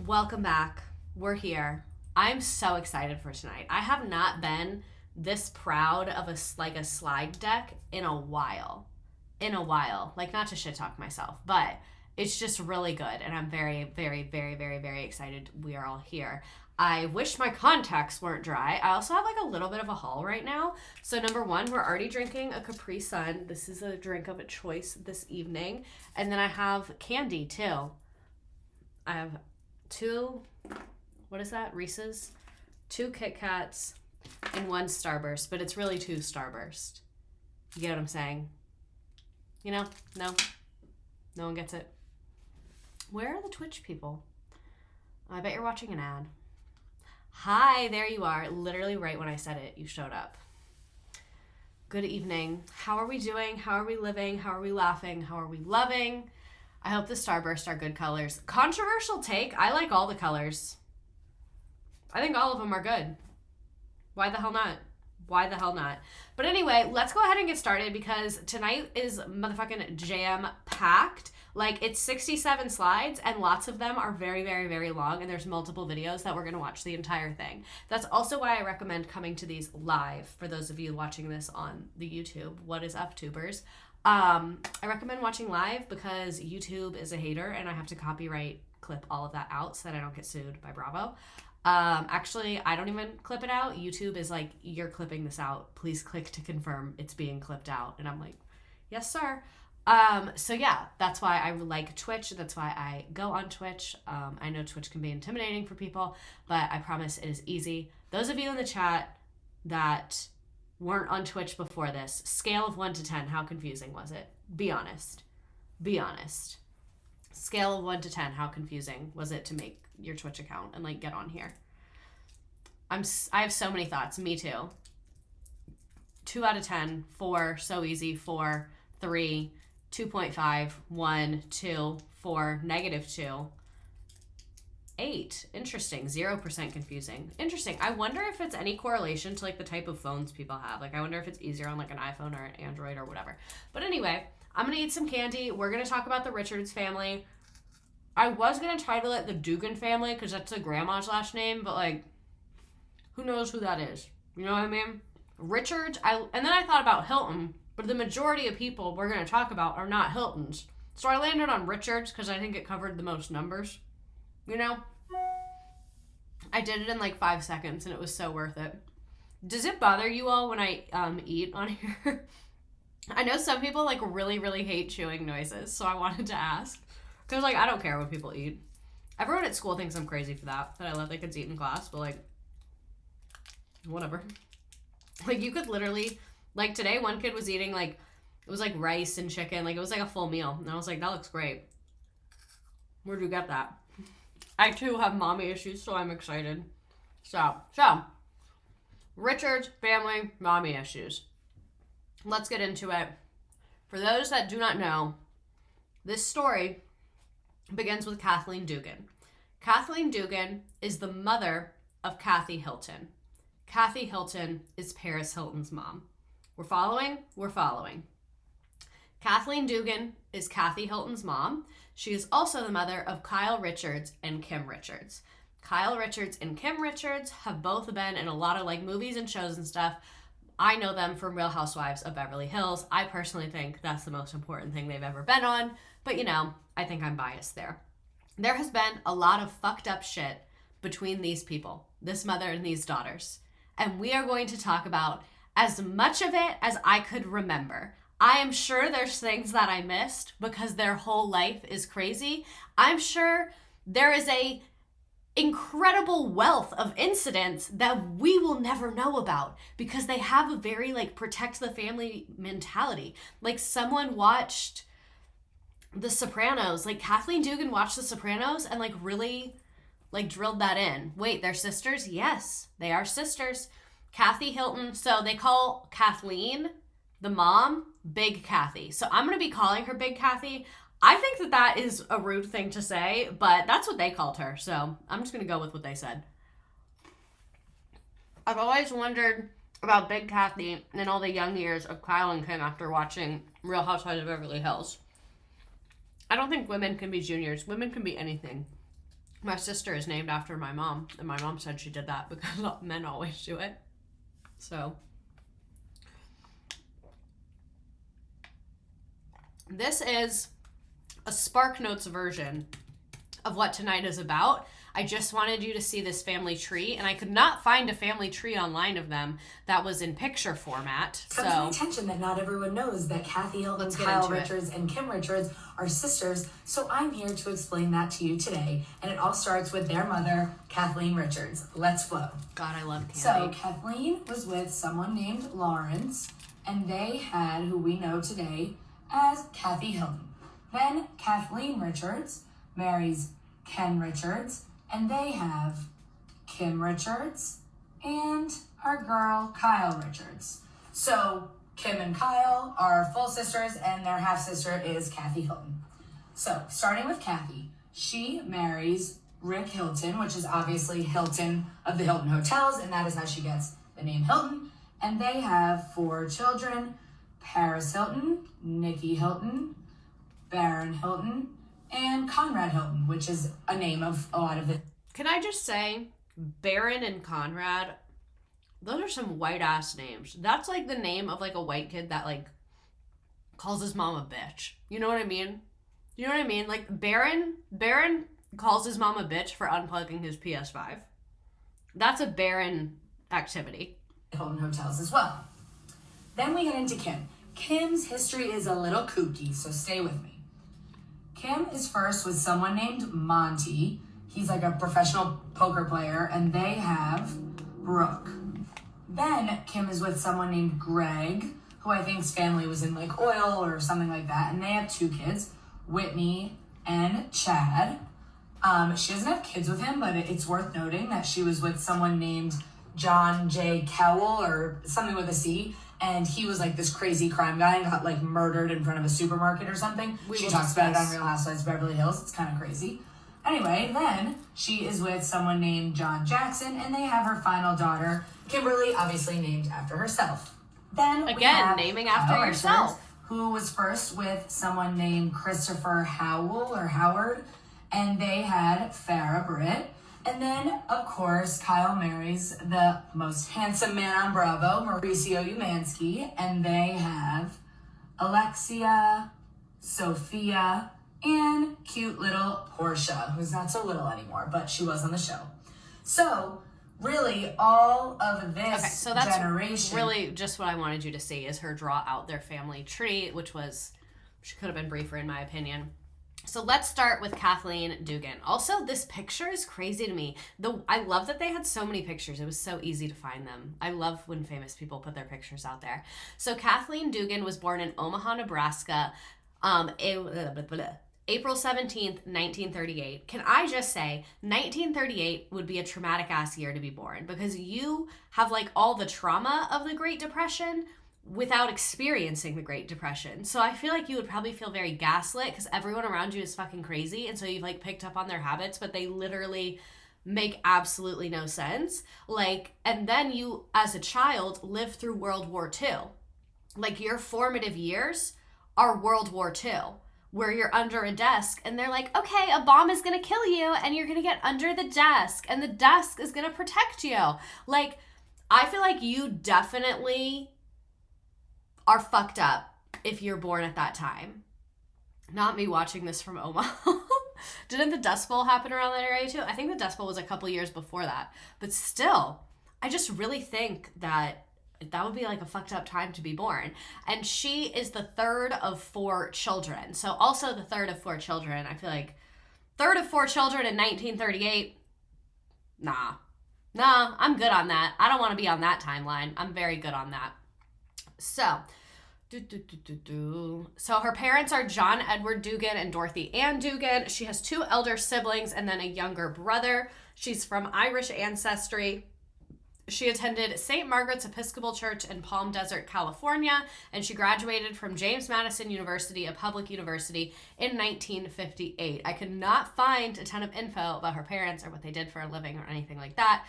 Welcome back. We're here. I'm so excited for tonight. I have not been this proud of a slide deck in a while. Like, not to shit talk myself, but it's just really good, and I'm very, very, very, very, very excited we are all here. I wish my contacts weren't dry. I also have like a little bit of a haul right now. So number one, we're already drinking a Capri Sun. This is a drink of a choice this evening. And then I have candy too. I have two, what is that? Reese's? 2 Kit Kats and 1 Starburst, but it's really 2 Starburst. You get what I'm saying? You know? No one gets it. Where are the Twitch people? I bet you're watching an ad. Hi, there you are. Literally right when I said it, you showed up. Good evening. How are we doing? How are we living? How are we laughing? How are we loving? I hope the Starburst are good colors. Controversial take. I like all the colors. I think all of them are good. Why the hell not? Why the hell not? But anyway, let's go ahead and get started because tonight is motherfucking jam-packed. Like, it's 67 slides, and lots of them are very, very, very long, and there's multiple videos that we're going to watch the entire thing. That's also why I recommend coming to these live, for those of you watching this on the YouTube. What is up, tubers? I recommend watching live because YouTube is a hater, and I have to copyright clip all of that out so that I don't get sued by Bravo. Actually, I don't even clip it out. YouTube is like, you're clipping this out. Please click to confirm it's being clipped out. And I'm like, yes, sir. So yeah, that's why I like Twitch. That's why I go on Twitch. I know Twitch can be intimidating for people, but I promise it is easy. Those of you in the chat that weren't on Twitch before this, scale of 1 to 10, how confusing was it? Be honest. Be honest. Scale of 1 to 10, how confusing was it to make your Twitch account and like get on here? I have so many thoughts. Me too. 2 out of 10, 4, so easy. 4, 3, 2.5, 1, 2, 4, -2, 8. Interesting. 0% confusing. Interesting. I wonder if it's any correlation to like the type of phones people have. Like, I wonder if it's easier on like an iPhone or an Android or whatever. But anyway, I'm gonna eat some candy. We're gonna talk about the Richards family. I was gonna title it the Dugan family because that's a grandma's last name, but like, who knows who that is? You know what I mean? Richards. And then I thought about Hilton, but the majority of people we're gonna talk about are not Hiltons. So I landed on Richards because I think it covered the most numbers. You know? I did it in like 5 seconds and it was so worth it. Does it bother you all when I eat on here? I know some people like really, really hate chewing noises, so I wanted to ask. Because like, I don't care when people eat. Everyone at school thinks I'm crazy for that I let the kids eat in class, but like, whatever. Like, you could literally, like today one kid was eating like, it was like rice and chicken, like it was like a full meal. And I was like, that looks great. Where'd you get that? I too have mommy issues, so I'm excited. So, Richard's family, mommy issues. Let's get into it. For those that do not know, this story begins with Kathleen Dugan. Kathleen Dugan is the mother of Kathy Hilton. Kathy Hilton is Paris Hilton's mom. We're following? We're following. Kathleen Dugan is Kathy Hilton's mom. She is also the mother of Kyle Richards and Kim Richards. Kyle Richards and Kim Richards have both been in a lot of like movies and shows and stuff. I know them from Real Housewives of Beverly Hills. I personally think that's the most important thing they've ever been on. But you know, I think I'm biased there. There has been a lot of fucked up shit between these people, this mother and these daughters. And we are going to talk about as much of it as I could remember. I am sure there's things that I missed because their whole life is crazy. I'm sure there is a incredible wealth of incidents that we will never know about because they have a very like protect the family mentality. Like, someone watched The Sopranos, like Kathleen Dugan watched The Sopranos and like really like drilled that in. Wait, they're sisters? Yes, they are sisters. Kathy Hilton, so they call Kathleen, the mom, Big Kathy. So I'm going to be calling her Big Kathy. I think that that is a rude thing to say, but that's what they called her. So I'm just going to go with what they said. I've always wondered about Big Kathy and all the young years of Kyle and Kim after watching Real Housewives of Beverly Hills. I don't think women can be juniors. Women can be anything. My sister is named after my mom, and my mom said she did that because men always do it. So, this is a Spark Notes version of what tonight is about. I just wanted you to see this family tree, and I could not find a family tree online of them that was in picture format. Comes to my attention that not everyone knows that Kathy Hilton, Kyle Richards, and Kim Richards are sisters, so I'm here to explain that to you today. And it all starts with their mother, Kathleen Richards. Let's flow. God, I love Candy. So Kathleen was with someone named Lawrence, and they had who we know today as Kathy Hilton. Then Kathleen Richards marries Ken Richards, and they have Kim Richards and our girl Kyle Richards. So Kim and Kyle are full sisters, and their half sister is Kathy Hilton. So starting with Kathy, she marries Rick Hilton, which is obviously Hilton of the Hilton Hotels, and that is how she gets the name Hilton. And they have 4 children: Paris Hilton, Nikki Hilton, Baron Hilton, and Conrad Hilton, which is a name of a lot of the... Can I just say, Baron and Conrad, those are some white ass names. That's like the name of like a white kid that like calls his mom a bitch. You know what I mean? You know what I mean? Like Baron calls his mom a bitch for unplugging his PS5. That's a Baron activity. Hilton Hotels as well. Then we get into Kim. Kim's history is a little kooky, so stay with me. Kim is first with someone named Monty. He's like a professional poker player, and they have Brooke. Then Kim is with someone named Greg, who I think's family was in like oil or something like that, and they have 2 kids, Whitney and Chad. She doesn't have kids with him, but it's worth noting that she was with someone named John J. Cowell or something with a C, and he was like this crazy crime guy and got like murdered in front of a supermarket or something. She talks about it on Real Housewives of Beverly Hills. It's kind of crazy. Anyway, then she is with someone named John Jackson, and they have her final daughter, Kimberly, obviously named after herself. Then again, naming after yourself. Who was first with someone named Christopher Howell or Howard, and they had Farrah Britt. And then, of course, Kyle marries the most handsome man on Bravo, Mauricio Umansky, and they have Alexia, Sophia, and cute little Portia, who's not so little anymore, but she was on the show. So, really, all of this generation... really just what I wanted you to see is her draw out their family tree, which she could have been briefer in my opinion. So let's start with Kathleen Dugan. Also, this picture is crazy to me. I love that they had so many pictures. It was so easy to find them. I love when famous people put their pictures out there. So Kathleen Dugan was born in Omaha, Nebraska, April 17th, 1938. Can I just say, 1938 would be a traumatic ass year to be born because you have like all the trauma of the Great Depression without experiencing the Great Depression. So I feel like you would probably feel very gaslit because everyone around you is fucking crazy, and so you've like picked up on their habits, but they literally make absolutely no sense. Like, and then you as a child live through World War II. Like your formative years are World War II, where you're under a desk and they're like, okay, a bomb is gonna kill you and you're gonna get under the desk and the desk is gonna protect you. Like, I feel like you definitely are fucked up if you're born at that time. Not me watching this from Omaha. Didn't the Dust Bowl happen around that area too? I think the Dust Bowl was a couple years before that. But still, I just really think that would be like a fucked up time to be born. And she is the 3rd of 4 children. So also the 3rd of 4 children. I feel like 3rd of 4 children in 1938. Nah, I'm good on that. I don't want to be on that timeline. I'm very good on that. So, So her parents are John Edward Dugan and Dorothy Ann Dugan. She has 2 elder siblings and then a younger brother. She's from Irish ancestry. She attended St. Margaret's Episcopal Church in Palm Desert, California, and she graduated from James Madison University, a public university, in 1958. I could not find a ton of info about her parents or what they did for a living or anything like that.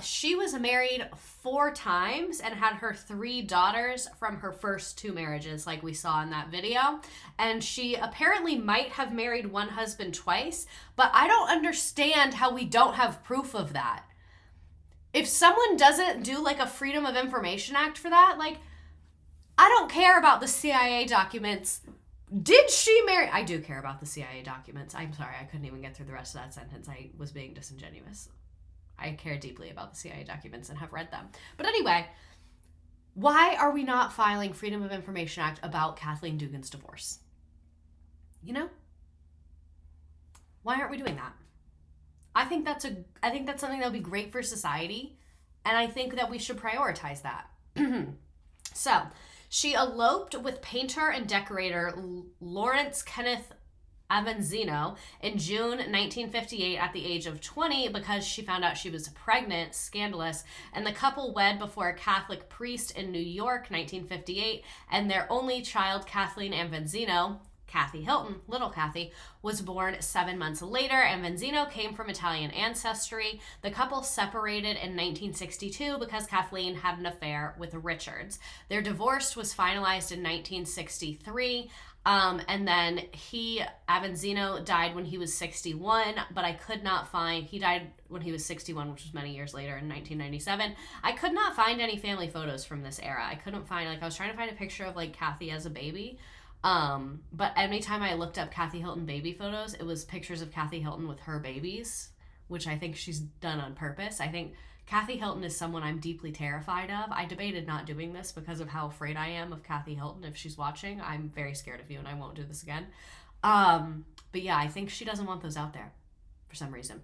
She was married 4 times and had her 3 daughters from her first 2 marriages, like we saw in that video. And she apparently might have married one husband twice, but I don't understand how we don't have proof of that. If someone doesn't do like a Freedom of Information Act for that, like, I don't care about the CIA documents. Did she marry? I do care about the CIA documents. I'm sorry, I couldn't even get through the rest of that sentence. I was being disingenuous. I care deeply about the CIA documents and have read them. But anyway, why are we not filing Freedom of Information Act about Kathleen Dugan's divorce? You know? Why aren't we doing that? I think that's something that would be great for society, and I think that we should prioritize that. So, she eloped with painter and decorator Lawrence Kenneth Avanzino in June 1958 at the age of 20 because she found out she was pregnant, scandalous, and the couple wed before a Catholic priest in New York, 1958, and their only child, Kathleen Avanzino, Kathy Hilton, little Kathy, was born 7 months later, and Avanzino came from Italian ancestry. The couple separated in 1962 because Kathleen had an affair with Richards. Their divorce was finalized in 1963, and then Avanzino died when he was 61, but I could not find, he died when he was 61, which was many years later in 1997. I could not find any family photos from this era. I couldn't find, I was trying to find a picture of Kathy as a baby. But anytime I looked up Kathy Hilton baby photos, it was pictures of Kathy Hilton with her babies, which I think she's done on purpose. I think Kathy Hilton is someone I'm deeply terrified of. I debated not doing this because of how afraid I am of Kathy Hilton. If she's watching, I'm very scared of you and I won't do this again. But yeah, I think she doesn't want those out there for some reason.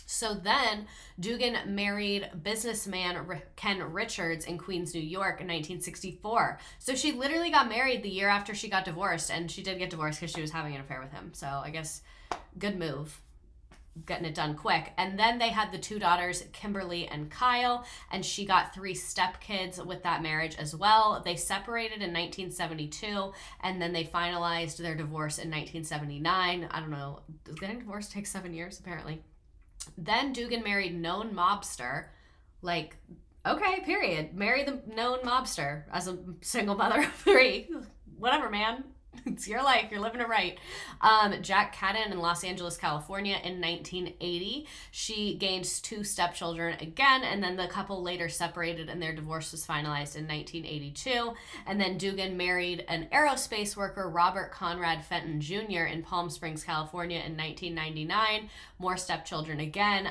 So then Dugan married businessman Ken Richards in Queens, New York in 1964. So she literally got married the year after she got divorced, and she did get divorced because she was having an affair with him. So I guess good move, getting it done quick. And then they had the 2 daughters, Kimberly and Kyle, and she got 3 stepkids with that marriage as well. They separated in 1972, and then they finalized their divorce in 1979. I don't know, does getting divorced take 7 years? Apparently. Then Dugan married known mobster, okay, period. Marry the known mobster as a single mother of 3. Whatever, man. It's your life. You're living it right. Jack Cadden in Los Angeles, California in 1980. She gained 2 stepchildren again, and then the couple later separated and their divorce was finalized in 1982. And then Dugan married an aerospace worker, Robert Conrad Fenton Jr. in Palm Springs, California in 1999. More stepchildren again.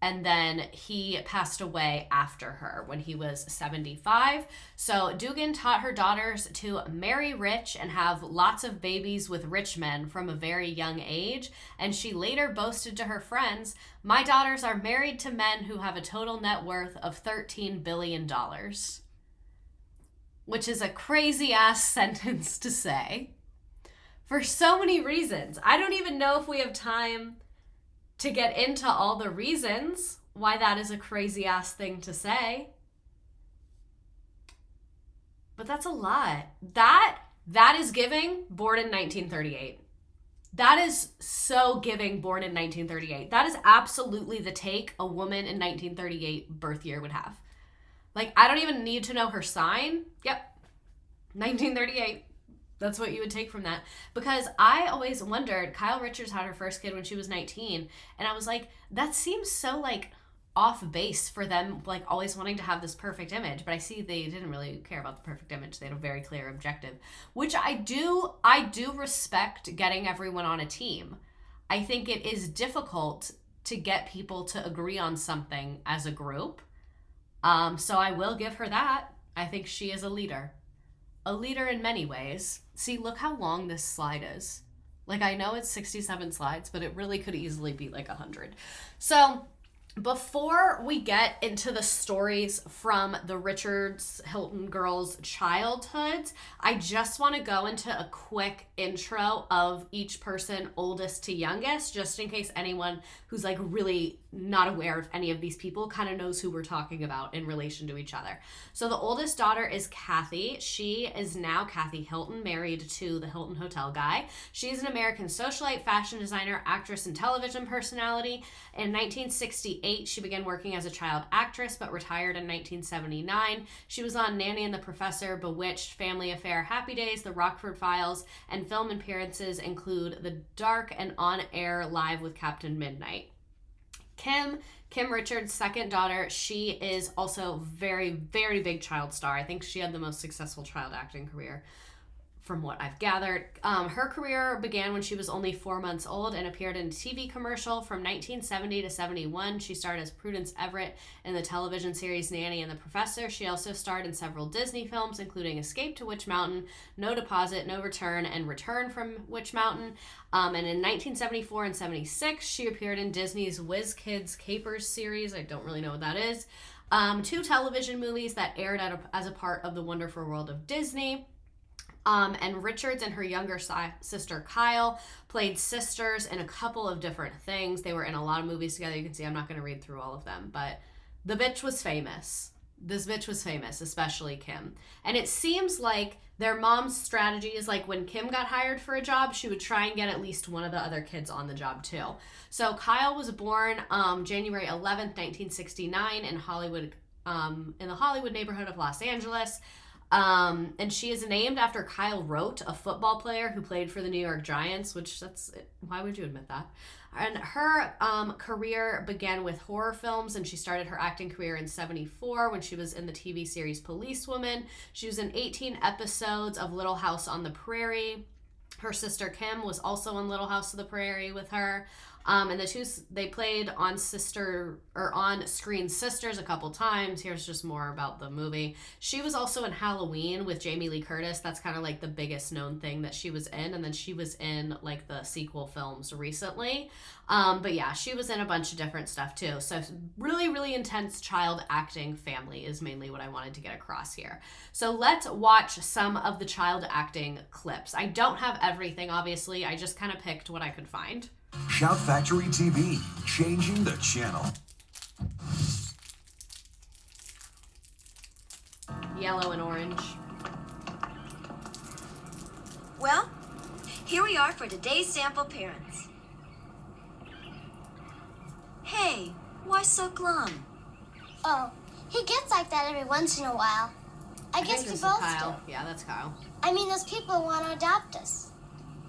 And then he passed away after her when he was 75. So Dugan taught her daughters to marry rich and have lots of babies with rich men from a very young age. And she later boasted to her friends, "My daughters are married to men who have a total net worth of $13 billion. Which is a crazy ass sentence to say for so many reasons. I don't even know if we have time to get into all the reasons why that is a crazy ass thing to say. But that's a lot. That is giving born in 1938. That is so giving born in 1938. That is absolutely the take a woman in 1938 birth year would have. I don't even need to know her sign. Yep. 1938. That's what you would take from that. Because I always wondered, Kyle Richards had her first kid when she was 19. And I was like, that seems so off base for them, always wanting to have this perfect image. But I see they didn't really care about the perfect image. They had a very clear objective, which I do respect getting everyone on a team. I think it is difficult to get people to agree on something as a group. So I will give her that. I think she is a leader. A leader in many ways. See, look how long this slide is. I know it's 67 slides, but it really could easily be 100. So Before we get into the stories from the Richards Hilton girls' childhoods, I just want to go into a quick intro of each person, oldest to youngest, just in case anyone who's like really not aware of any of these people kind of knows who we're talking about in relation to each other. So the oldest daughter is Kathy. She is now Kathy Hilton, married to the Hilton Hotel guy. She's an American socialite, fashion designer, actress, and television personality. In 1968, she began working as a child actress, but retired in 1979. She was on Nanny and the Professor, Bewitched, Family Affair, Happy Days, The Rockford Files, and film appearances include The Dark and On Air Live with Captain Midnight. Kim Richards' second daughter, she is also very, very big child star. I think she had the most successful child acting career from what I've gathered. Her career began when she was only 4 months old and appeared in a TV commercial from 1970 to 71. She starred as Prudence Everett in the television series Nanny and the Professor. She also starred in several Disney films, including Escape to Witch Mountain, No Deposit, No Return, and Return from Witch Mountain. And in 1974 and 76, she appeared in Disney's Whiz Kids Capers series. I don't really know what that is. 2 television movies that aired as a part of the Wonderful World of Disney. And Richards and her younger sister Kyle played sisters in a couple of different things. They were in a lot of movies together. You can see I'm not going to read through all of them, but the bitch was famous. This bitch was famous, especially Kim. And it seems like their mom's strategy is like when Kim got hired for a job, she would try and get at least one of the other kids on the job too. So Kyle was born January 11th, 1969 in Hollywood, in the Hollywood neighborhood of Los Angeles. And she is named after Kyle Rote, a football player who played for the New York Giants, why would you admit that? And her career began with horror films, and she started her acting career in 74 when she was in the TV series Policewoman. She was in 18 episodes of Little House on the Prairie. Her sister Kim was also in Little House on the Prairie with her. And the two, they played on screen sisters a couple times. Here's just more about the movie. She was also in Halloween with Jamie Lee Curtis. That's kind of like the biggest known thing that she was in. And then she was in like the sequel films recently. But yeah, she was in a bunch of different stuff too. So really, really intense child acting family is mainly what I wanted to get across here. So let's watch some of the child acting clips. I don't have everything, obviously. I just kind of picked what I could find. Shout Factory TV, changing the channel. Yellow and orange. Well, here we are for today's sample parents. Hey, why so glum? Oh, he gets like that every once in a while. I guess we both Kyle. do. Yeah, that's Kyle. I mean, those people want to adopt us.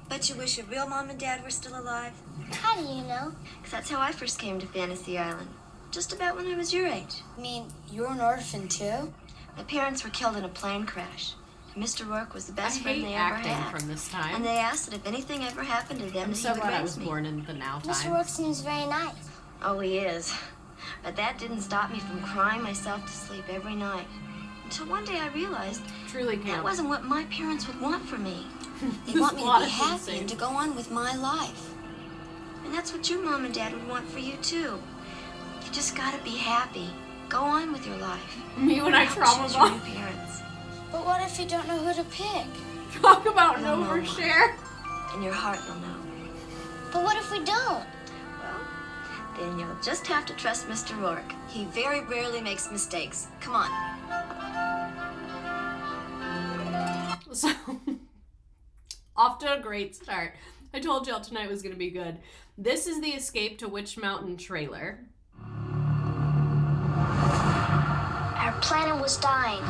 Bet you wish your real mom and dad were still alive. How do you know? 'Cause that's how I first came to Fantasy Island. Just about when I was your age. I mean, you're an orphan too? My parents were killed in a plane crash. Mr. Rourke was the best friend they ever acting had. from this time. And they asked that if anything ever happened to them, I'm that so he would glad I raise was me. born in the now Mr. time. Rourke seems very nice. Oh, he is. But that didn't stop me from crying myself to sleep every night. Until one day I realized Truly that can't. wasn't what my parents would want for me. They want me to Lot be of happy insane. and to go on with my life. And that's what your mom and dad would want for you, too. You just gotta be happy. Go on with your life. Me when I trauma Choose your bond. new parents. But what if you don't know who to pick? Talk about an No, no. overshare. And your heart will know. But what if we don't? Well, then you'll just have to trust Mr. Rourke. He very rarely makes mistakes. Come on. So, off to a great start. I told y'all tonight was going to be good. This is the Escape to Witch Mountain trailer. Our planet was dying.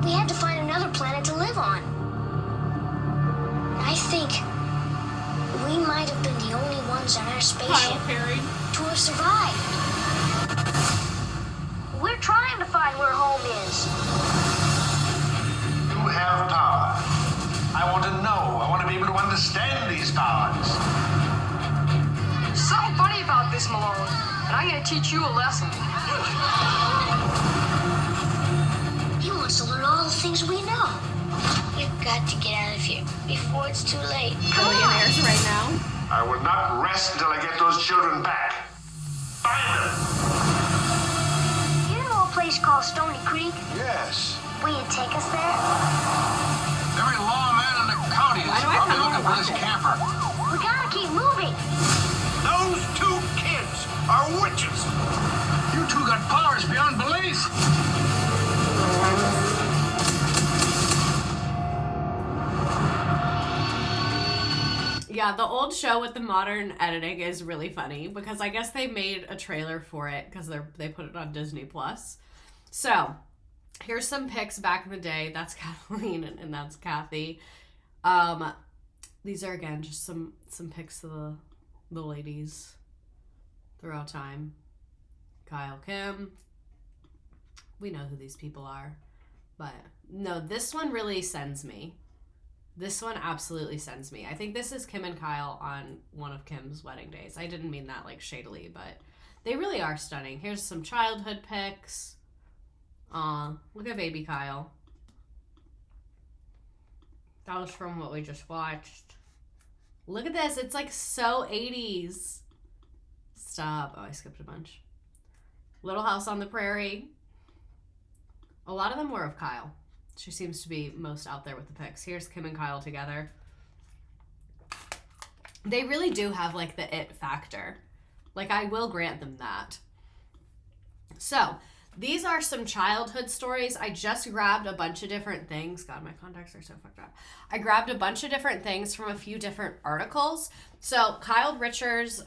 We had to find another planet to live on. I think we might have been the only ones on our spaceship Kyle Perry. to have survived. We're trying to find where home is. You have power. I want to know. I want to be able to understand these powers. Something funny about this, Malone, and I'm gonna teach you a lesson. He wants to learn all the things we know. We've got to get out of here before it's too late. Billionaires right now. I will not rest until I get those children back. Find them! You know a place called Stony Creek? Yes. Will you take us there? Every lawman in the county is probably looking for this camper. We gotta keep moving. Those two kids are witches. You two got powers beyond belief. Yeah, the old show with the modern editing is really funny because I guess they made a trailer for it because they put it on Disney Plus. So here's some pics back in the day. That's Kathleen and that's Kathy. These are again just some pics of the ladies throughout time. Kyle, Kim. We know who these people are, but no, this one really sends me. This one absolutely sends me. I think this is Kim and Kyle on one of Kim's wedding days. I didn't mean that like shadily, but they really are stunning. Here's some childhood pics. Look at baby Kyle. That was from what we just watched. Look at this. It's like so 80s. Stop. Oh, I skipped a bunch. Little House on the Prairie. A lot of them were of Kyle. She seems to be most out there with the pics. Here's Kim and Kyle together. They really do have like the it factor. Like I will grant them that. So these are some childhood stories. I just grabbed a bunch of different things. God, my contacts are so fucked up. I grabbed a bunch of different things from a few different articles. So Kyle Richards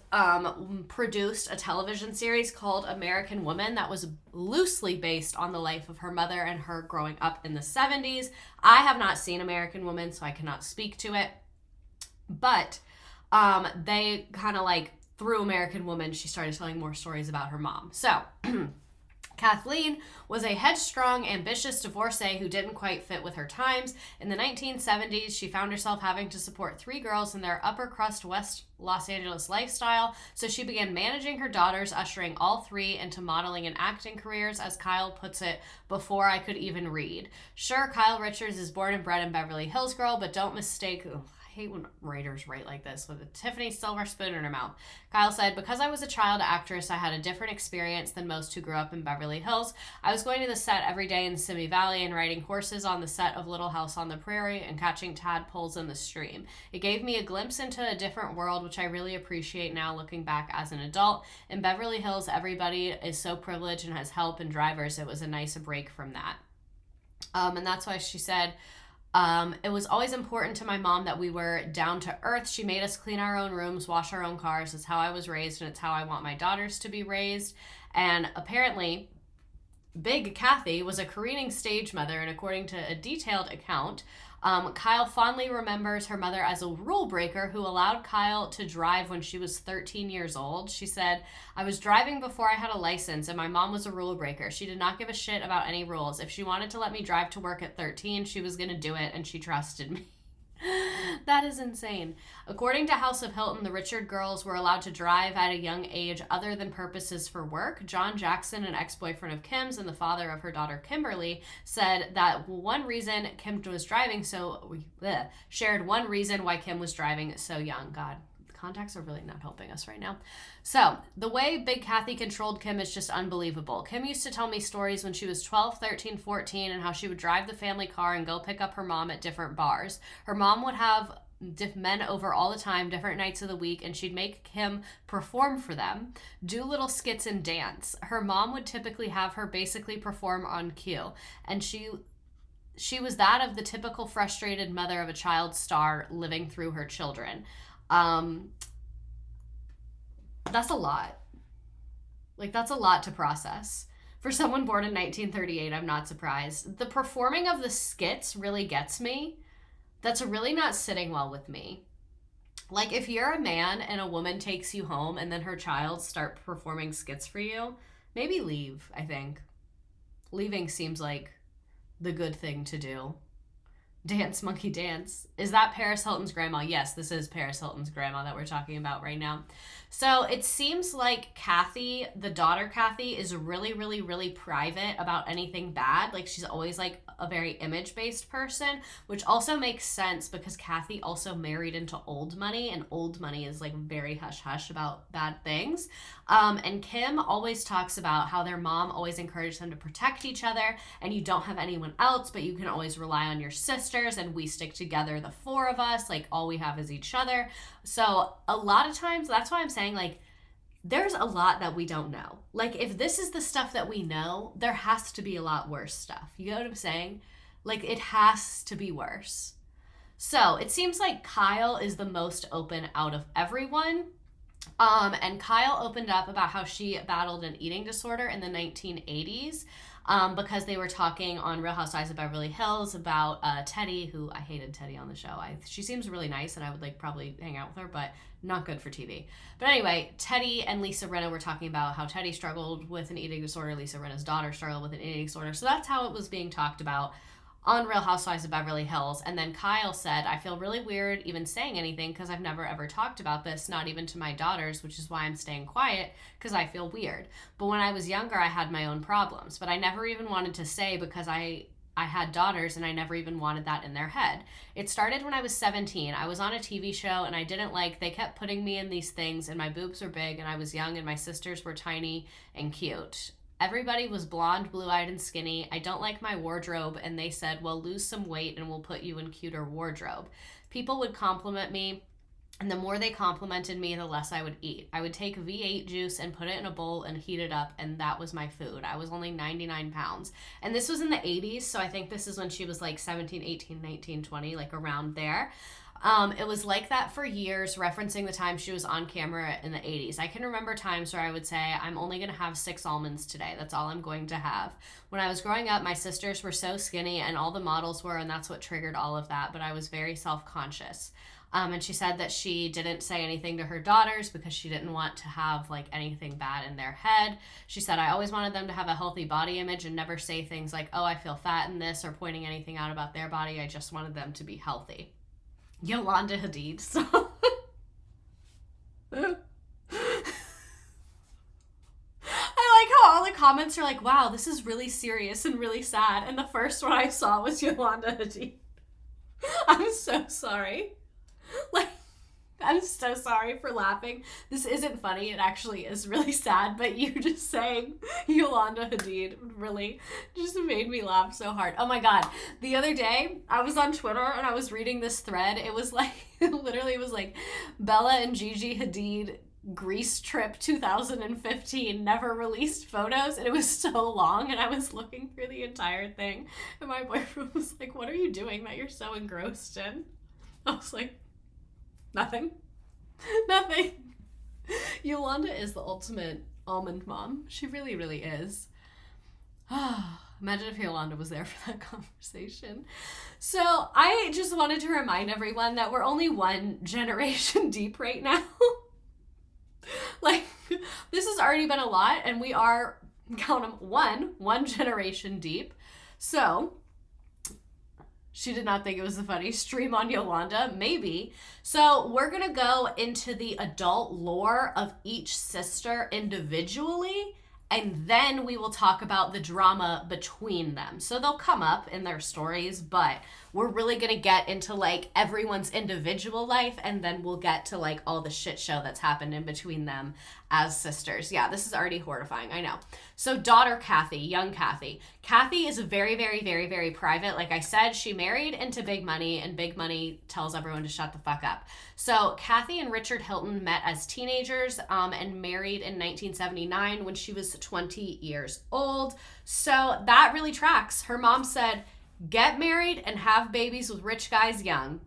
produced a television series called American Woman that was loosely based on the life of her mother and her growing up in the 70s. I have not seen American Woman, so I cannot speak to it. But they kind of like, through American Woman, she started telling more stories about her mom. So Kathleen was a headstrong, ambitious divorcee who didn't quite fit with her times. In the 1970s, she found herself having to support 3 girls in their upper crust West Los Angeles lifestyle, so she began managing her daughters, ushering all 3 into modeling and acting careers, as Kyle puts it, before I could even read. Sure, Kyle Richards is born and bred in Beverly Hills girl, but don't mistake... I hate when writers write like this, with a Tiffany silver spoon in her mouth. Kyle said, because I was a child actress, I had a different experience than most who grew up in Beverly Hills. I was going to the set every day in Simi Valley and riding horses on the set of Little House on the Prairie and catching tadpoles in the stream. It gave me a glimpse into a different world, which I really appreciate now looking back as an adult. In Beverly Hills, everybody is so privileged and has help and drivers. It was a nice break from that. And that's why she said, it was always important to my mom that we were down to earth. She made us clean our own rooms, wash our own cars. It's how I was raised, and it's how I want my daughters to be raised. And apparently, Big Kathy was a careening stage mother, and according to a detailed account, Kyle fondly remembers her mother as a rule breaker who allowed Kyle to drive when she was 13 years old. She said, I was driving before I had a license, and my mom was a rule breaker. She did not give a shit about any rules. If she wanted to let me drive to work at 13, she was going to do it, and she trusted me. That is insane. According to House of Hilton, the Richard girls were allowed to drive at a young age other than purposes for work. John Jackson, an ex-boyfriend of Kim's and the father of her daughter Kimberly, said that one reason Kim was driving shared one reason why Kim was driving so young. God, contacts are really not helping us right now. So the way Big Kathy controlled Kim is just unbelievable. Kim used to tell me stories when she was 12, 13, 14 and how she would drive the family car and go pick up her mom at different bars. Her mom would have men over all the time, different nights of the week, and she'd make Kim perform for them, do little skits and dance. Her mom would typically have her basically perform on cue, and she was that of the typical frustrated mother of a child star living through her children. That's a lot. Like, that's a lot to process. For someone born in 1938, I'm not surprised. The performing of the skits really gets me. That's really not sitting well with me. Like, if you're a man and a woman takes you home and then her child start performing skits for you, maybe leave, I think. Leaving seems like the good thing to do. Dance, monkey, dance. Is that Paris Hilton's grandma? Yes, this is Paris Hilton's grandma that we're talking about right now. So it seems like Kathy, the daughter Kathy, is really, really, really private about anything bad. Like she's always like a very image-based person, which also makes sense because Kathy also married into old money, and old money is like very hush-hush about bad things. And Kim always talks about how their mom always encouraged them to protect each other, and you don't have anyone else, but you can always rely on your sisters, and we stick together, the four of us, like all we have is each other. So a lot of times, that's why I'm saying, like, there's a lot that we don't know. Like, if this is the stuff that we know, there has to be a lot worse stuff. You know what I'm saying? Like, it has to be worse. So it seems like Kyle is the most open out of everyone. And Kyle opened up about how she battled an eating disorder in the 1980s. Because they were talking on Real Housewives of Beverly Hills about Teddy, who I hated Teddy on the show. She seems really nice, and I would like probably hang out with her, but not good for TV. But anyway, Teddy and Lisa Rinna were talking about how Teddy struggled with an eating disorder. Lisa Rinna's daughter struggled with an eating disorder. So that's how it was being talked about on Real Housewives of Beverly Hills. And then Kyle said, I feel really weird even saying anything because I've never ever talked about this, not even to my daughters, which is why I'm staying quiet because I feel weird. But when I was younger, I had my own problems, but I never even wanted to say because I had daughters and I never even wanted that in their head. It started when I was 17. I was on a TV show and I didn't like, they kept putting me in these things and my boobs were big and I was young and my sisters were tiny and cute. Everybody was blonde, blue-eyed, and skinny. I don't like my wardrobe, and they said, well, lose some weight and we'll put you in cuter wardrobe. People would compliment me, and the more they complimented me, the less I would eat. I would take V8 juice and put it in a bowl and heat it up, and that was my food. I was only 99 pounds. And this was in the 80s, so I think this is when she was like 17, 18, 19, 20, like around there. It was like that for years, referencing the time she was on camera in the 80s. I can remember times where I would say, I'm only going to have 6 almonds today. That's all I'm going to have. When I was growing up, my sisters were so skinny and all the models were, and that's what triggered all of that. But I was very self-conscious. And she said that she didn't say anything to her daughters because she didn't want to have like anything bad in their head. She said, I always wanted them to have a healthy body image and never say things like, oh, I feel fat in this, or pointing anything out about their body. I just wanted them to be healthy. Yolanda Hadid. So I like how all the comments are like, wow, this is really serious and really sad. And the first one I saw was Yolanda Hadid. I'm so sorry. Like, I'm so sorry for laughing. This isn't funny. It actually is really sad, but you just saying Yolanda Hadid really just made me laugh so hard. Oh my God. The other day, I was on Twitter and I was reading this thread. It was like, literally it was like Bella and Gigi Hadid Greece trip 2015 never released photos, and it was so long, and I was looking through the entire thing, and my boyfriend was like, what are you doing that you're so engrossed in? I was like, nothing. Yolanda is the ultimate almond mom. She really, really is. Imagine if Yolanda was there for that conversation. So I just wanted to remind everyone that we're only one generation deep right now. Like, this has already been a lot, and we are, count them, one generation deep. So she did not think it was a funny stream on Yolanda, maybe. So we're going to go into the adult lore of each sister individually, and then we will talk about the drama between them. So they'll come up in their stories, but we're really going to get into like everyone's individual life, and then we'll get to like all the shit show that's happened in between them as sisters. Yeah, this is already horrifying, I know. So daughter Kathy, young Kathy. Kathy is very, very, very, very private. Like I said, she married into Big Money, and Big Money tells everyone to shut the fuck up. So Kathy and Richard Hilton met as teenagers and married in 1979 when she was 20 years old. So that really tracks. Her mom said, get married and have babies with rich guys young.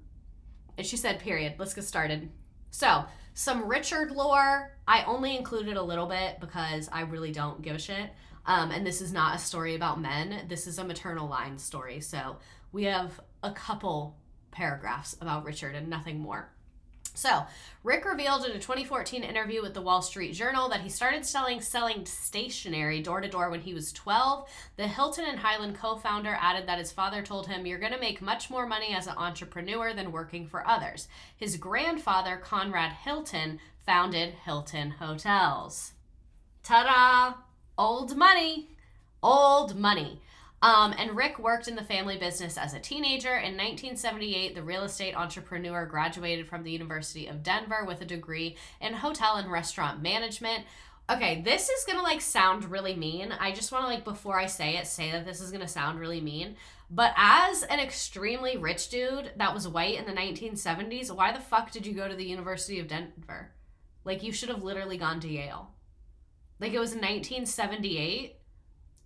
And she said, period. Let's get started. So some Richard lore. I only included a little bit because I really don't give a shit. And this is not a story about men. This is a maternal line story. So we have a couple paragraphs about Richard and nothing more. So, Rick revealed in a 2014 interview with the Wall Street Journal that he started selling stationery door to door when he was 12. The Hilton and Highland co-founder added that his father told him, "You're going to make much more money as an entrepreneur than working for others." His grandfather, Conrad Hilton, founded Hilton Hotels. Ta-da! Old money. Old money. And Rick worked in the family business as a teenager. In 1978, the real estate entrepreneur graduated from the University of Denver with a degree in hotel and restaurant management. Okay, this is gonna like sound really mean. I just want to like, before I say that this is gonna sound really mean. But as an extremely rich dude that was white in the 1970s, why the fuck did you go to the University of Denver? Like, you should have literally gone to Yale. Like, it was 1978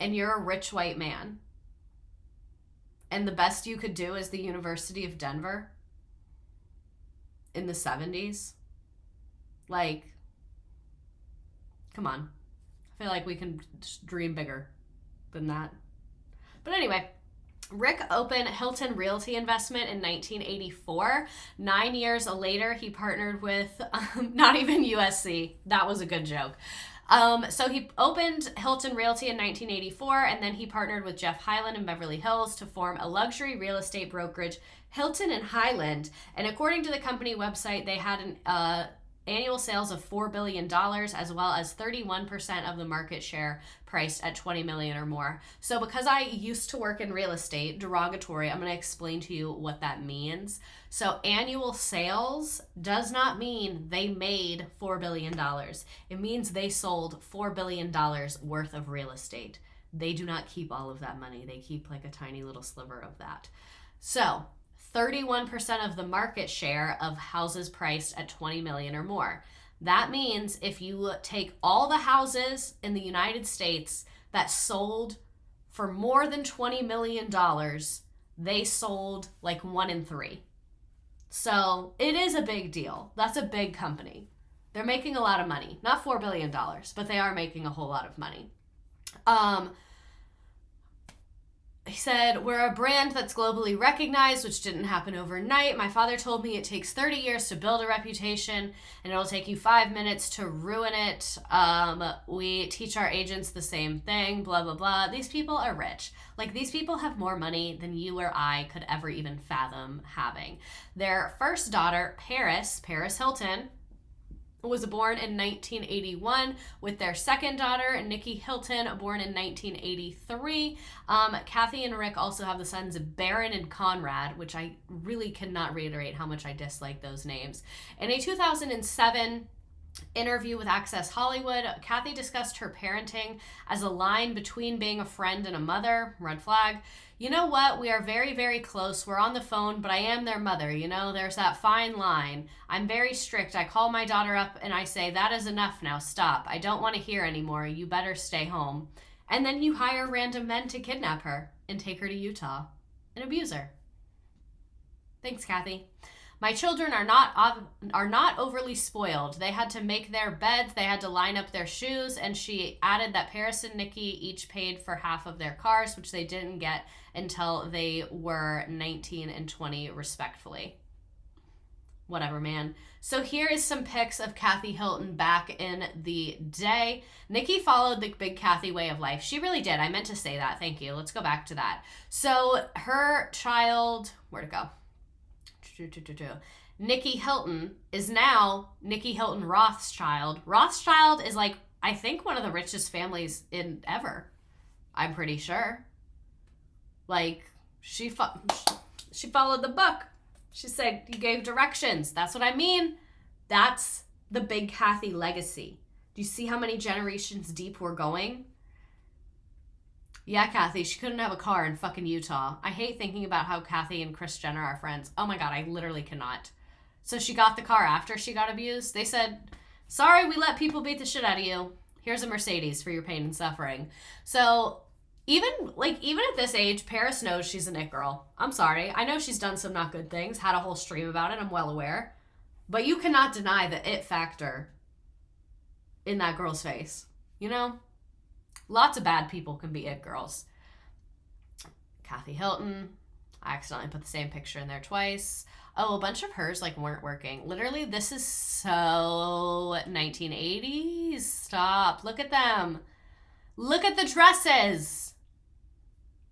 and you're a rich white man. And the best you could do is the University of Denver in the 70s. Like, come on. I feel like we can just dream bigger than that. But anyway, Rick opened Hilton Realty Investment in 1984. 9 years later, he partnered with not even USC. That was a good joke. So he opened Hilton Realty in 1984, and then he partnered with Jeff Highland in Beverly Hills to form a luxury real estate brokerage, Hilton and Highland. And according to the company website, they had an annual sales of $4 billion, as well as 31% of the market share priced at $20 million or more. So because I used to work in real estate, derogatory, I'm going to explain to you what that means. So annual sales does not mean they made $4 billion. It means they sold $4 billion worth of real estate. They do not keep all of that money. They keep like a tiny little sliver of that. So 31% of the market share of houses priced at $20 million or more. That means if you take all the houses in the United States that sold for more than $20 million, they sold like 1 in 3. So it is a big deal. That's a big company. They're making a lot of money. Not $4 billion, but they are making a whole lot of money. He said, "We're a brand that's globally recognized, which didn't happen overnight. My father told me it takes 30 years to build a reputation, and it'll take you 5 minutes to ruin it. We teach our agents the same thing, blah, blah, blah. These people are rich. Like, these people have more money than you or I could ever even fathom having." Their first daughter, Paris Hilton, was born in 1981, with their second daughter, Nikki Hilton, born in 1983. Kathy and Rick also have the sons Baron and Conrad, which I really cannot reiterate how much I dislike those names. In a 2007 interview with Access Hollywood, Kathy discussed her parenting as a line between being a friend and a mother. Red flag. "You know what? We are very, very close. We're on the phone, but I am their mother. You know, there's that fine line. I'm very strict. I call my daughter up and I say, 'That is enough now. Stop. I don't want to hear anymore. You better stay home.' And then you hire random men to kidnap her and take her to Utah and abuse her." Thanks, Kathy. "My children are not overly spoiled. They had to make their beds, they had to line up their shoes," and she added that Paris and Nikki each paid for half of their cars, which they didn't get until they were 19 and 20, respectively. Whatever, man. So here is some pics of Kathy Hilton back in the day. Nikki followed the big Kathy way of life. She really did. I meant to say that. Thank you. Let's go back to that. So her child, where'd it go? Nikki Hilton is now Nikki Hilton Rothschild. Rothschild is like, I think, one of the richest families in ever. I'm pretty sure. Like, she followed the book. She said, "You gave directions." That's what I mean. That's the big Kathy legacy. Do you see how many generations deep we're going? Yeah, Kathy, she couldn't have a car in fucking Utah. I hate thinking about how Kathy and Kris Jenner are friends. Oh my God, I literally cannot. So she got the car after she got abused. They said, "Sorry, we let people beat the shit out of you. Here's a Mercedes for your pain and suffering." So even at this age, Paris knows she's an it girl. I'm sorry. I know she's done some not good things, had a whole stream about it. I'm well aware. But you cannot deny the it factor in that girl's face. You know? Lots of bad people can be it girls. Kathy Hilton. I accidentally put the same picture in there twice. Oh, a bunch of hers like weren't working. Literally, this is so 1980s. Stop. Look at them. Look at the dresses.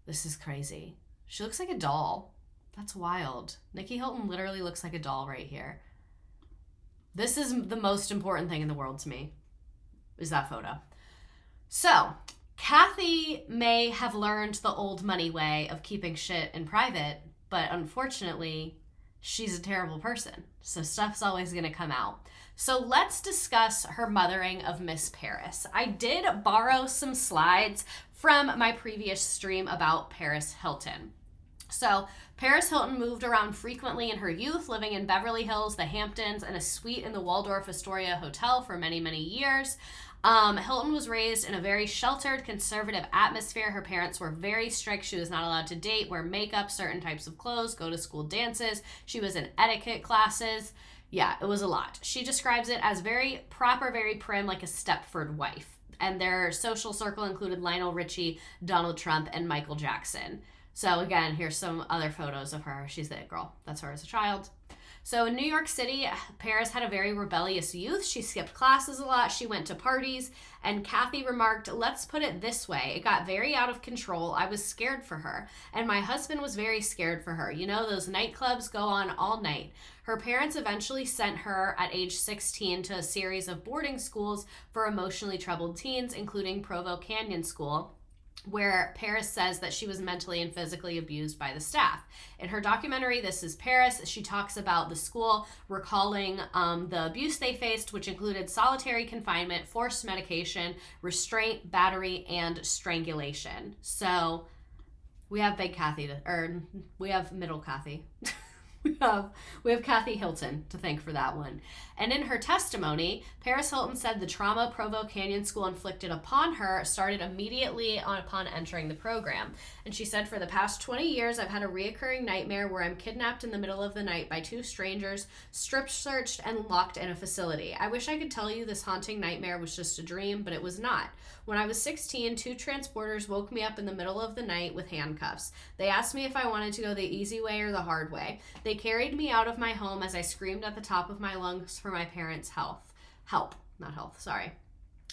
This is crazy. She looks like a doll. That's wild. Nikki Hilton literally looks like a doll right here. This is the most important thing in the world to me, is that photo. So, Kathy may have learned the old money way of keeping shit in private, but unfortunately, she's a terrible person. So stuff's always going to come out. So let's discuss her mothering of Miss Paris. I did borrow some slides from my previous stream about Paris Hilton. So Paris Hilton moved around frequently in her youth, living in Beverly Hills, the Hamptons, and a suite in the Waldorf Astoria Hotel for many, many years. Hilton was raised in a very sheltered, conservative atmosphere. Her parents were very strict. She was not allowed to date, wear makeup, certain types of clothes, go to school dances. She was in etiquette classes. Yeah, it was a lot. She describes it as very proper, very prim, like a Stepford wife. And their social circle included Lionel Richie, Donald Trump, and Michael Jackson. So again, here's some other photos of her. She's the it girl. That's her as a child. So in New York City, Paris had a very rebellious youth. She skipped classes a lot. She went to parties. And Kathy remarked, let's put it this way. It got very out of control. I was scared for her. And my husband was very scared for her. You know, those nightclubs go on all night. Her parents eventually sent her at age 16 to a series of boarding schools for emotionally troubled teens, including Provo Canyon School, where Paris says that she was mentally and physically abused by the staff. In her documentary, This is Paris, she talks about the school recalling the abuse they faced, which included solitary confinement, forced medication, restraint, battery, and strangulation. So we have big Kathy, we have middle Kathy. We have Kathy Hilton to thank for that one. And in her testimony, Paris Hilton said the trauma Provo Canyon School inflicted upon her started immediately upon entering the program. And she said, for the past 20 years, I've had a reoccurring nightmare where I'm kidnapped in the middle of the night by two strangers, strip searched, and locked in a facility. I wish I could tell you this haunting nightmare was just a dream, but it was not. When I was 16, two transporters woke me up in the middle of the night with handcuffs. They asked me if I wanted to go the easy way or the hard way. They carried me out of my home as I screamed at the top of my lungs for my parents' help.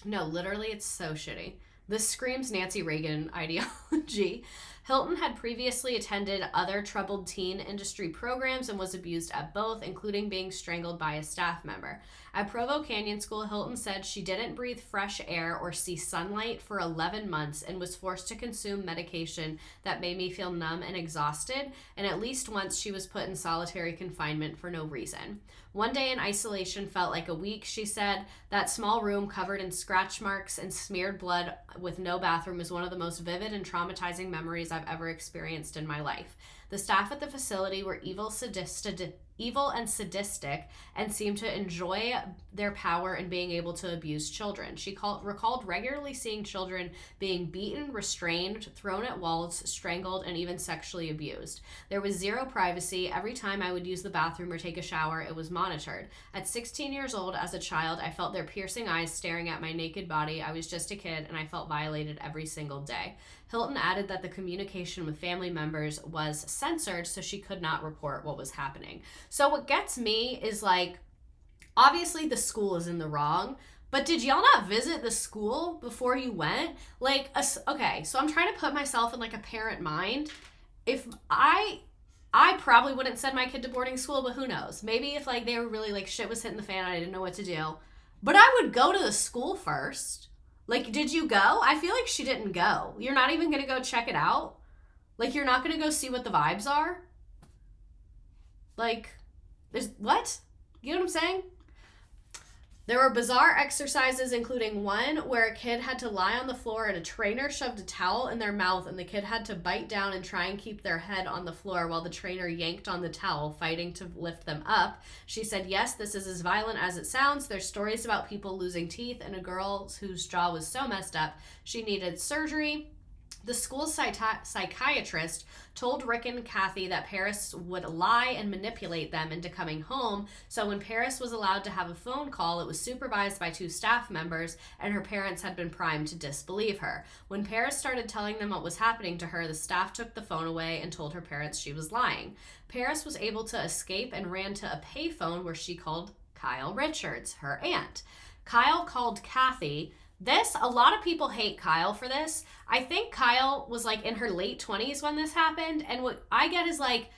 No, literally, it's so shitty. This screams Nancy Reagan ideology. Hilton had previously attended other troubled teen industry programs and was abused at both, including being strangled by a staff member. At Provo Canyon School, Hilton said she didn't breathe fresh air or see sunlight for 11 months and was forced to consume medication that made me feel numb and exhausted, and at least once she was put in solitary confinement for no reason. One day in isolation felt like a week, she said. That small room covered in scratch marks and smeared blood with no bathroom is one of the most vivid and traumatizing memories I've ever experienced in my life. The staff at the facility were evil and sadistic and seemed to enjoy their power in being able to abuse children. She recalled regularly seeing children being beaten, restrained, thrown at walls, strangled, and even sexually abused. There was zero privacy. Every time I would use the bathroom or take a shower, it was monitored. At 16 years old, as a child, I felt their piercing eyes staring at my naked body. I was just a kid, and I felt violated every single day. Hilton added that the communication with family members was censored, so she could not report what was happening. So what gets me is, like, obviously the school is in the wrong, but did y'all not visit the school before you went? Like, okay, so I'm trying to put myself in, like, a parent mind. If I probably wouldn't send my kid to boarding school, but who knows? Maybe if, like, they were really, like, shit was hitting the fan and I didn't know what to do. But I would go to the school first. Like, did you go? I feel like she didn't go. You're not even going to go check it out? Like, you're not going to go see what the vibes are? Like, there's, what? You know what I'm saying? There were bizarre exercises, including one where a kid had to lie on the floor and a trainer shoved a towel in their mouth and the kid had to bite down and try and keep their head on the floor while the trainer yanked on the towel, fighting to lift them up. She said, yes, this is as violent as it sounds. There's stories about people losing teeth and a girl whose jaw was so messed up she needed surgery. The school psychiatrist told Rick and Kathy that Paris would lie and manipulate them into coming home, so when Paris was allowed to have a phone call, it was supervised by 2 staff members, and her parents had been primed to disbelieve her. When Paris started telling them what was happening to her, the staff took the phone away and told her parents she was lying. Paris was able to escape and ran to a payphone where she called Kyle Richards, her aunt. Kyle called Kathy. A lot of people hate Kyle for this. I think Kyle was like in her late 20s when this happened. And what I get is like,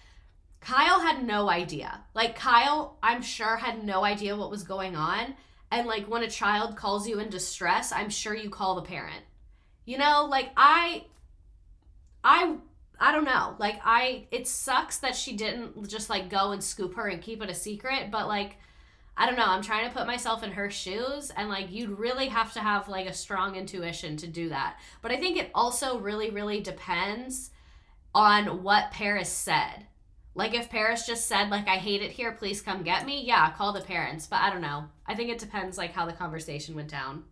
Kyle had no idea. Like, Kyle, I'm sure, had no idea what was going on. And like, when a child calls you in distress, I'm sure you call the parent. You know, like, I don't know. Like, it sucks that she didn't just like go and scoop her and keep it a secret. But like, I don't know, I'm trying to put myself in her shoes, and like, you'd really have to have like a strong intuition to do that. But I think it also really, really depends on what Paris said. Like, if Paris just said like, I hate it here, please come get me, yeah, call the parents. But I don't know. I think it depends like how the conversation went down.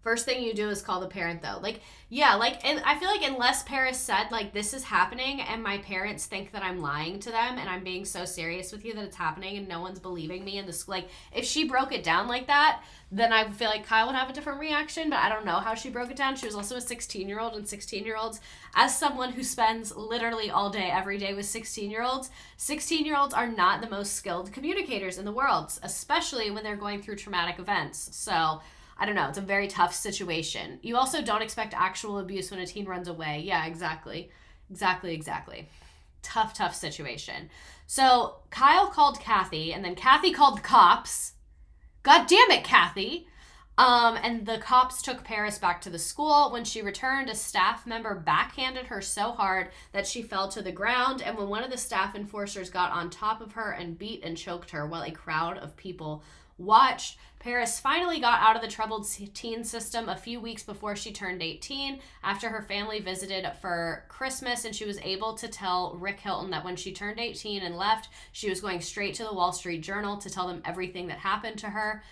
First thing you do is call the parent, though. Like, yeah, like, and I feel like unless Paris said, like, this is happening and my parents think that I'm lying to them and I'm being so serious with you that it's happening and no one's believing me, and this, like, if she broke it down like that, then I feel like Kyle would have a different reaction, but I don't know how she broke it down. She was also a 16-year-old, and 16-year-olds, as someone who spends literally all day, every day with 16-year-olds, 16-year-olds are not the most skilled communicators in the world, especially when they're going through traumatic events. So I don't know. It's a very tough situation. You also don't expect actual abuse when a teen runs away. Yeah, exactly. Exactly. Tough situation. So Kyle called Kathy, and then Kathy called the cops. God damn it, Kathy. And the cops took Paris back to the school. When she returned, a staff member backhanded her so hard that she fell to the ground. And when one of the staff enforcers got on top of her and beat and choked her while a crowd of people watched, Paris finally got out of the troubled teen system a few weeks before she turned 18, after her family visited for Christmas, and she was able to tell Rick Hilton that when she turned 18 and left, she was going straight to the Wall Street Journal to tell them everything that happened to her.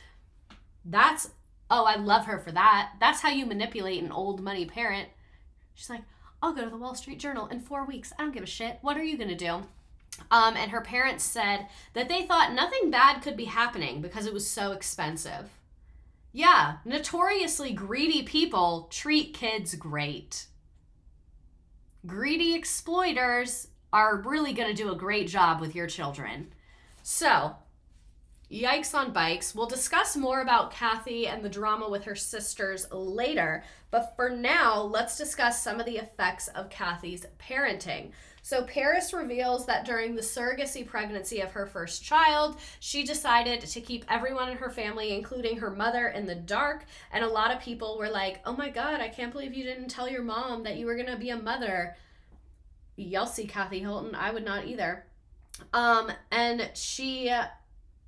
I love her for that. That's how you manipulate an old money parent. She's like, I'll go to the Wall Street Journal in 4 weeks. I don't give a shit. What are you going to do? And her parents said that they thought nothing bad could be happening because it was so expensive. Yeah, notoriously greedy people treat kids great. Greedy exploiters are really going to do a great job with your children. So, yikes on bikes. We'll discuss more about Kathy and the drama with her sisters later, but for now, let's discuss some of the effects of Kathy's parenting. So Paris reveals that during the surrogacy pregnancy of her first child, she decided to keep everyone in her family, including her mother, in the dark. And a lot of people were like, oh my God, I can't believe you didn't tell your mom that you were going to be a mother. Y'all see Kathy Hilton. I would not either. And she,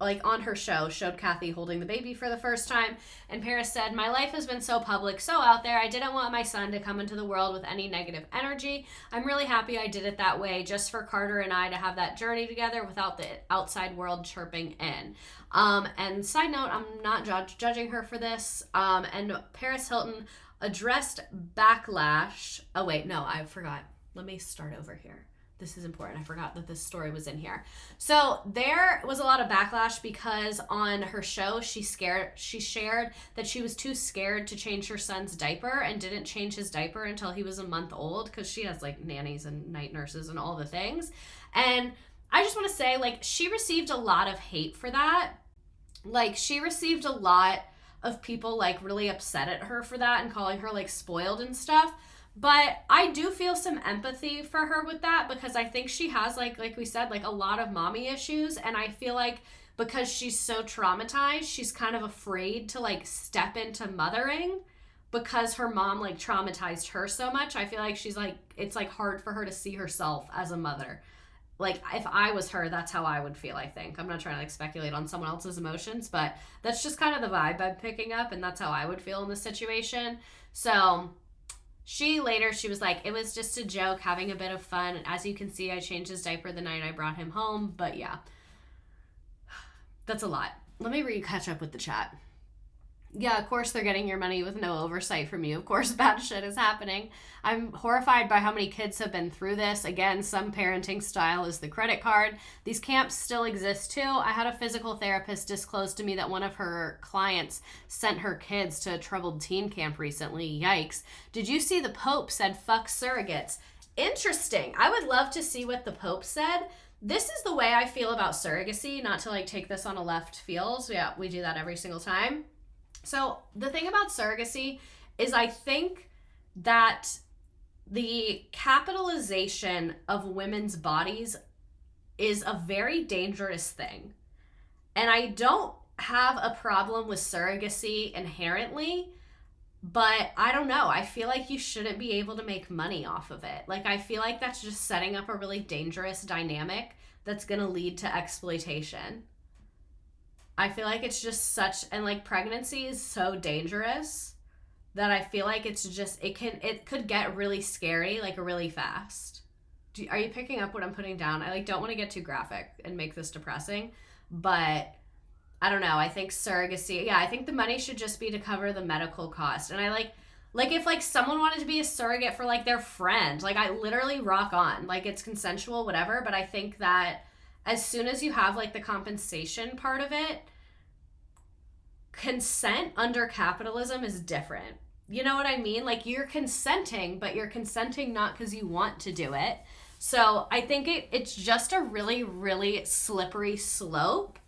like on her show, showed Kathy holding the baby for the first time, and Paris said, my life has been so public, so out there, I didn't want my son to come into the world with any negative energy. I'm really happy I did it that way, just for Carter and I to have that journey together without the outside world chirping in. And side note, I'm not judging her for this, and Paris Hilton addressed backlash. Oh wait, no, I forgot. Let me start over here. This is important. I forgot that this story was in here. So there was a lot of backlash because on her show, she shared that she was too scared to change her son's diaper and didn't change his diaper until he was a month old, because she has like nannies and night nurses and all the things. And I just want to say, like, she received a lot of hate for that. Like, she received a lot of people like really upset at her for that and calling her like spoiled and stuff. But I do feel some empathy for her with that, because I think she has, like we said, like a lot of mommy issues. And I feel like because she's so traumatized, she's kind of afraid to like step into mothering because her mom like traumatized her so much. I feel like she's like, it's like hard for her to see herself as a mother. Like, if I was her, that's how I would feel, I think. I'm not trying to like speculate on someone else's emotions, but that's just kind of the vibe I'm picking up, and that's how I would feel in this situation. So she was like, it was just a joke, having a bit of fun. And as you can see, I changed his diaper the night I brought him home. But yeah, that's a lot. Let me catch up with the chat. Yeah, of course they're getting your money with no oversight from you. Of course bad shit is happening. I'm horrified by how many kids have been through this. Again, some parenting style is the credit card. These camps still exist too. I had a physical therapist disclose to me that one of her clients sent her kids to a troubled teen camp recently. Yikes. Did you see the Pope said fuck surrogates? Interesting. I would love to see what the Pope said. This is the way I feel about surrogacy, not to like take this on a left field. So yeah, we do that every single time. So the thing about surrogacy is I think that the capitalization of women's bodies is a very dangerous thing. And I don't have a problem with surrogacy inherently, but I don't know. I feel like you shouldn't be able to make money off of it. Like, I feel like that's just setting up a really dangerous dynamic that's going to lead to exploitation. I feel like it's just such, and like pregnancy is so dangerous that I feel like it's just, it could get really scary, like really fast. Are you picking up what I'm putting down? I like don't want to get too graphic and make this depressing, but I don't know. I think surrogacy, yeah, I think the money should just be to cover the medical cost. And I like if like someone wanted to be a surrogate for like their friend, like I literally rock on, like it's consensual, whatever. But I think that as soon as you have like the compensation part of it, consent under capitalism is different. You know what I mean? Like you're consenting, but you're consenting not because you want to do it. So I think it's just a really, really slippery slope.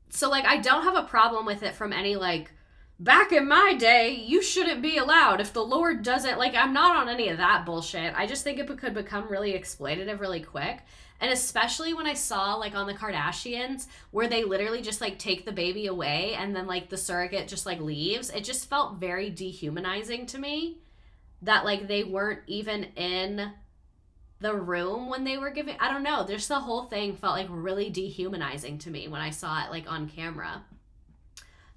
So like I don't have a problem with it from any like, back in my day, you shouldn't be allowed if the Lord doesn't, like I'm not on any of that bullshit. I just think it could become really exploitative really quick. And especially when I saw like on the Kardashians where they literally just like take the baby away and then like the surrogate just like leaves, it just felt very dehumanizing to me that like they weren't even in the room when they were giving, I don't know, just the whole thing felt like really dehumanizing to me when I saw it like on camera.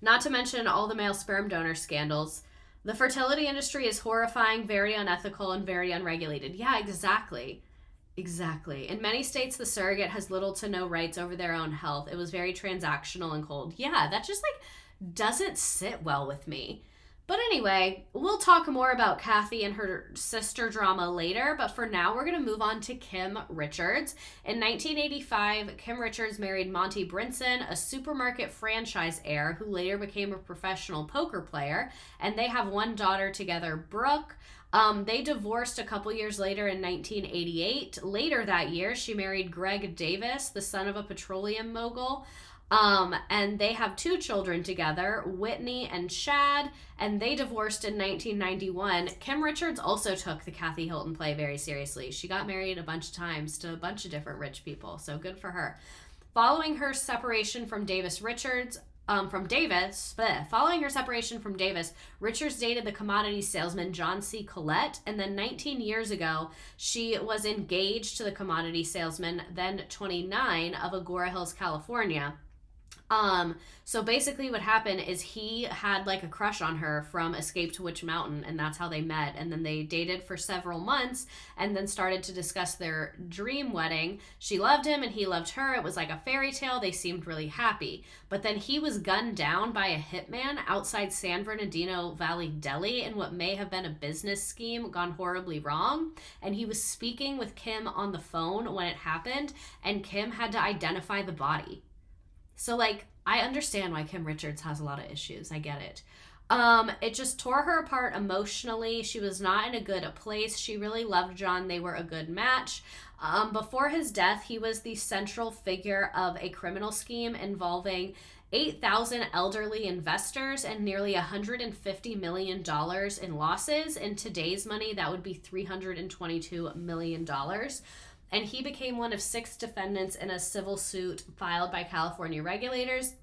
Not to mention all the male sperm donor scandals. The fertility industry is horrifying, very unethical, and very unregulated. Yeah, exactly. Exactly. In many states, the surrogate has little to no rights over their own health. It was very transactional and cold. Yeah, that just like doesn't sit well with me. But anyway, we'll talk more about Kathy and her sister drama later, but for now we're going to move on to Kim Richards. In 1985, Kim Richards married Monty Brinson, a supermarket franchise heir who later became a professional poker player, and they have one daughter together, Brooke. They divorced a couple years later in 1988. Later that year, she married Greg Davis, the son of a petroleum mogul. And they have two children together, Whitney and Chad, and they divorced in 1991. Kim Richards also took the Kathy Hilton play very seriously. She got married a bunch of times to a bunch of different rich people, so good for her. Following her separation from Richards dated the commodity salesman John C. Collette, and then 19 years ago, she was engaged to the commodity salesman, then 29, of Agora Hills, California. So basically what happened is he had like a crush on her from Escape to Witch Mountain, and that's how they met. And then they dated for several months and then started to discuss their dream wedding. She loved him and he loved her. It was like a fairy tale. They seemed really happy. But then he was gunned down by a hitman outside San Bernardino Valley Deli in what may have been a business scheme gone horribly wrong. And he was speaking with Kim on the phone when it happened, and Kim had to identify the body. So, like, I understand why Kim Richards has a lot of issues. I get it. It just tore her apart emotionally. She was not in a good place. She really loved John. They were a good match. Before his death, he was the central figure of a criminal scheme involving 8,000 elderly investors and nearly $150 million in losses. In today's money, that would be $322 million. And he became one of 6 defendants in a civil suit filed by California regulators.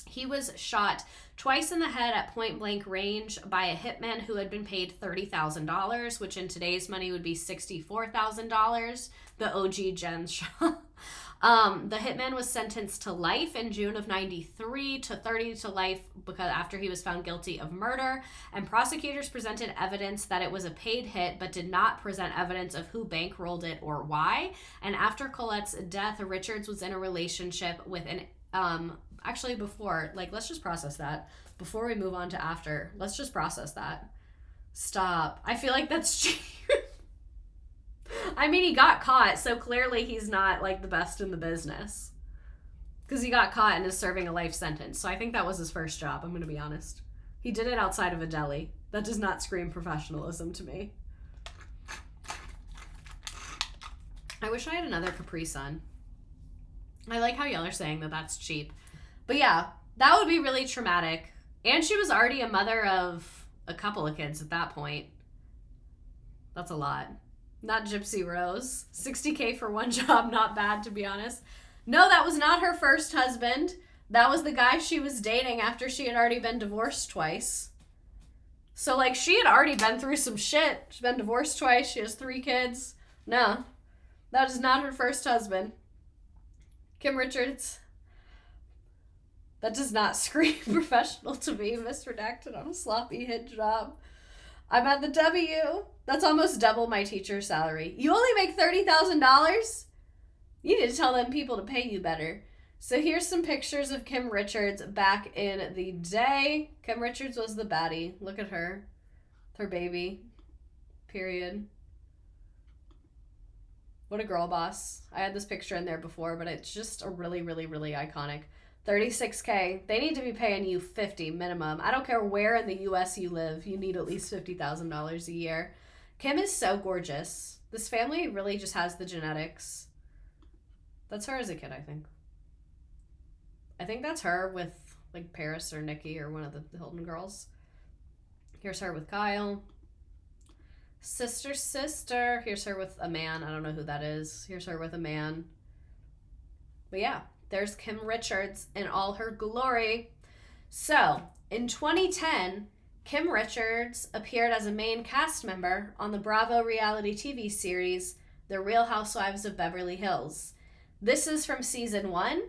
He was shot twice in the head at point blank range by a hitman who had been paid $30,000, which in today's money would be $64,000. The OG Jen's shot. The hitman was sentenced to life in June of 93 to 30 to life because after he was found guilty of murder, and prosecutors presented evidence that it was a paid hit but did not present evidence of who bankrolled it or why. And after Colette's death, Richards was in a relationship with an Actually, before, like, let's just process that. Before we move on to after, let's just process that. Stop. I feel like that's cheap. I mean, he got caught, so clearly he's not, like, the best in the business. Because he got caught and is serving a life sentence. So I think that was his first job, I'm going to be honest. He did it outside of a deli. That does not scream professionalism to me. I wish I had another Capri Sun. I like how y'all are saying that that's cheap. But yeah, that would be really traumatic. And she was already a mother of a couple of kids at that point. That's a lot. Not Gypsy Rose. $60K for one job, not bad, to be honest. No, that was not her first husband. That was the guy she was dating after she had already been divorced twice. So, like, she had already been through some shit. She's been divorced twice. She has 3 kids. No, that is not her first husband. Kim Richards. That does not scream professional to me. Miss Redacted on a sloppy hit job. I'm at the W. That's almost double my teacher's salary. You only make $30,000? You need to tell them people to pay you better. So here's some pictures of Kim Richards back in the day. Kim Richards was the baddie. Look at her. Her baby. Period. What a girl boss. I had this picture in there before, but it's just a really, really, really iconic. $36K. They need to be paying you $50 minimum. I don't care where in the U.S. you live. You need at least $50,000 a year. Kim is so gorgeous. This family really just has the genetics. That's her as a kid, I think. I think that's her with, like, Paris or Nikki or one of the Hilton girls. Here's her with Kyle. Sister. Here's her with a man. I don't know who that is. Here's her with a man. But yeah, there's Kim Richards in all her glory. So, in 2010, Kim Richards appeared as a main cast member on the Bravo reality TV series, The Real Housewives of Beverly Hills. This is from season 1.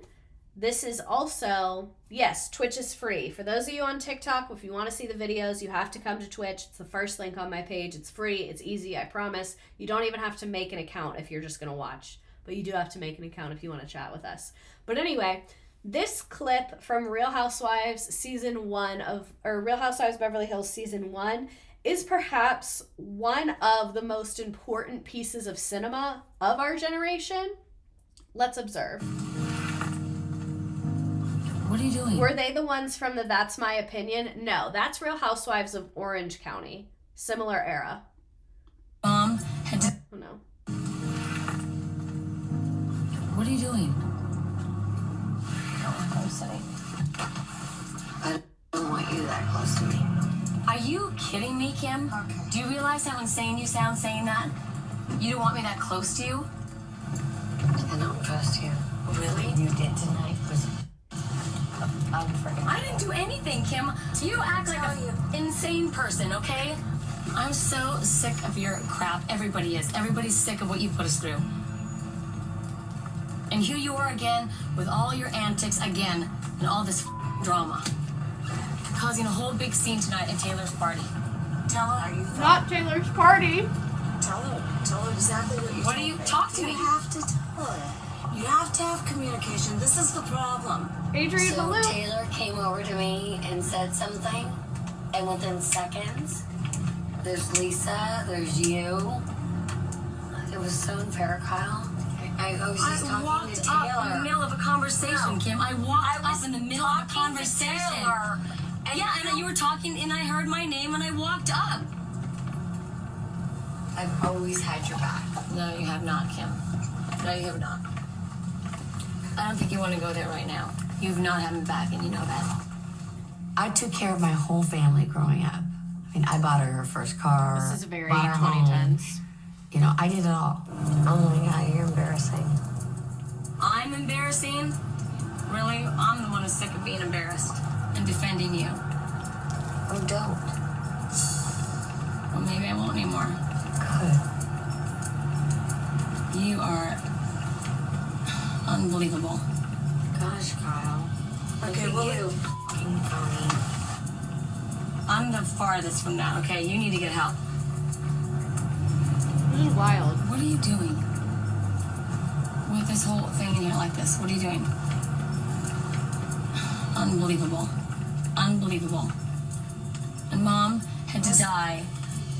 This is also, yes, Twitch is free. For those of you on TikTok, if you want to see the videos, you have to come to Twitch. It's the first link on my page. It's free. It's easy, I promise. You don't even have to make an account if you're just going to watch. But you do have to make an account if you want to chat with us. But anyway, this clip from Real Housewives season 1 Real Housewives Beverly Hills season 1 is perhaps one of the most important pieces of cinema of our generation. Let's observe. What are you doing? Were they the ones from the That's My Opinion? No, that's Real Housewives of Orange County. Similar era. Had to... Oh, no. What are you doing? I don't want you that close to me. Are you kidding me, Kim? Okay. Do you realize how insane you sound saying that? You don't want me that close to you? I don't trust you. Really? You did tonight. I didn't do anything, Kim. You act like an insane person, okay? I'm so sick of your crap. Everybody is. Everybody's sick of what you put us through. And here you are again with all your antics again and all this drama. Causing a whole big scene tonight at Taylor's party. Tell her. Not Taylor's party. Tell her exactly what you What do you talk to me? You have to tell her. You have to have communication. This is the problem. Adrian So Ballou. Taylor came over to me and said something, and within seconds, there's Lisa, there's you. It was so unfair, Kyle. I was just talking walked to up Taylor. in the middle of a conversation, Kim. I walked up in the middle of a conversation. And then you were talking, and I heard my name, and I walked up. I've always had your back. No, you have not, Kim. No, you have not. I don't think you want to go there right now. You have not had me back, and you know that. I took care of my whole family growing up. I mean, I bought her first car. This is very bought her home. 2010s. You know, I did it all. Oh my God, you're embarrassing. I'm embarrassing? Really? I'm the one who's sick of being embarrassed and defending you. Oh, don't. Well, maybe I won't anymore. Good. You are unbelievable. Gosh, Kyle. Okay, Look well, at you. Fucking phony. I'm the farthest from that, okay? You need to get help. This is wild. What are you doing with this whole thing in here like this? What are you doing? unbelievable. Unbelievable. And Mom had to die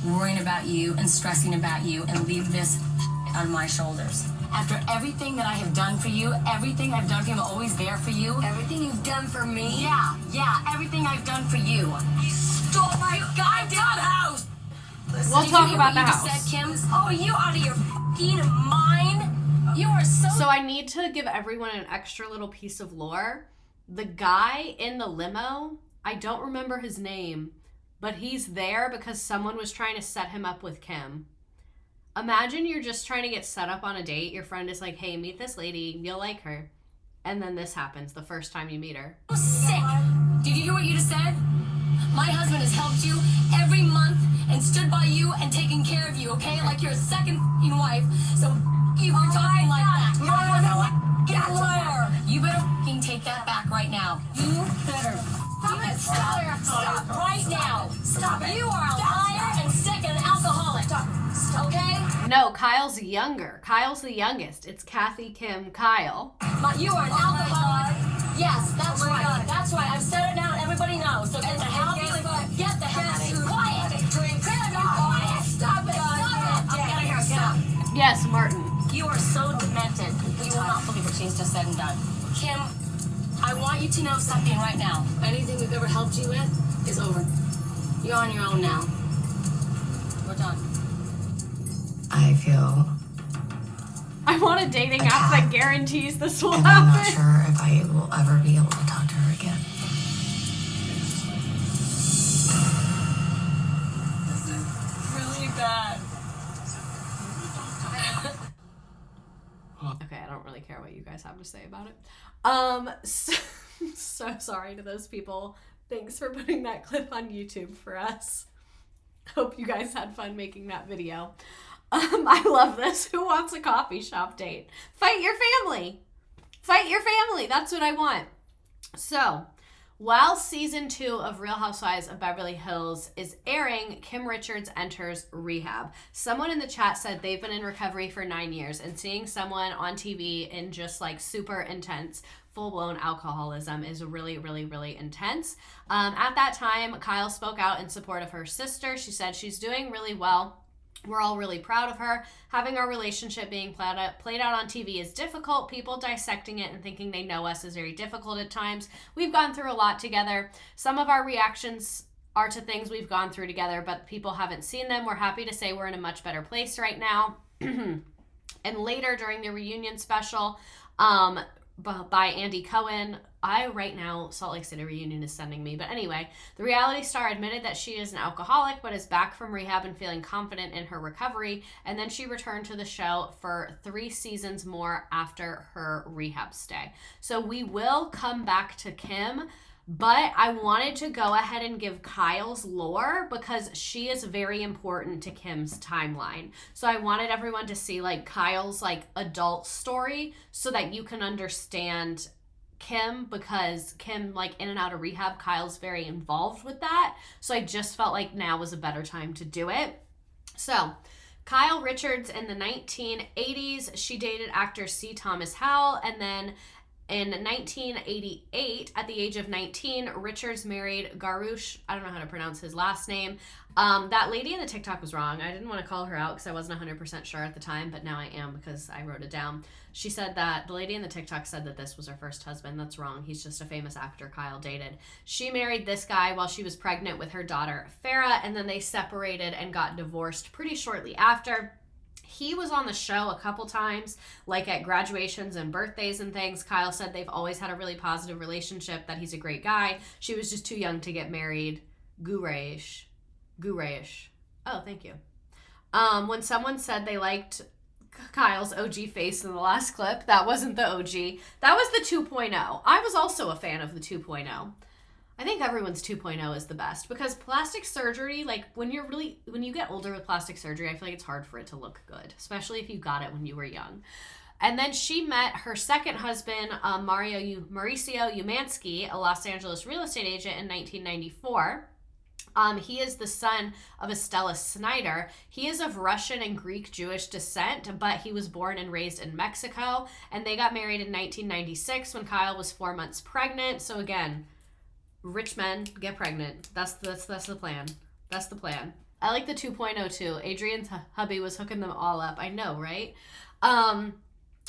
worrying about you and stressing about you and leave this on my shoulders. After everything that I have done for you, everything I've done for you, I'm always there for you. Everything you've done for me? Yeah, everything I've done for you. You stole my goddamn house! We'll talk about the house. Just said, Kim? Oh, are you out of your f***ing mind? You are So I need to give everyone an extra little piece of lore. The guy in the limo, I don't remember his name, but he's there because someone was trying to set him up with Kim. Imagine you're just trying to get set up on a date. Your friend is like, hey, meet this lady. You'll like her. And then this happens the first time you meet her. I'm sick. Did you hear what you just said? My husband has helped you every month and stood by you and taken care of you, okay? Like you're a second f***ing wife. So you were talking like that. Get a lawyer. You better f***ing take that back right now. You better. Stop right now. Stop it. You are a liar and sick and an alcoholic. Stop. Okay? No, Kyle's younger. Kyle's the youngest. It's Kathy, Kim, Kyle. You are an alcoholic. Yes, that's right. That's right. I've said it now and everybody knows. So get the hell out of here. Get the hell out of here. Quiet. Quiet. Stop it. Stop it. Get out of here. Get out. Yes, Martin. You are so demented. You will not believe what she's just said and done. Kim, I want you to know something right now. Anything we've ever helped you with is over. You're on your own now. We're done. I feel, I want a dating app that guarantees this will and I'm not happen. sure if I will ever be able to talk to her again. This is really bad. Okay, I don't really care what you guys have to say about it. So sorry to those people. Thanks for putting that clip on YouTube for us. Hope you guys had fun making that video. I love this. Who wants a coffee shop date? Fight your family. Fight your family. That's what I want. So, while season 2 of Real Housewives of Beverly Hills is airing, Kim Richards enters rehab. Someone in the chat said they've been in recovery for 9 years, and seeing someone on TV in just like super intense, full-blown alcoholism is really, really, really intense. At that time, Kyle spoke out in support of her sister. She said she's doing really well. We're all really proud of her. Having our relationship being played out on TV is difficult. People dissecting it and thinking they know us is very difficult at times. We've gone through a lot together. Some of our reactions are to things we've gone through together, but people haven't seen them. We're happy to say we're in a much better place right now. And later during the reunion special, by Andy Cohen, right now, Salt Lake City reunion is sending me. But anyway, the reality star admitted that she is an alcoholic, but is back from rehab and feeling confident in her recovery. And then she returned to the show for 3 seasons more after her rehab stay. So we will come back to Kim, but I wanted to go ahead and give Kyle's lore because she is very important to Kim's timeline. So I wanted everyone to see like Kyle's like adult story so that you can understand Kim, because Kim, like in and out of rehab, Kyle's very involved with that. So I just felt like now was a better time to do it. So Kyle Richards in the 1980s, she dated actor C. Thomas Howell, and then in 1988, at the age of 19, Richards married Garush. I don't know how to pronounce his last name. That lady in the TikTok was wrong. I didn't want to call her out because I wasn't 100% sure at the time, but now I am because I wrote it down. She said that the lady in the TikTok said that this was her first husband. That's wrong. He's just a famous actor Kyle dated. She married this guy while she was pregnant with her daughter, Farrah, and then they separated and got divorced pretty shortly after. He was on the show a couple times, like at graduations and birthdays and things. Kyle said they've always had a really positive relationship, that he's a great guy. She was just too young to get married. Gurayish. Oh, thank you. When someone said they liked Kyle's OG face in the last clip, that wasn't the OG. That was the 2.0. I was also a fan of the 2.0. I think everyone's 2.0 is the best because plastic surgery, like when you get older with plastic surgery, I feel like it's hard for it to look good, especially if you got it when you were young. And then she met her second husband, Mauricio Umansky, a Los Angeles real estate agent, in 1994. He is the son of Estella Snyder. He is of Russian and Greek Jewish descent, but he was born and raised in Mexico. And they got married in 1996 when Kyle was 4 months pregnant. So again, rich men get pregnant. That's the plan. That's the plan. I like the 2.0 too. Adrian's hubby was hooking them all up. I know, right?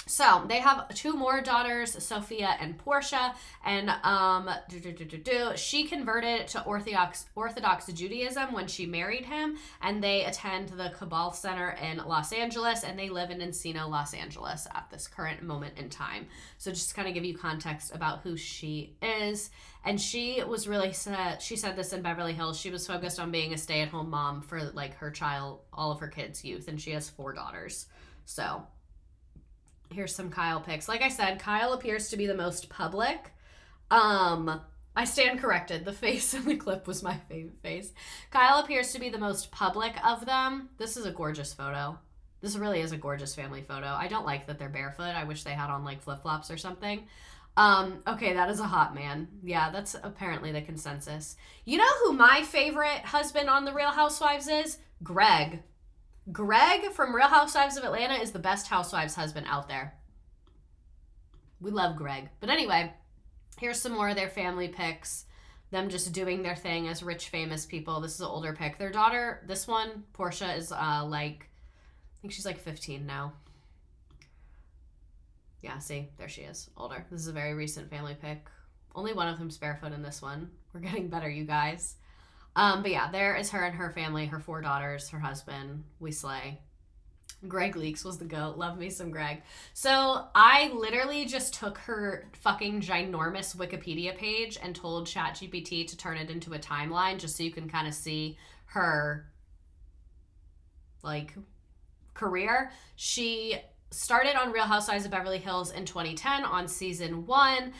So they have 2 more daughters, Sophia and Portia, and she converted to Orthodox Judaism when she married him, and they attend the Kabbalah Center in Los Angeles, and they live in Encino, Los Angeles at this current moment in time. So just to kind of give you context about who she is, and she was really she said this in Beverly Hills, she was focused on being a stay-at-home mom for like her child, all of her kids' youth, and she has 4 daughters. So here's some Kyle pics. Like I said, Kyle appears to be the most public. I stand corrected. The face in the clip was my favorite face. Kyle appears to be the most public of them. This is a gorgeous photo. This really is a gorgeous family photo. I don't like that they're barefoot. I wish they had on like flip-flops or something. Okay, that is a hot man. Yeah, that's apparently the consensus. You know who my favorite husband on The Real Housewives is? Greg. Greg from Real Housewives of Atlanta is the best housewives husband out there. We love Greg. But anyway, here's some more of their family pics. Them just doing their thing as rich, famous people. This is an older pic. Their daughter, this one, Portia, is I think she's like 15 now. Yeah, see, there she is, older. This is a very recent family pic. Only one of them's barefoot in this one. We're getting better, you guys. But yeah, there is her and her family, her 4 daughters, her husband. We slay. Greg Leaks was the goat. Love me some Greg. So I literally just took her fucking ginormous Wikipedia page and told ChatGPT to turn it into a timeline just so you can kind of see her like career. She started on Real Housewives of Beverly Hills in 2010 on season 1.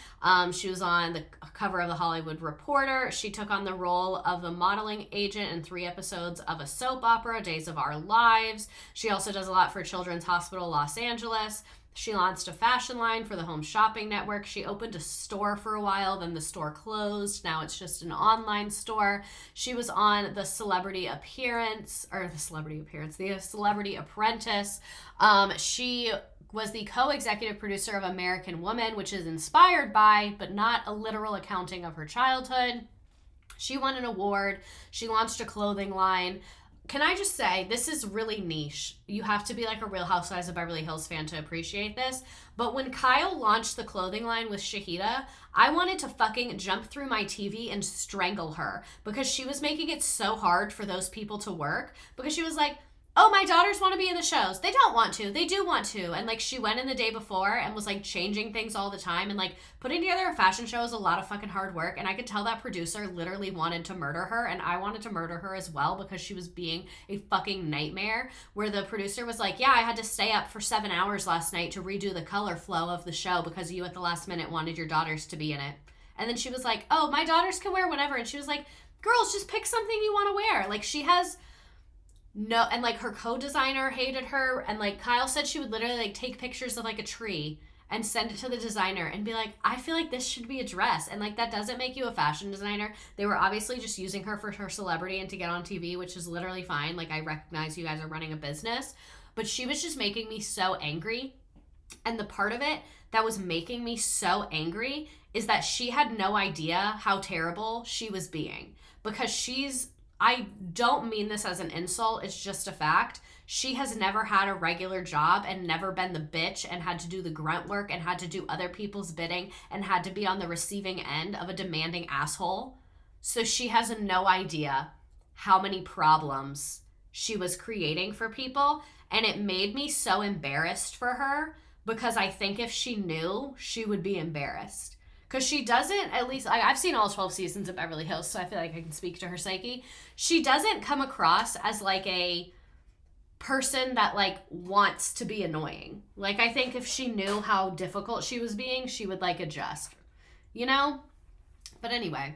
She was on the cover of The Hollywood Reporter. She took on the role of a modeling agent in 3 episodes of a soap opera, Days of Our Lives. She also does a lot for Children's Hospital Los Angeles. She launched a fashion line for the Home Shopping Network. She opened a store for a while, then the store closed. Now it's just an online store. She was on The Celebrity Apprentice. She was the co-executive producer of American Woman, which is inspired by, but not a literal accounting of her childhood. She won an award. She launched a clothing line. Can I just say, this is really niche. You have to be like a Real Housewives of Beverly Hills fan to appreciate this. But when Kyle launched the clothing line with Shahida, I wanted to fucking jump through my TV and strangle her because she was making it so hard for those people to work because she was like, oh, my daughters want to be in the shows. They don't want to. They do want to. And like she went in the day before and was like changing things all the time. And like putting together a fashion show is a lot of fucking hard work. And I could tell that producer literally wanted to murder her. And I wanted to murder her as well because she was being a fucking nightmare. Where the producer was like, yeah, I had to stay up for 7 hours last night to redo the color flow of the show because you at the last minute wanted your daughters to be in it. And then she was like, oh, my daughters can wear whatever. And she was like, girls, just pick something you want to wear. Like she has... No, and like her co-designer hated her, and like Kyle said she would literally like take pictures of like a tree and send it to the designer and be like, I feel like this should be a dress. And like that doesn't make you a fashion designer. They were obviously just using her for her celebrity and to get on TV, which is literally fine. Like I recognize you guys are running a business, but she was just making me so angry. And the part of it that was making me so angry is that she had no idea how terrible she was being because I don't mean this as an insult, it's just a fact. She has never had a regular job and never been the bitch and had to do the grunt work and had to do other people's bidding and had to be on the receiving end of a demanding asshole. So she has no idea how many problems she was creating for people. And it made me so embarrassed for her because I think if she knew, she would be embarrassed. Because she doesn't, at least, I've seen all 12 seasons of Beverly Hills, so I feel like I can speak to her psyche. She doesn't come across as like a person that like wants to be annoying. Like I think if she knew how difficult she was being, she would like adjust, you know? But anyway,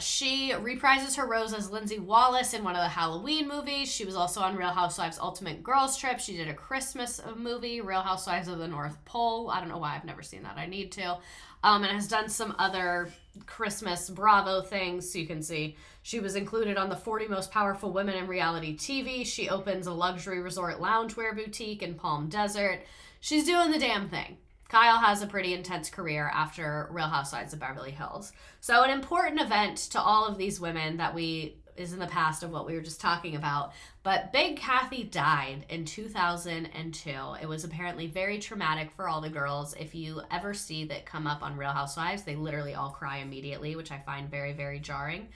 she reprises her roles as Lindsay Wallace in one of the Halloween movies. She was also on Real Housewives Ultimate Girls Trip. She did a Christmas movie, Real Housewives of the North Pole. I don't know why I've never seen that. I need to. and has done some other Christmas Bravo things. So you can see she was included on the 40 Most Powerful Women in Reality TV. She opens a luxury resort loungewear boutique in Palm Desert. She's doing the damn thing. Kyle has a pretty intense career after Real Housewives of Beverly Hills. So an important event to all of these women that is in the past of what we were just talking about. But Big Kathy died in 2002. It was apparently very traumatic for all the girls. If you ever see that come up on Real Housewives, they literally all cry immediately, which I find very, very jarring.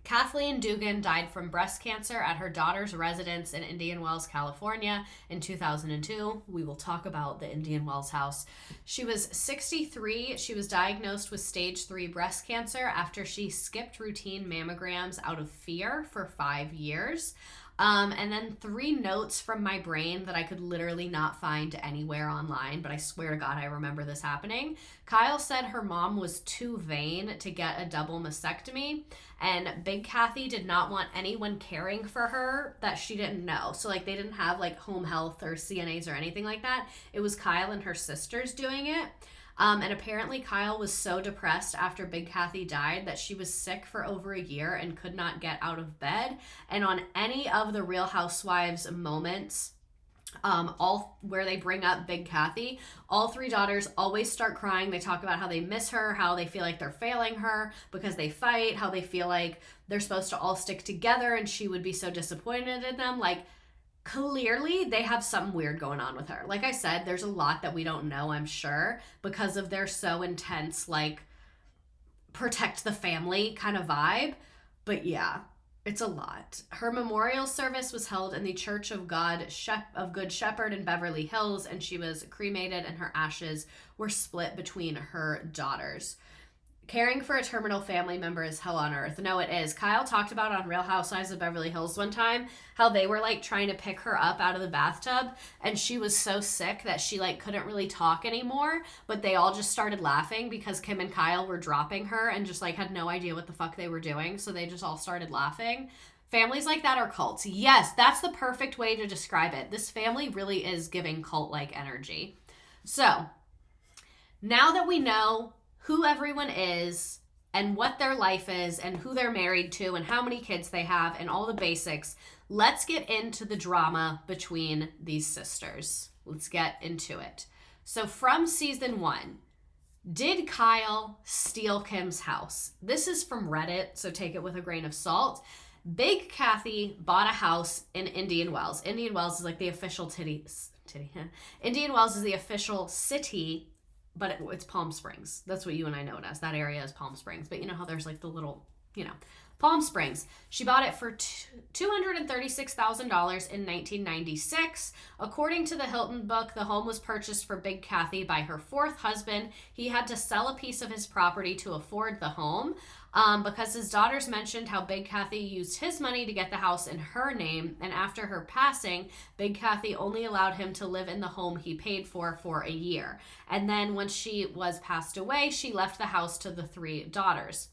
Kathleen Dugan died from breast cancer at her daughter's residence in Indian Wells, California in 2002. We will talk about the Indian Wells house. She was 63. She was diagnosed with stage 3 breast cancer after she skipped routine mammograms out of fear for 5 years. And then 3 notes from my brain that I could literally not find anywhere online, but I swear to God, I remember this happening. Kyle said her mom was too vain to get a double mastectomy, and Big Kathy did not want anyone caring for her that she didn't know. So like they didn't have like home health or CNAs or anything like that. It was Kyle and her sisters doing it. And apparently Kyle was so depressed after Big Kathy died that she was sick for over a year and could not get out of bed. And on any of the Real Housewives moments, all where they bring up Big Kathy, all 3 daughters always start crying. They talk about how they miss her, how they feel like they're failing her because they fight, how they feel like they're supposed to all stick together and she would be so disappointed in them. Like, clearly they have something weird going on with her. Like I said, there's a lot that we don't know, I'm sure, because of their so intense, like, protect the family kind of vibe. But yeah, it's a lot. Her memorial service was held in the Church of Good Shepherd in Beverly Hills, and she was cremated and her ashes were split between her daughters. Caring for a terminal family member is hell on earth. No, it is. Kyle talked about on Real Housewives of Beverly Hills one time how they were like trying to pick her up out of the bathtub and she was so sick that she like couldn't really talk anymore, but they all just started laughing because Kim and Kyle were dropping her and just like had no idea what the fuck they were doing, so they just all started laughing. Families like that are cults. Yes, that's the perfect way to describe it. This family really is giving cult-like energy. So, now that we know who everyone is and what their life is and who they're married to and how many kids they have and all the basics, let's get into the drama between these sisters. Let's get into it. So from season 1, did Kyle steal Kim's house? This is from Reddit, so take it with a grain of salt. Big Kathy bought a house in Indian Wells. Indian Wells is like the official Indian Wells is the official city, but it's Palm Springs. That's what you and I know it as. That area is Palm Springs. But you know how there's like the little, Palm Springs. She bought it for $236,000 in 1996. According to the Hilton book, the home was purchased for Big Kathy by her 4th husband. He had to sell a piece of his property to afford the home because his daughters mentioned how Big Kathy used his money to get the house in her name. And after her passing, Big Kathy only allowed him to live in the home he paid for a year. And then when she was passed away, she left the house to the 3 daughters.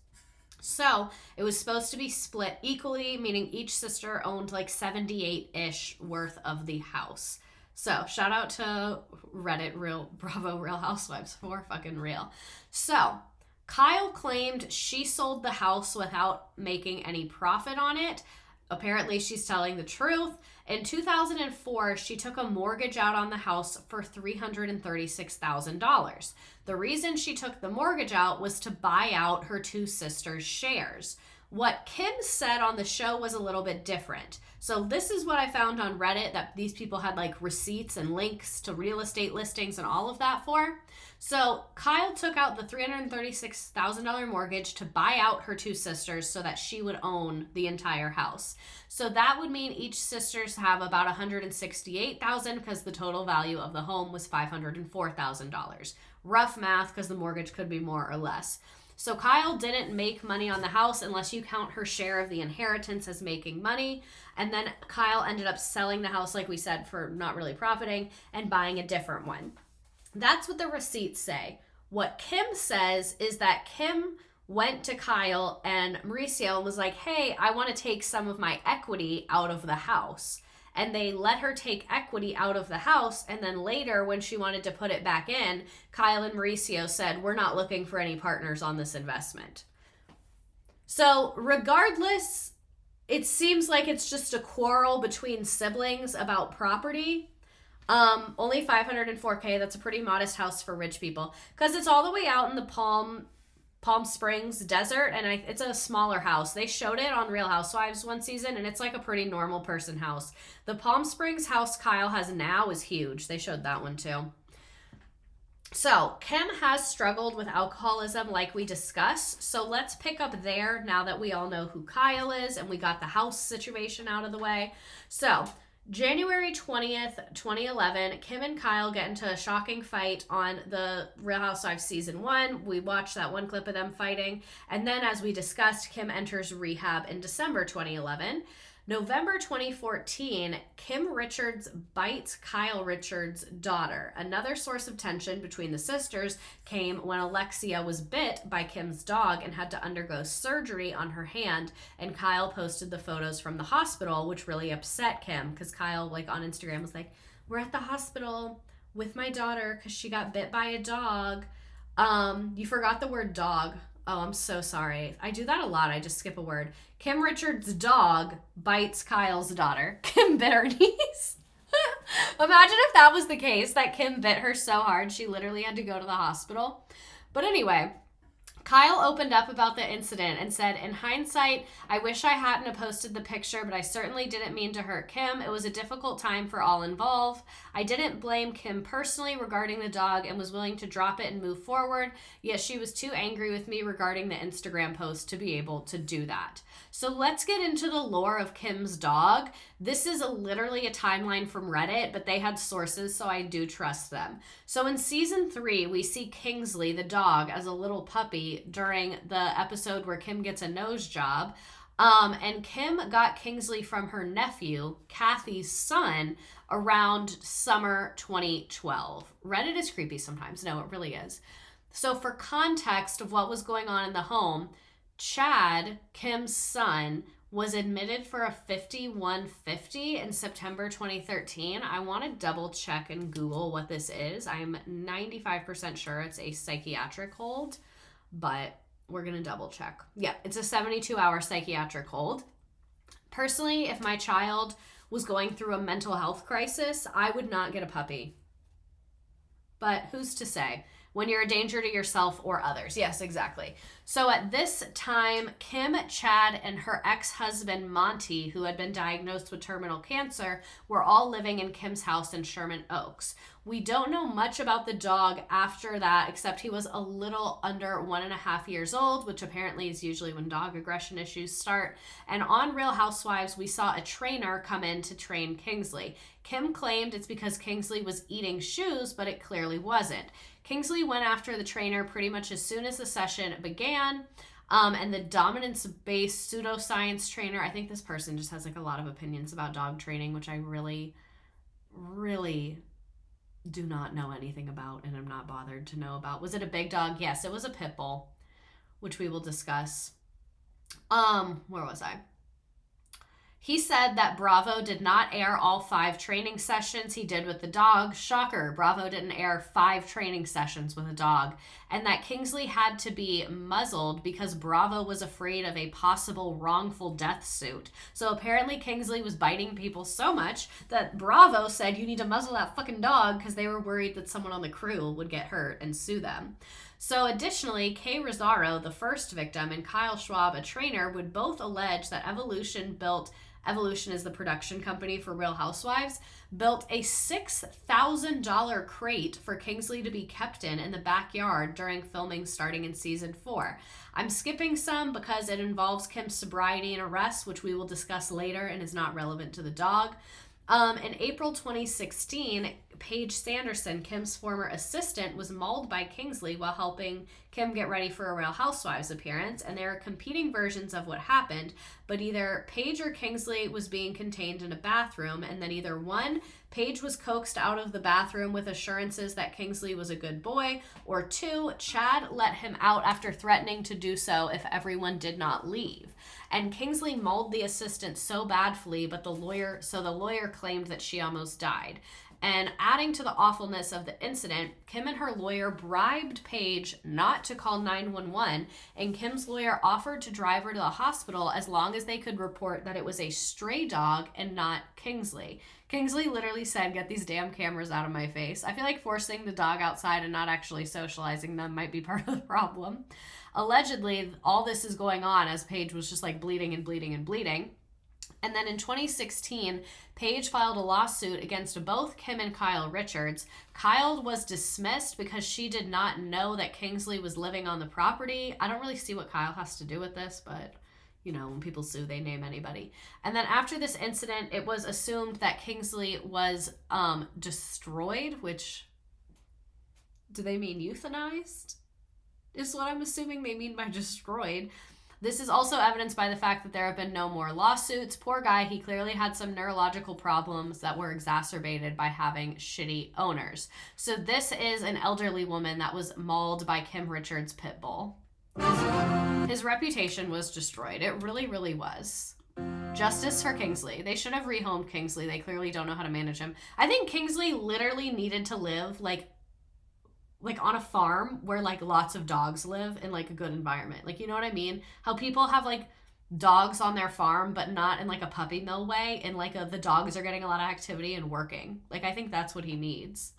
So it was supposed to be split equally, meaning each sister owned like 78-ish worth of the house. So shout out to Reddit, Bravo Real Housewives, for fucking real. So Kyle claimed she sold the house without making any profit on it. Apparently she's telling the truth. In 2004, she took a mortgage out on the house for $336,000. The reason she took the mortgage out was to buy out her 2 sisters' shares. What Kim said on the show was a little bit different. So this is what I found on Reddit that these people had like receipts and links to real estate listings and all of that for. So Kyle took out the $336,000 mortgage to buy out her 2 sisters so that she would own the entire house. So that would mean each sisters have about $168,000 because the total value of the home was $504,000. Rough math because the mortgage could be more or less. So Kyle didn't make money on the house unless you count her share of the inheritance as making money. And then Kyle ended up selling the house, like we said, for not really profiting and buying a different one. That's what the receipts say. What Kim says is that Kim went to Kyle and Mauricio and was like, hey, I want to take some of my equity out of the house. and they let her take equity out of the house. And then later, when she wanted to put it back in, Kyle and Mauricio said, we're not looking for any partners on this investment. So regardless, it seems like it's just a quarrel between siblings about property. Only $504K. That's a pretty modest house for rich people, because it's all the way out in the Palm Springs desert, and it's a smaller house. They showed it on Real Housewives one season, and it's like a pretty normal person house. The Palm Springs house Kyle has now is huge. They showed that one too. So Kim has struggled with alcoholism like we discussed. So let's pick up there now that we all know who Kyle is and we got the house situation out of the way. So January 20th, 2011, Kim and Kyle get into a shocking fight on the Real Housewives season 1. We watched that one clip of them fighting. And then, as we discussed, Kim enters rehab in December 2011. November 2014, Kim Richards bites Kyle Richards' daughter. Another source of tension between the sisters came when Alexia was bit by Kim's dog and had to undergo surgery on her hand, and Kyle posted the photos from the hospital, which really upset Kim, because Kyle, like, on Instagram was like, we're at the hospital with my daughter because she got bit by a dog. You forgot the word dog. Oh, I'm so sorry. I do that a lot. I just skip a word. Kim Richards' dog bites Kyle's daughter. Kim bit her niece. Imagine if that was the case, that Kim bit her so hard she literally had to go to the hospital. But anyway, Kyle opened up about the incident and said, in hindsight, I wish I hadn't have posted the picture, but I certainly didn't mean to hurt Kim. It was a difficult time for all involved. I didn't blame Kim personally regarding the dog and was willing to drop it and move forward, yet she was too angry with me regarding the Instagram post to be able to do that. So let's get into the lore of Kim's dog. This is literally a timeline from Reddit, but they had sources, so I do trust them. So in season 3, we see Kingsley, the dog, as a little puppy during the episode where Kim gets a nose job. And Kim got Kingsley from her nephew, Kathy's son, around summer 2012. Reddit is creepy sometimes. No, it really is. So for context of what was going on in the home, Chad, Kim's son, was admitted for a 5150 in September 2013. I want to double check and Google what this is. I'm 95% sure it's a psychiatric hold, but we're going to double check. Yeah, it's a 72-hour psychiatric hold. Personally, if my child was going through a mental health crisis, I would not get a puppy. But who's to say? When you're a danger to yourself or others. Yes, exactly. So at this time, Kim, Chad, and her ex-husband, Monty, who had been diagnosed with terminal cancer, were all living in Kim's house in Sherman Oaks. We don't know much about the dog after that, except he was a little under 1.5 years old, which apparently is usually when dog aggression issues start. And on Real Housewives, we saw a trainer come in to train Kingsley. Kim claimed it's because Kingsley was eating shoes, but it clearly wasn't. Kingsley went after the trainer pretty much as soon as the session began, and the dominance-based pseudoscience trainer, I think this person just has like a lot of opinions about dog training, which I really, really do not know anything about and I'm not bothered to know about. Was it a big dog? Yes, it was a pit bull, which we will discuss. Where was I? He said that Bravo did not air all 5 training sessions he did with the dog. Shocker, Bravo didn't air 5 training sessions with a dog. And that Kingsley had to be muzzled because Bravo was afraid of a possible wrongful death suit. So apparently Kingsley was biting people so much that Bravo said, you need to muzzle that fucking dog, because they were worried that someone on the crew would get hurt and sue them. So additionally, Kay Rosario, the first victim, and Kyle Schwab, a trainer, would both allege that Evolution is the production company for Real Housewives, built a $6,000 crate for Kingsley to be kept in the backyard during filming starting in season 4. I'm skipping some because it involves Kim's sobriety and arrest, which we will discuss later and is not relevant to the dog. In April 2016, Paige Sanderson, Kim's former assistant, was mauled by Kingsley while helping Kim get ready for a Real Housewives appearance, and there are competing versions of what happened, but either Paige or Kingsley was being contained in a bathroom, and then either one, Paige was coaxed out of the bathroom with assurances that Kingsley was a good boy, or two, Chad let him out after threatening to do so if everyone did not leave. And Kingsley mauled the assistant so badly, but the lawyer claimed that she almost died. And adding to the awfulness of the incident, Kim and her lawyer bribed Paige not to call 911, and Kim's lawyer offered to drive her to the hospital as long as they could report that it was a stray dog and not Kingsley. Kingsley literally said, "Get these damn cameras out of my face." I feel like forcing the dog outside and not actually socializing them might be part of the problem. Allegedly, all this is going on as Paige was just like bleeding and bleeding and bleeding. And then in 2016, Paige filed a lawsuit against both Kim and Kyle Richards. Kyle was dismissed because she did not know that Kingsley was living on the property. I don't really see what Kyle has to do with this, but you know, when people sue, they name anybody. And then after this incident, it was assumed that Kingsley was destroyed, which, do they mean euthanized? Is what I'm assuming they mean by destroyed. This is also evidenced by the fact that there have been no more lawsuits. Poor guy, he clearly had some neurological problems that were exacerbated by having shitty owners. So this is an elderly woman that was mauled by Kim Richards' pit bull. His reputation was destroyed. It really, really was. Justice for Kingsley. They should have rehomed Kingsley. They clearly don't know how to manage him. I think Kingsley literally needed to live like on a farm where like lots of dogs live in like a good environment. Like, you know what I mean? How people have like dogs on their farm, but not in like a puppy mill way. And like the dogs are getting a lot of activity and working. Like, I think that's what he needs.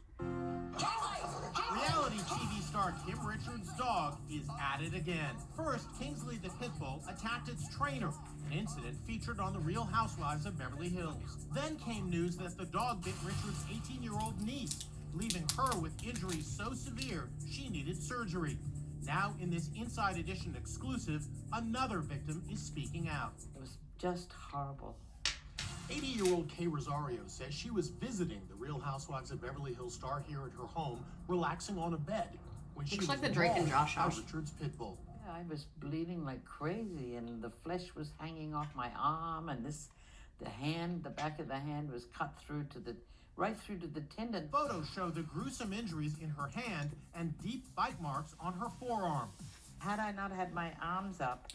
Reality TV star Kim Richards' dog is at it again. First, Kingsley the pit bull attacked its trainer, an incident featured on the Real Housewives of Beverly Hills. Then came news that the dog bit Richards' 18-year-old niece, leaving her with injuries so severe she needed surgery. Now, in this Inside Edition exclusive, another victim is speaking out. It was just horrible. 80-year-old Kay Rosario says she was visiting the Real Housewives of Beverly Hills star here at her home, relaxing on a bed when she was like the Drake and Josh by house. Richard's pit bull. Yeah, I was bleeding like crazy, and the flesh was hanging off my arm, and the back of the hand was cut right through to the tendon. Photos show the gruesome injuries in her hand and deep bite marks on her forearm. Had I not had my arms up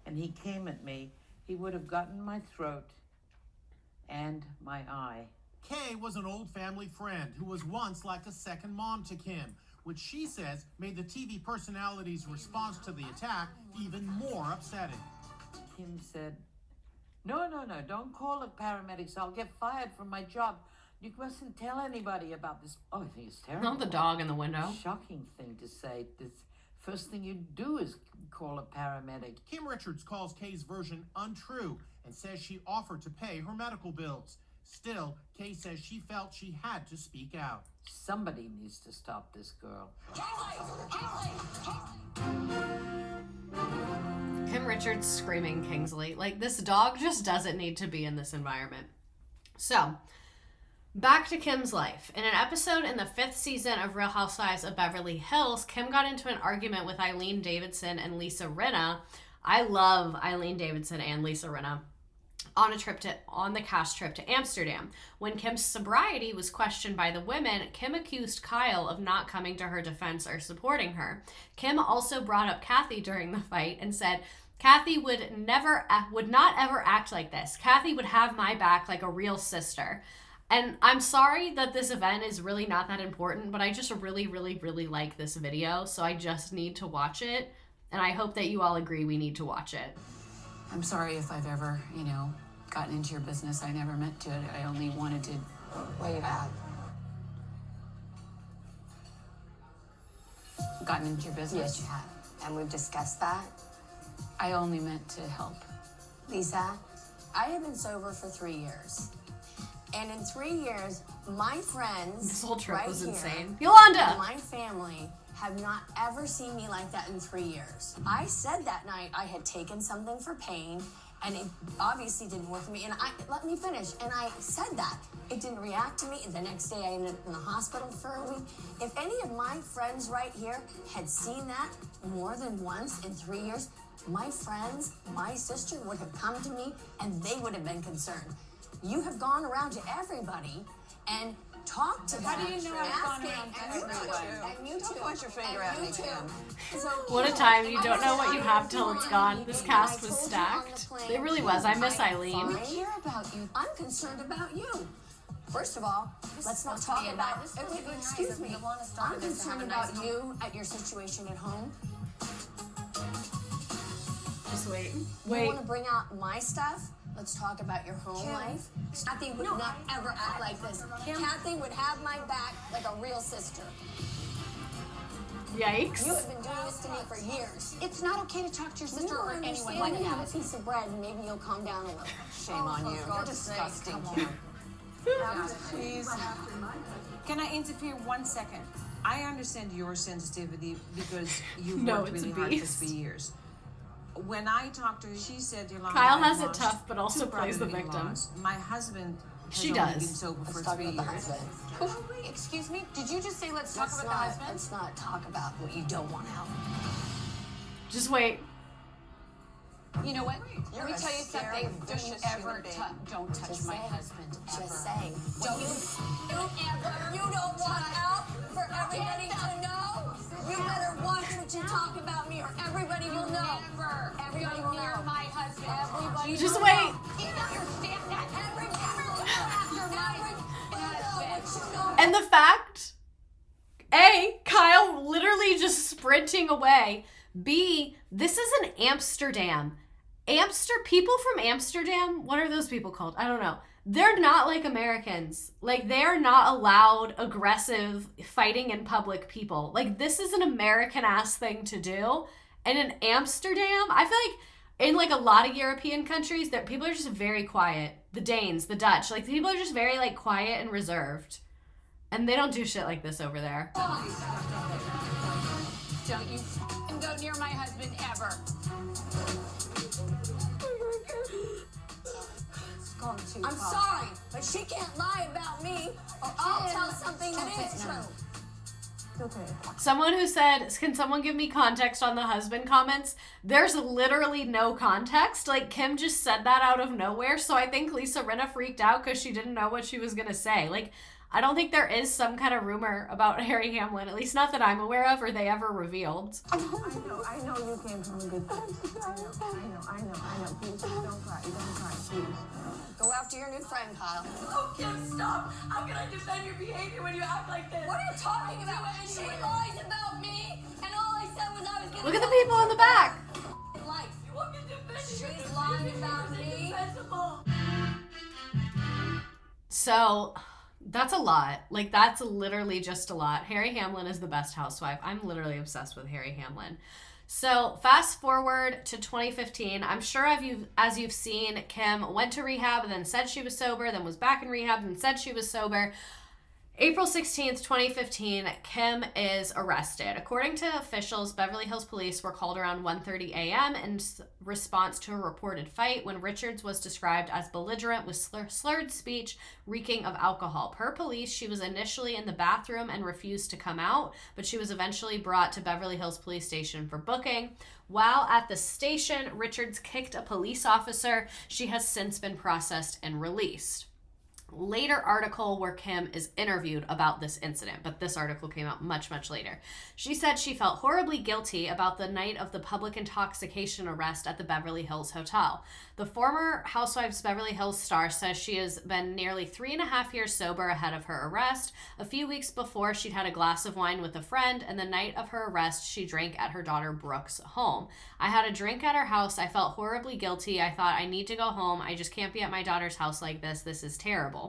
and he came at me, he would have gotten my throat and my eye. Kay was an old family friend who was once like a second mom to Kim, which she says made the TV personality's response to the attack even more upsetting. Kim said, no, don't call the paramedics. I'll get fired from my job. You mustn't tell anybody about this. Oh, I think it's terrible. Not the dog in the window. Shocking thing to say. The first thing you do is call a paramedic. Kim Richards calls Kay's version untrue and says she offered to pay her medical bills. Still, Kay says she felt she had to speak out. Somebody needs to stop this girl. Kim Richards screaming Kingsley. Like, this dog just doesn't need to be in this environment. So, back to Kim's life. In an episode in the 5th season of Real Housewives of Beverly Hills, Kim got into an argument with Eileen Davidson and Lisa Rinna. I love Eileen Davidson and Lisa Rinna. On the cast trip to Amsterdam. When Kim's sobriety was questioned by the women, Kim accused Kyle of not coming to her defense or supporting her. Kim also brought up Kathy during the fight and said, Kathy would not ever act like this. Kathy would have my back like a real sister. And I'm sorry that this event is really not that important, but I just really, really, really like this video, so I just need to watch it. And I hope that you all agree we need to watch it. I'm sorry if I've ever, gotten into your business. I never meant to. I only wanted to. Where you at? Gotten into your business? Yes, you have. And we've discussed that. I only meant to help. Lisa, I have been sober for 3 years. And in 3 years, my friends This whole trip right was here, insane. Yolanda! and my family have not ever seen me like that in 3 years. I said that night I had taken something for pain and it obviously didn't work for me. And let me finish. And I said that. It didn't react to me. The next day I ended up in the hospital for a week. If any of my friends right here had seen that more than once in 3 years, my friends, my sister would have come to me and they would have been concerned. You have gone around to everybody and talked to them. How do you know I've gone around to everyone? And you too. Don't point your finger at me, Kim. What a time. You don't know what you have till it's gone. This cast was stacked. It really was. I miss Eileen. I care about you. I'm concerned about you. First of all, let's not talk about this. Excuse me. I'm concerned about you at your situation at home. Just wait. You want to bring out my stuff? Let's talk about your home life. Kathy would not ever act like this. Kathy would have my back like a real sister. Yikes. You have been doing this to me for years. It's not okay to talk to your sister or anyone like Have a that. piece of bread and maybe you'll calm down a little. Shame on you. You're disgusting, Kim. Please. Can I interfere 1 second? I understand your sensitivity because you've worked really hard this for years. When I talked to her, she said, Yolanda, Kyle has it tough, but also plays the victim. laws. My husband has She only does. been sober for 3 years. Excuse me? Did you just say let's talk about the husband? Let's not talk about what you don't want out. Just wait. You know what? Let me tell you something. Don't you ever don't touch my husband. Just saying. Don't you? You don't want out for everybody to know? You better watch what you talk about me or everybody will know. Everybody will know. My husband. Everybody Just will wait. know. You understand that? Everybody will know after my husband. And the fact, A, Kyle literally just sprinting away. B, this is an Amsterdam. People from Amsterdam, what are those people called? I don't know. They're not like Americans. Like, they're not allowed aggressive fighting in public people. Like, this is an American-ass thing to do. And in Amsterdam, I feel like in, like, a lot of European countries, that people are just very quiet. The Danes, the Dutch, like, people are just very, like, quiet and reserved. And they don't do shit like this over there. Don't you go near my husband ever. I'm sorry, but she can't lie about me or I'll tell something that is true. Someone who said, can someone give me context on the husband comments? There's literally no context. Like, Kim just said that out of nowhere, so I think Lisa Rinna freaked out because she didn't know what she was going to say. Like, I don't think there is some kind of rumor about Harry Hamlin, at least not that I'm aware of or they ever revealed. I know you came from a good place. I know. Please, don't cry, please. Go after your new friend, Kyle. Oh, Kim, stop. How can I defend your behavior when you act like this? What are you talking about? She lies about me, and all I said was I was gonna... Look at the people in the back. Life. You want me to defend you? She's lying about me. So... that's a lot. Like, that's literally just a lot. Harry Hamlin is the best housewife. I'm literally obsessed with Harry Hamlin. So, fast forward to 2015. I'm sure as you've seen, Kim went to rehab and then said she was sober, then was back in rehab and said she was sober. April 16th, 2015, Kim is arrested. According to officials, Beverly Hills police were called around 1:30 a.m. in response to a reported fight when Richards was described as belligerent with slurred speech reeking of alcohol. Per police, she was initially in the bathroom and refused to come out, but she was eventually brought to Beverly Hills Police Station for booking. While at the station, Richards kicked a police officer. She has since been processed and released. Later article where Kim is interviewed about this incident, but this article came out much, much later. She said she felt horribly guilty about the night of the public intoxication arrest at the Beverly Hills Hotel. The former Housewives Beverly Hills star says she has been nearly 3.5 years sober ahead of her arrest. A few weeks before, she'd had a glass of wine with a friend, and the night of her arrest, she drank at her daughter Brooke's home. I had a drink at her house. I felt horribly guilty. I thought, I need to go home. I just can't be at my daughter's house like this. This is terrible.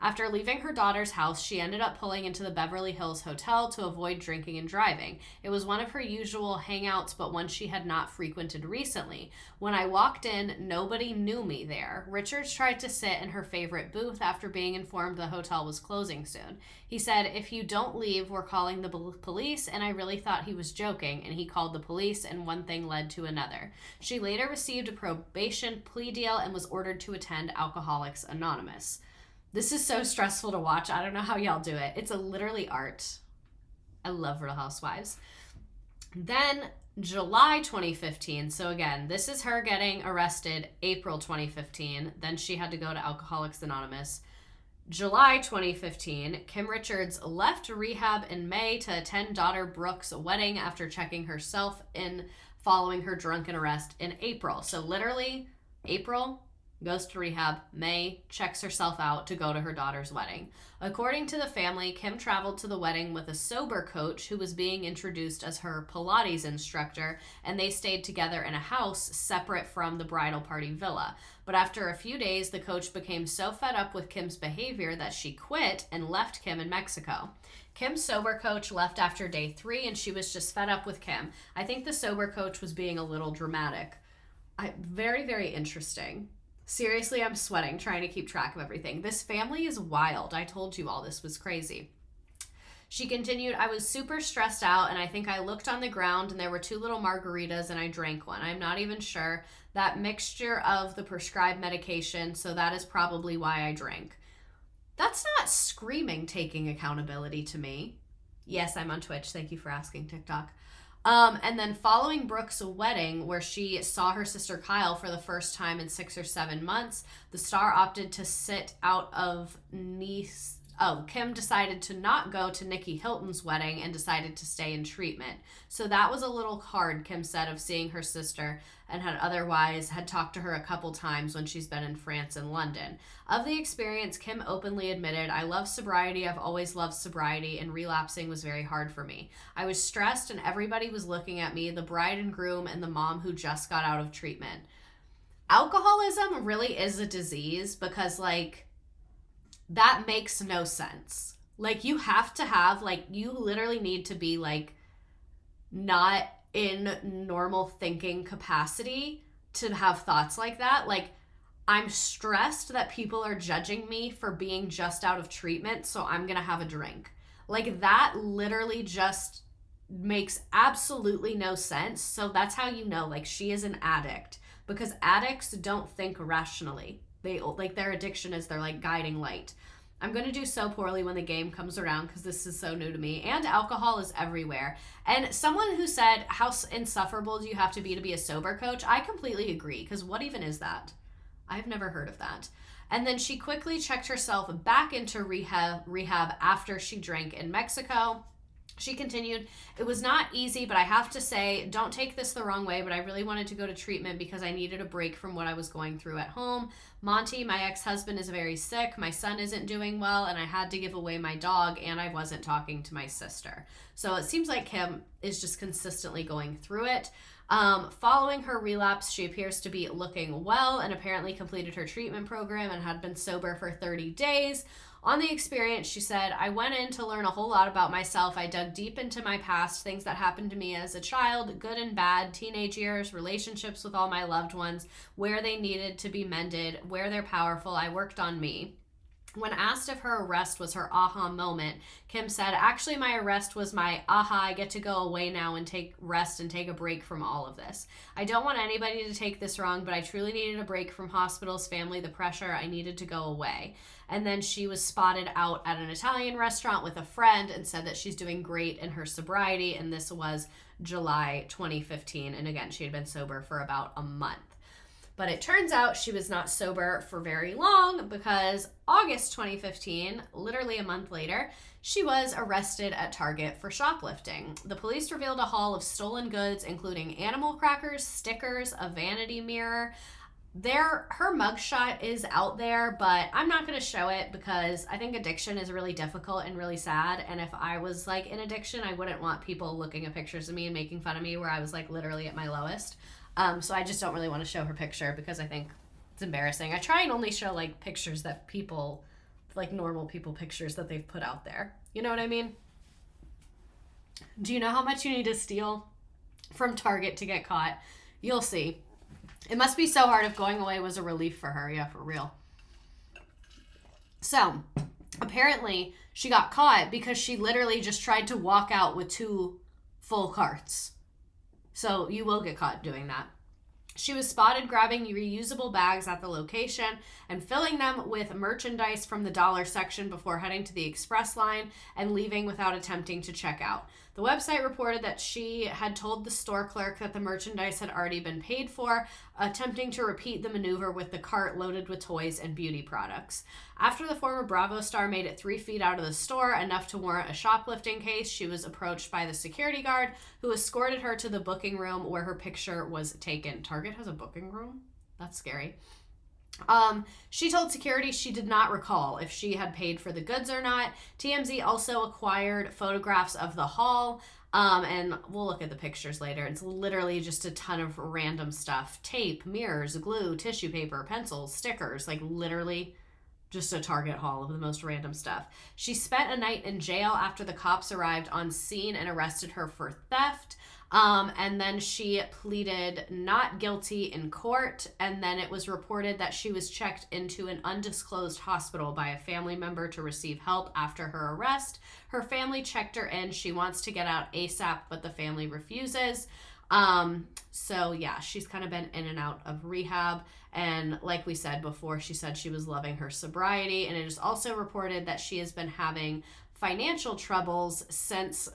After leaving her daughter's house, she ended up pulling into the Beverly Hills Hotel to avoid drinking and driving. It was one of her usual hangouts, but one she had not frequented recently. When I walked in, nobody knew me there. Richards tried to sit in her favorite booth after being informed the hotel was closing soon. He said, "If you don't leave, we're calling the police," and I really thought he was joking, and he called the police, and one thing led to another. She later received a probation plea deal and was ordered to attend Alcoholics Anonymous. This is so stressful to watch. I don't know how y'all do it. It's literally art. I love Real Housewives. Then July 2015. So again, this is her getting arrested April 2015. Then she had to go to Alcoholics Anonymous. July 2015, Kim Richards left rehab in May to attend daughter Brooke's wedding after checking herself in following her drunken arrest in April. So literally, April, goes to rehab. May, checks herself out to go to her daughter's wedding. According to the family, Kim traveled to the wedding with a sober coach who was being introduced as her Pilates instructor, and they stayed together in a house separate from the bridal party villa. But after a few days, the coach became so fed up with Kim's behavior that she quit and left Kim in Mexico. Kim's sober coach left after day 3, and she was just fed up with Kim. I think the sober coach was being a little dramatic. Very, very interesting. Seriously, I'm sweating trying to keep track of everything. This family is wild. I told you all this was crazy. She continued, "I was super stressed out, and I think I looked on the ground and there were 2 little margaritas and I drank one. I'm not even sure. That mixture of the prescribed medication, so that is probably why I drank." That's not screaming taking accountability to me. Yes, I'm on Twitch. Thank you for asking, TikTok. And then following Brooke's wedding, where she saw her sister Kyle for the first time in 6 or 7 months, the star opted to sit out of Kim decided to not go to Nikki Hilton's wedding and decided to stay in treatment. So that was a little hard, Kim said, of seeing her sister, and had talked to her a couple times when she's been in France and London. Of the experience, Kim openly admitted, "I love sobriety. I've always loved sobriety, and relapsing was very hard for me. I was stressed and everybody was looking at me, the bride and groom and the mom who just got out of treatment." Alcoholism really is a disease because, that makes no sense. You have to have, you literally need to be, not in normal thinking capacity to have thoughts like that. I'm stressed that people are judging me for being just out of treatment, so I'm gonna have a drink. That literally just makes absolutely no sense. So that's how you know, she is an addict, because addicts don't think rationally. They, their addiction is their, guiding light. I'm going to do so poorly when the game comes around because this is so new to me. And alcohol is everywhere. And someone who said, how insufferable do you have to be a sober coach? I completely agree, because what even is that? I've never heard of that. And then she quickly checked herself back into rehab after she drank in Mexico. She continued, "It was not easy, but I have to say, don't take this the wrong way, but I really wanted to go to treatment because I needed a break from what I was going through at home. Monty, my ex-husband, is very sick. My son isn't doing well, and I had to give away my dog, and I wasn't talking to my sister." So it seems like Kim is just consistently going through it. Following her relapse, she appears to be looking well and apparently completed her treatment program and had been sober for 30 days. On the experience, she said, "I went in to learn a whole lot about myself. I dug deep into my past, things that happened to me as a child, good and bad, teenage years, relationships with all my loved ones, where they needed to be mended, where they're powerful. I worked on me." When asked if her arrest was her aha moment, Kim said, "Actually, my arrest was my aha, I get to go away now and take rest and take a break from all of this. I don't want anybody to take this wrong, but I truly needed a break from hospitals, family, the pressure. I needed to go away." And then she was spotted out at an Italian restaurant with a friend and said that she's doing great in her sobriety. And this was July 2015. And again, she had been sober for about a month. But it turns out she was not sober for very long, because August 2015, literally a month later, she was arrested at Target for shoplifting. The police revealed a haul of stolen goods, including animal crackers, stickers, a vanity mirror. Her mugshot is out there, but I'm not going to show it because I think addiction is really difficult and really sad. And if I was in addiction, I wouldn't want people looking at pictures of me and making fun of me where I was literally at my lowest. So I just don't really want to show her picture because I think it's embarrassing. I try and only show pictures that people like normal people pictures that they've put out there. You know what I mean? Do you know how much you need to steal from Target to get caught? You'll see. It must be so hard if going away was a relief for her. Yeah, for real. So, apparently, she got caught because she literally just tried to walk out with 2 full carts. So, you will get caught doing that. She was spotted grabbing reusable bags at the location and filling them with merchandise from the dollar section before heading to the express line and leaving without attempting to check out. The website reported that she had told the store clerk that the merchandise had already been paid for, attempting to repeat the maneuver with the cart loaded with toys and beauty products. After the former Bravo star made it 3 feet out of the store, enough to warrant a shoplifting case, she was approached by the security guard who escorted her to the booking room where her picture was taken. Target has a booking room? That's scary. She told security she did not recall if she had paid for the goods or not. TMZ also acquired photographs of the haul, and we'll look at the pictures later. It's literally just a ton of random stuff. Tape, mirrors, glue, tissue paper, pencils, stickers, like literally just a Target haul of the most random stuff. She spent a night in jail after the cops arrived on scene and arrested her for theft. And then she pleaded not guilty in court, and then it was reported that she was checked into an undisclosed hospital by a family member to receive help after her arrest. Her family checked her in. She wants to get out ASAP, but the family refuses. So yeah, she's kind of been in and out of rehab, and like we said before, she said she was loving her sobriety, and it is also reported that she has been having financial troubles since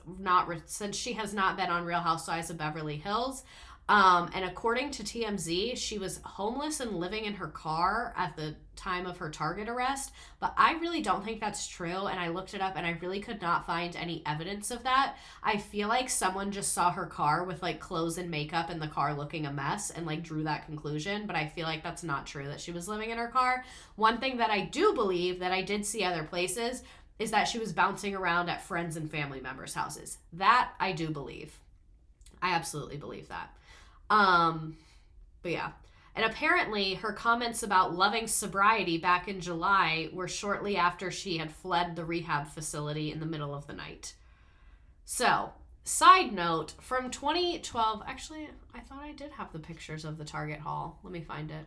she has not been on Real Housewives of Beverly Hills. And according to TMZ, she was homeless and living in her car at the time of her Target arrest. But I really don't think that's true. And I looked it up and I really could not find any evidence of that. I feel like someone just saw her car with like clothes and makeup and the car looking a mess and like drew that conclusion. But I feel like that's not true that she was living in her car. One thing that I do believe that I did see other places is that she was bouncing around at friends and family members' houses. That I do believe. I absolutely believe that. But yeah. And apparently her comments about loving sobriety back in July were shortly after she had fled the rehab facility in the middle of the night. So, side note, from 2012, actually, I thought I did have the pictures of the Target haul. Let me find it.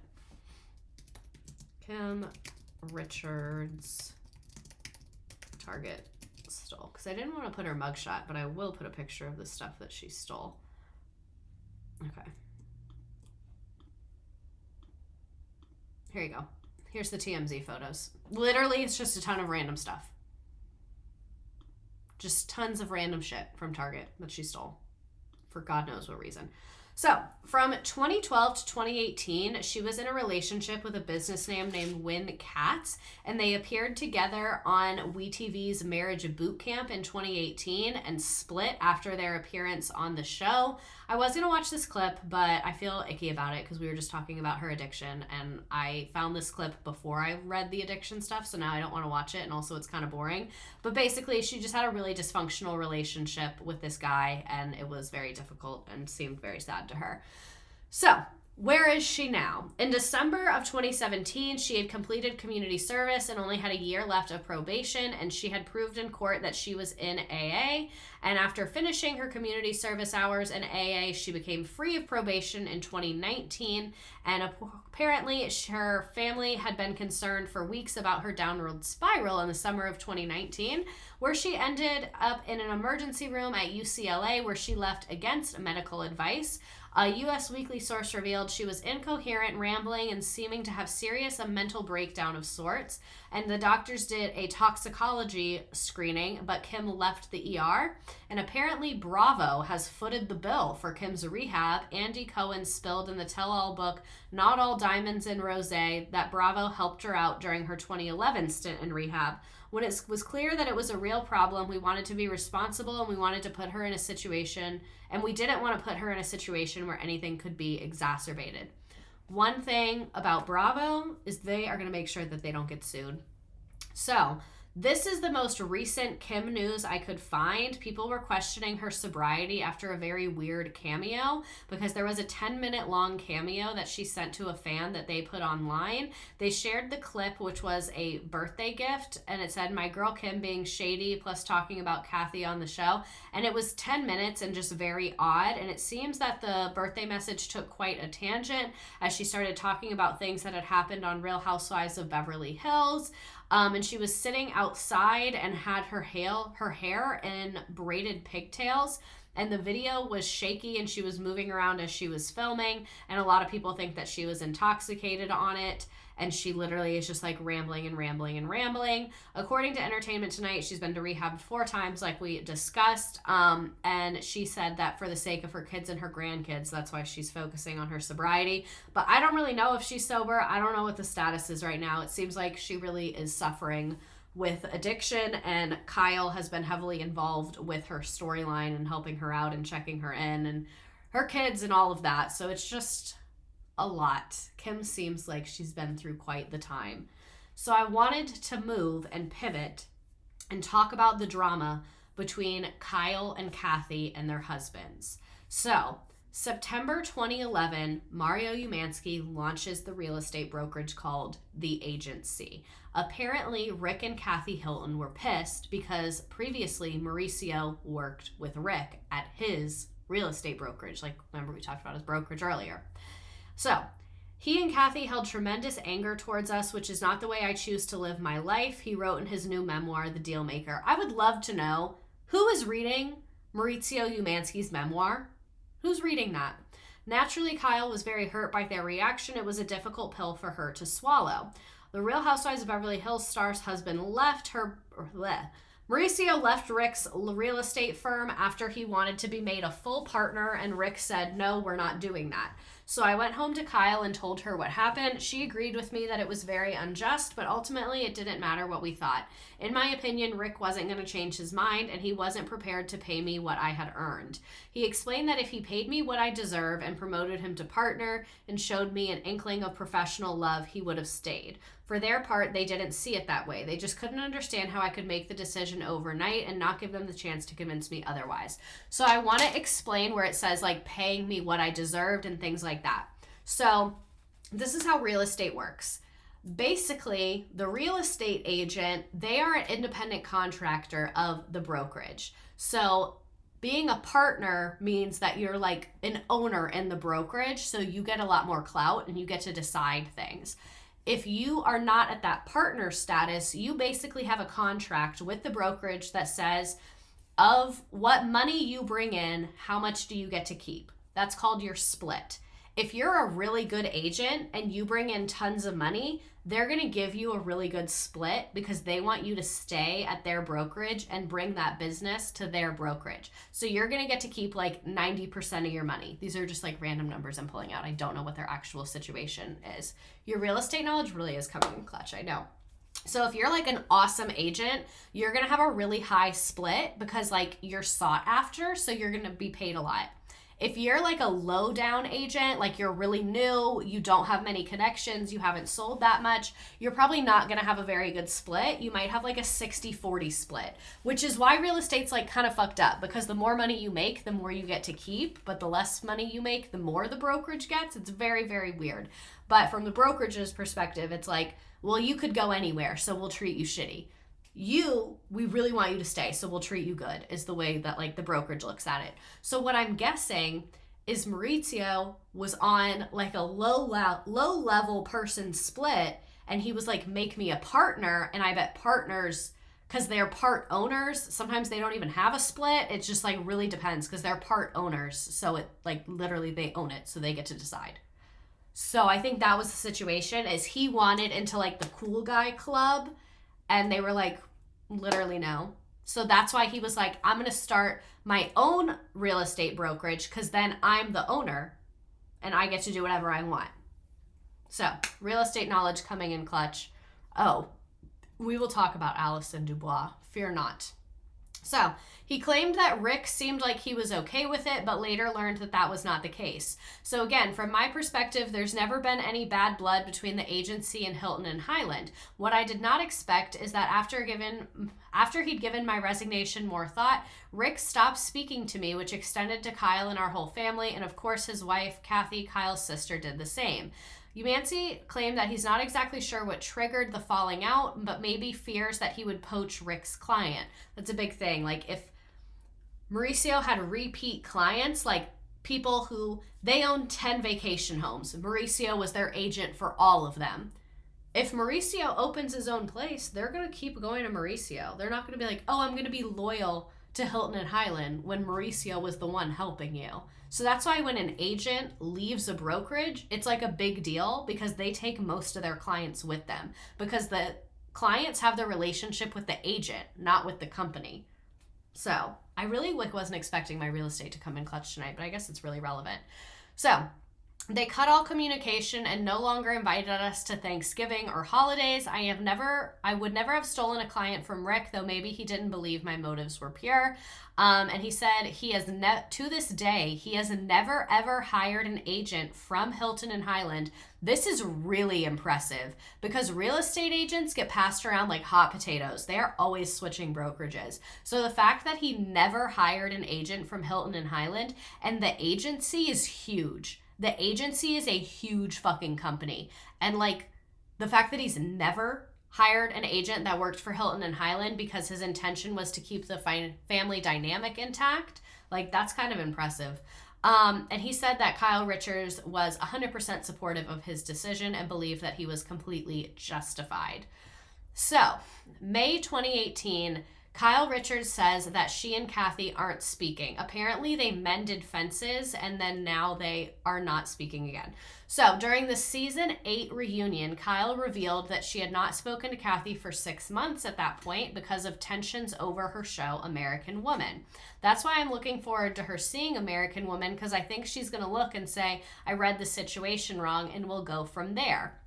Kim Richards Target stole. Because I didn't want to put her mugshot, but I will put a picture of the stuff that she stole. Okay. Here you go. Here's the TMZ photos. Literally, it's just a ton of random stuff. Just tons of random shit from Target that she stole. For God knows what reason. So, from 2012 to 2018, she was in a relationship with a businessman named Wynn Katz, and they appeared together on WeTV's Marriage Boot Camp in 2018 and split after their appearance on the show. I was going to watch this clip, but I feel icky about it because we were just talking about her addiction, and I found this clip before I read the addiction stuff, so now I don't want to watch it, and also it's kind of boring. But basically, she just had a really dysfunctional relationship with this guy, and it was very difficult and seemed very sad to her. So, where is she now? In December of 2017, she had completed community service and only had a year left of probation, and she had proved in court that she was in AA. And after finishing her community service hours in AA, she became free of probation in 2019. And apparently, her family had been concerned for weeks about her downward spiral in the summer of 2019, where she ended up in an emergency room at UCLA, where she left against medical advice. A U.S. Weekly source revealed she was incoherent, rambling, and seeming to have a mental breakdown of sorts. And the doctors did a toxicology screening, but Kim left the ER. And apparently Bravo has footed the bill for Kim's rehab. Andy Cohen spilled in the tell-all book, Not All Diamonds in Rosé, that Bravo helped her out during her 2011 stint in rehab. When it was clear that it was a real problem, we wanted to be responsible, and we wanted to put her in a situation, and we didn't want to put her in a situation where anything could be exacerbated. One thing about Bravo is they are going to make sure that they don't get sued. So, This is the most recent Kim news I could find. People were questioning her sobriety after a very weird cameo because there was a 10-minute long cameo that she sent to a fan that they put online. They shared the clip, which was a birthday gift, and it said, "My girl Kim being shady," plus talking about Kathy on the show. And it was 10 minutes and just very odd. And it seems that the birthday message took quite a tangent as she started talking about things that had happened on Real Housewives of Beverly Hills. And she was sitting outside and had her hair in braided pigtails. And the video was shaky and she was moving around as she was filming. And a lot of people think that she was intoxicated on it. And she literally is just like rambling and rambling and rambling. According to Entertainment Tonight, she's been to rehab 4 times like we discussed. And she said that for the sake of her kids and her grandkids, that's why she's focusing on her sobriety. But I don't really know if she's sober. I don't know what the status is right now. It seems like she really is suffering with addiction, and Kyle has been heavily involved with her storyline and helping her out and checking her in and her kids and all of that. So it's just a lot. Kim seems like she's been through quite the time. So I wanted to move and pivot and talk about the drama between Kyle and Kathy and their husbands. So September 2011, Mario Umansky launches the real estate brokerage called The Agency. Apparently, Rick and Kathy Hilton were pissed because previously Mauricio worked with Rick at his real estate brokerage. Like, remember we talked about his brokerage earlier. So, he and Kathy held tremendous anger towards us, which is not the way I choose to live my life, he wrote in his new memoir, The Dealmaker. I would love to know who is reading Maurizio Umansky's memoir. Who's reading that? Naturally, Kyle was very hurt by their reaction. It was a difficult pill for her to swallow. The Real Housewives of Beverly Hills star's husband left her... Mauricio left Rick's real estate firm after he wanted to be made a full partner, and Rick said, "No, we're not doing that." So I went home to Kyle and told her what happened. She agreed with me that it was very unjust, but ultimately it didn't matter what we thought. In my opinion, Rick wasn't going to change his mind, and he wasn't prepared to pay me what I had earned. He explained that if he paid me what I deserve and promoted him to partner and showed me an inkling of professional love, he would have stayed. For their part, they didn't see it that way. They just couldn't understand how I could make the decision overnight and not give them the chance to convince me otherwise. So I want to explain where it says like paying me what I deserved and things like that. So this is how real estate works. Basically, the real estate agent, they are an independent contractor of the brokerage. So being a partner means that you're like an owner in the brokerage, so you get a lot more clout and you get to decide things. If you are not at that partner status, you basically have a contract with the brokerage that says of what money you bring in, how much do you get to keep? That's called your split. If you're a really good agent and you bring in tons of money, they're going to give you a really good split because they want you to stay at their brokerage and bring that business to their brokerage. So you're going to get to keep like 90% of your money. These are just like random numbers I'm pulling out. I don't know what their actual situation is. Your real estate knowledge really is coming in clutch, I know. So if you're like an awesome agent, you're going to have a really high split because like you're sought after, so you're going to be paid a lot. If you're like a low down agent, like you're really new, you don't have many connections, you haven't sold that much, you're probably not going to have a very good split. You might have like a 60-40 split, which is why real estate's like kind of fucked up because the more money you make, the more you get to keep, but the less money you make, the more the brokerage gets. It's very, very weird. But from the brokerage's perspective, it's like, well, you could go anywhere, so we'll treat you shitty. We really want you to stay, so we'll treat you good, is the way that like the brokerage looks at it. So what I'm guessing is Maurizio was on like a low level person split, and he was like, make me a partner. And I bet partners, because they're part owners, sometimes they don't even have a split. It just like really depends because they're part owners. So it like literally they own it, so they get to decide. So I think that was the situation, is he wanted into like the cool guy club, and they were like, literally no. So that's why he was like, I'm going to start my own real estate brokerage because then I'm the owner and I get to do whatever I want. So real estate knowledge coming in clutch. Oh, we will talk about Alison Dubois. Fear not. So he claimed that Rick seemed like he was okay with it, but later learned that that was not the case. So again, from my perspective, there's never been any bad blood between the agency and Hilton and Highland. What I did not expect is that after he'd given my resignation more thought, Rick stopped speaking to me, which extended to Kyle and our whole family, and of course his wife, Kathy, Kyle's sister, did the same. Yamanci claimed that he's not exactly sure what triggered the falling out, but maybe fears that he would poach Rick's client. That's a big thing. Like, if Mauricio had repeat clients, like people who, they own 10 vacation homes. Mauricio was their agent for all of them. If Mauricio opens his own place, they're going to keep going to Mauricio. They're not going to be like, oh, I'm going to be loyal to Hilton and Highland when Mauricio was the one helping you. So that's why when an agent leaves a brokerage, it's like a big deal because they take most of their clients with them, because the clients have the relationship with the agent, not with the company. So I really wasn't expecting my real estate to come in clutch tonight, but I guess it's really relevant. So they cut all communication and no longer invited us to Thanksgiving or holidays. I would never have stolen a client from Rick, though maybe he didn't believe my motives were pure. And he said he has to this day, he has never ever hired an agent from Hilton and Highland. This is really impressive because real estate agents get passed around like hot potatoes. They are always switching brokerages. So the fact that he never hired an agent from Hilton and Highland, and the agency is huge. The agency is a huge fucking company. And like the fact that he's never hired an agent that worked for Hilton and Highland because his intention was to keep the family dynamic intact, like that's kind of impressive. And he said that Kyle Richards was 100% supportive of his decision and believed that he was completely justified. So, May 2018, Kyle Richards says that she and Kathy aren't speaking. Apparently they mended fences and then now they are not speaking again. So during the season 8 reunion, Kyle revealed that she had not spoken to Kathy for 6 months at that point because of tensions over her show American Woman. That's why I'm looking forward to her seeing American Woman, because I think she's going to look and say, I read the situation wrong, and we'll go from there.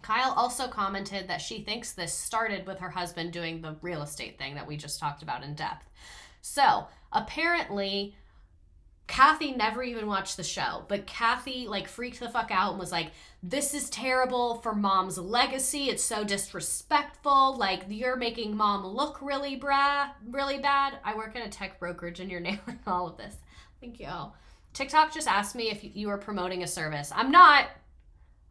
Kyle also commented that she thinks this started with her husband doing the real estate thing that we just talked about in depth. So apparently Kathy never even watched the show, but Kathy like freaked the fuck out and was like, this is terrible for mom's legacy. It's so disrespectful. Like, you're making mom look really bad. I work in a tech brokerage and you're nailing all of this. Thank you. TikTok just asked me if you were promoting a service. I'm not.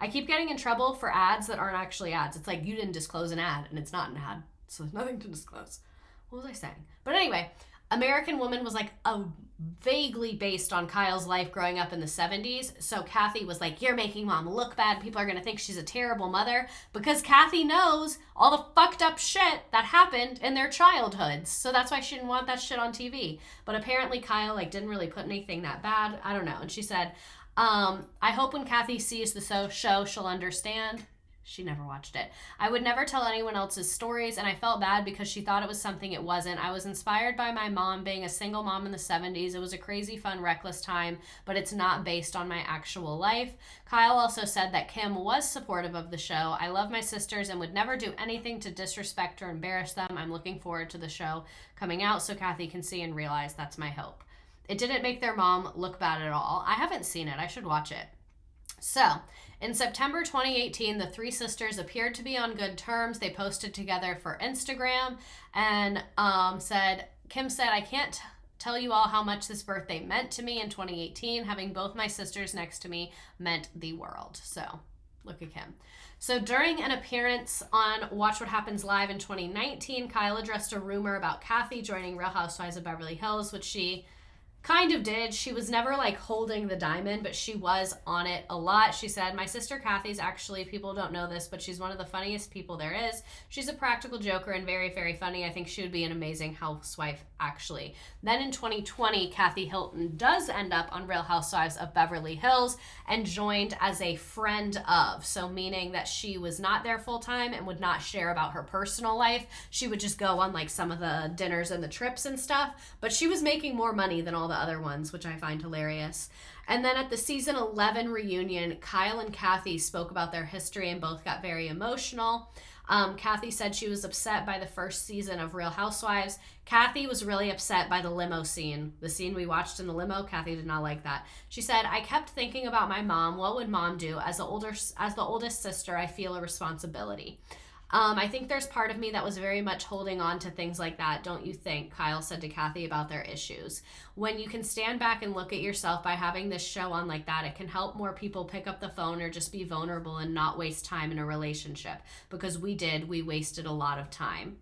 I keep getting in trouble for ads that aren't actually ads. It's like, you didn't disclose an ad, and it's not an ad, so there's nothing to disclose. What was I saying? But anyway, American Woman was like vaguely based on Kyle's life growing up in the 70s. So Kathy was like, you're making mom look bad. People are going to think she's a terrible mother, because Kathy knows all the fucked up shit that happened in their childhoods. So that's why she didn't want that shit on TV. But apparently Kyle like didn't really put anything that bad. I don't know. And she said, I hope when Kathy sees the show, she'll understand. She never watched it. I would never tell anyone else's stories, and I felt bad because she thought it was something it wasn't. I was inspired by my mom being a single mom in the 70s. It was a crazy, fun, reckless time, but it's not based on my actual life. Kyle also said that Kim was supportive of the show. I love my sisters and would never do anything to disrespect or embarrass them. I'm looking forward to the show coming out so Kathy can see and realize that's my hope. It didn't make their mom look bad at all. I haven't seen it. I should watch it. So, in September 2018, the three sisters appeared to be on good terms. They posted together for Instagram and Kim said, I can't tell you all how much this birthday meant to me in 2018. Having both my sisters next to me meant the world. So, look at Kim. So during an appearance on Watch What Happens Live in 2019, Kyle addressed a rumor about Kathy joining Real Housewives of Beverly Hills, which she kind of did. She was never like holding the diamond, but she was on it a lot. She said, my sister Kathy's actually, people don't know this, but she's one of the funniest people there is. She's a practical joker and very, very funny. I think she would be an amazing housewife, actually. Then in 2020, Kathy Hilton does end up on Real Housewives of Beverly Hills and joined as a friend of. So meaning that she was not there full time and would not share about her personal life. She would just go on like some of the dinners and the trips and stuff, but she was making more money than all the other ones, which I find hilarious. And then at the season 11 reunion, Kyle and Kathy spoke about their history and both got very emotional. Kathy said she was upset by the first season of Real Housewives. Kathy was really upset by the limo scene. The scene we watched in the limo, Kathy did not like that. She said, I kept thinking about my mom. What would mom do? As the oldest sister, I feel a responsibility. I think there's part of me that was very much holding on to things like that, don't you think? Kyle said to Kathy about their issues. When you can stand back and look at yourself by having this show on like that, it can help more people pick up the phone or just be vulnerable and not waste time in a relationship. Because we wasted a lot of time.